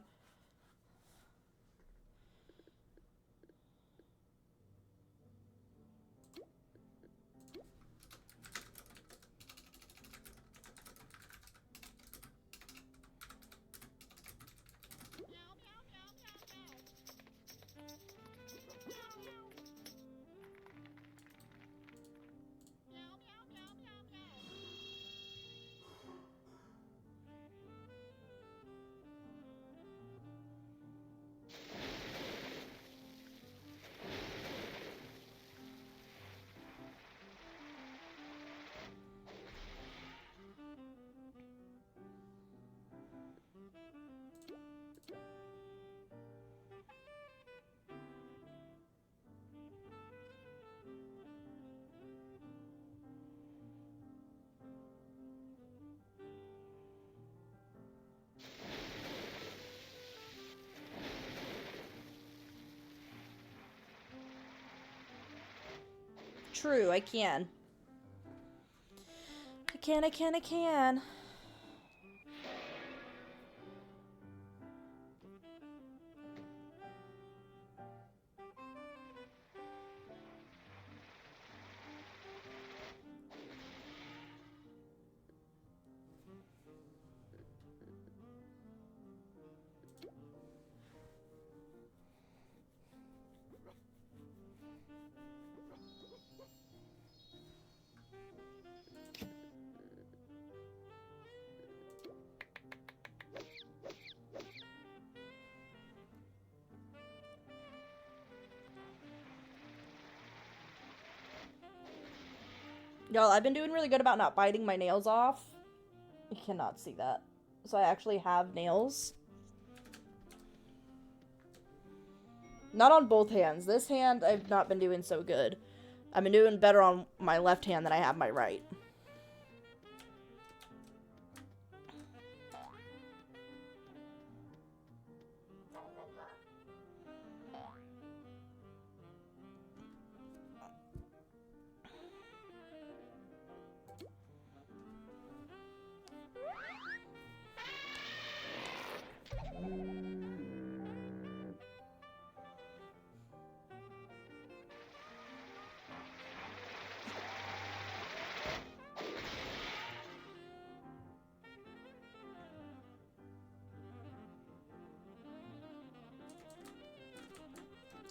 True, I can. I can. Y'all, I've been doing really good about not biting my nails off. You cannot see that. So I actually have nails. Not on both hands. This hand, I've not been doing so good. I've been doing better on my left hand than I have my right.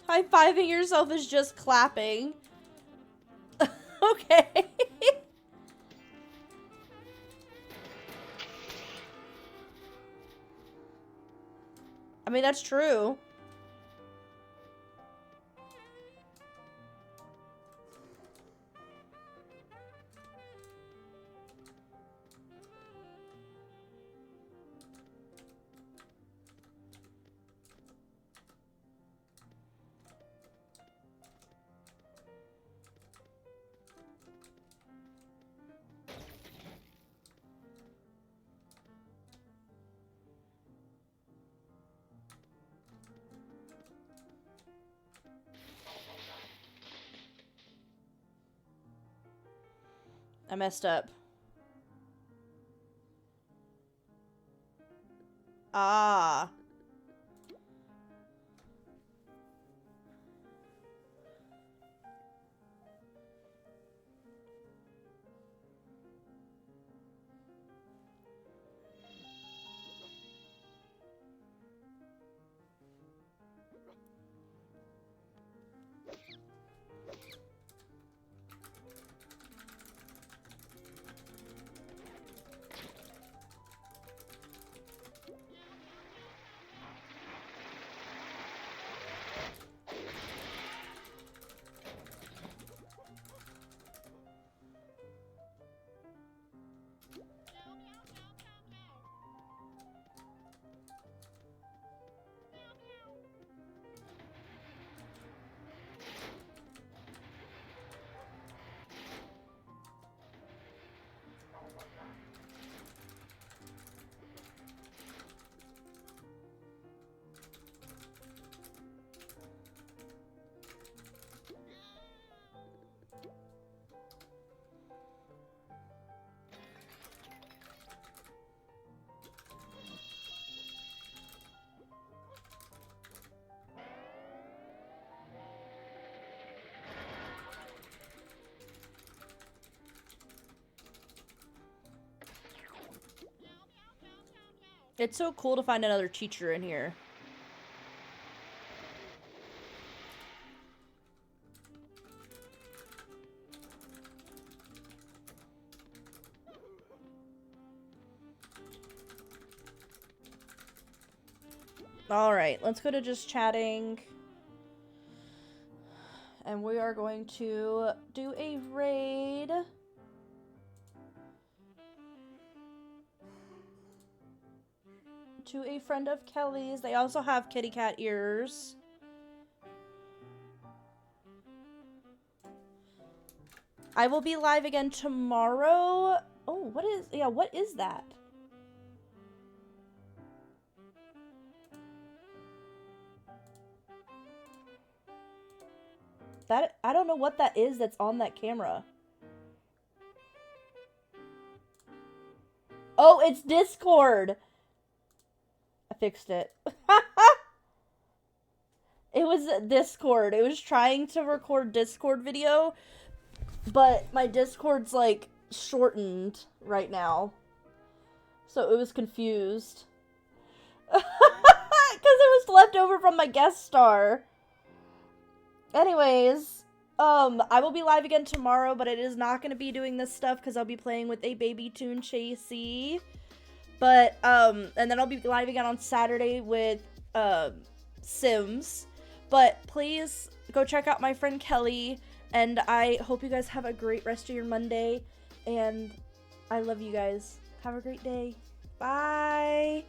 High-fiving yourself is just clapping. Okay. I mean, that's true. I messed up. Ah. It's so cool to find another teacher in here. Alright, let's go to just chatting. And we are going to do a raid. To a friend of Kelly's. They also have kitty cat ears. I will be live again tomorrow. Oh, what is that? I don't know what that is that's on that camera. Oh, it's Discord. I fixed it. It was Discord. It was trying to record Discord video, but my Discord's like shortened right now. So it was confused. Because it was left over from my guest star. Anyways, I will be live again tomorrow, but it is not going to be doing this stuff because I'll be playing with a baby toon chasey. But, and then I'll be live again on Saturday with, Sims. But please go check out my friend Kelly, and I hope you guys have a great rest of your Monday, and I love you guys. Have a great day. Bye!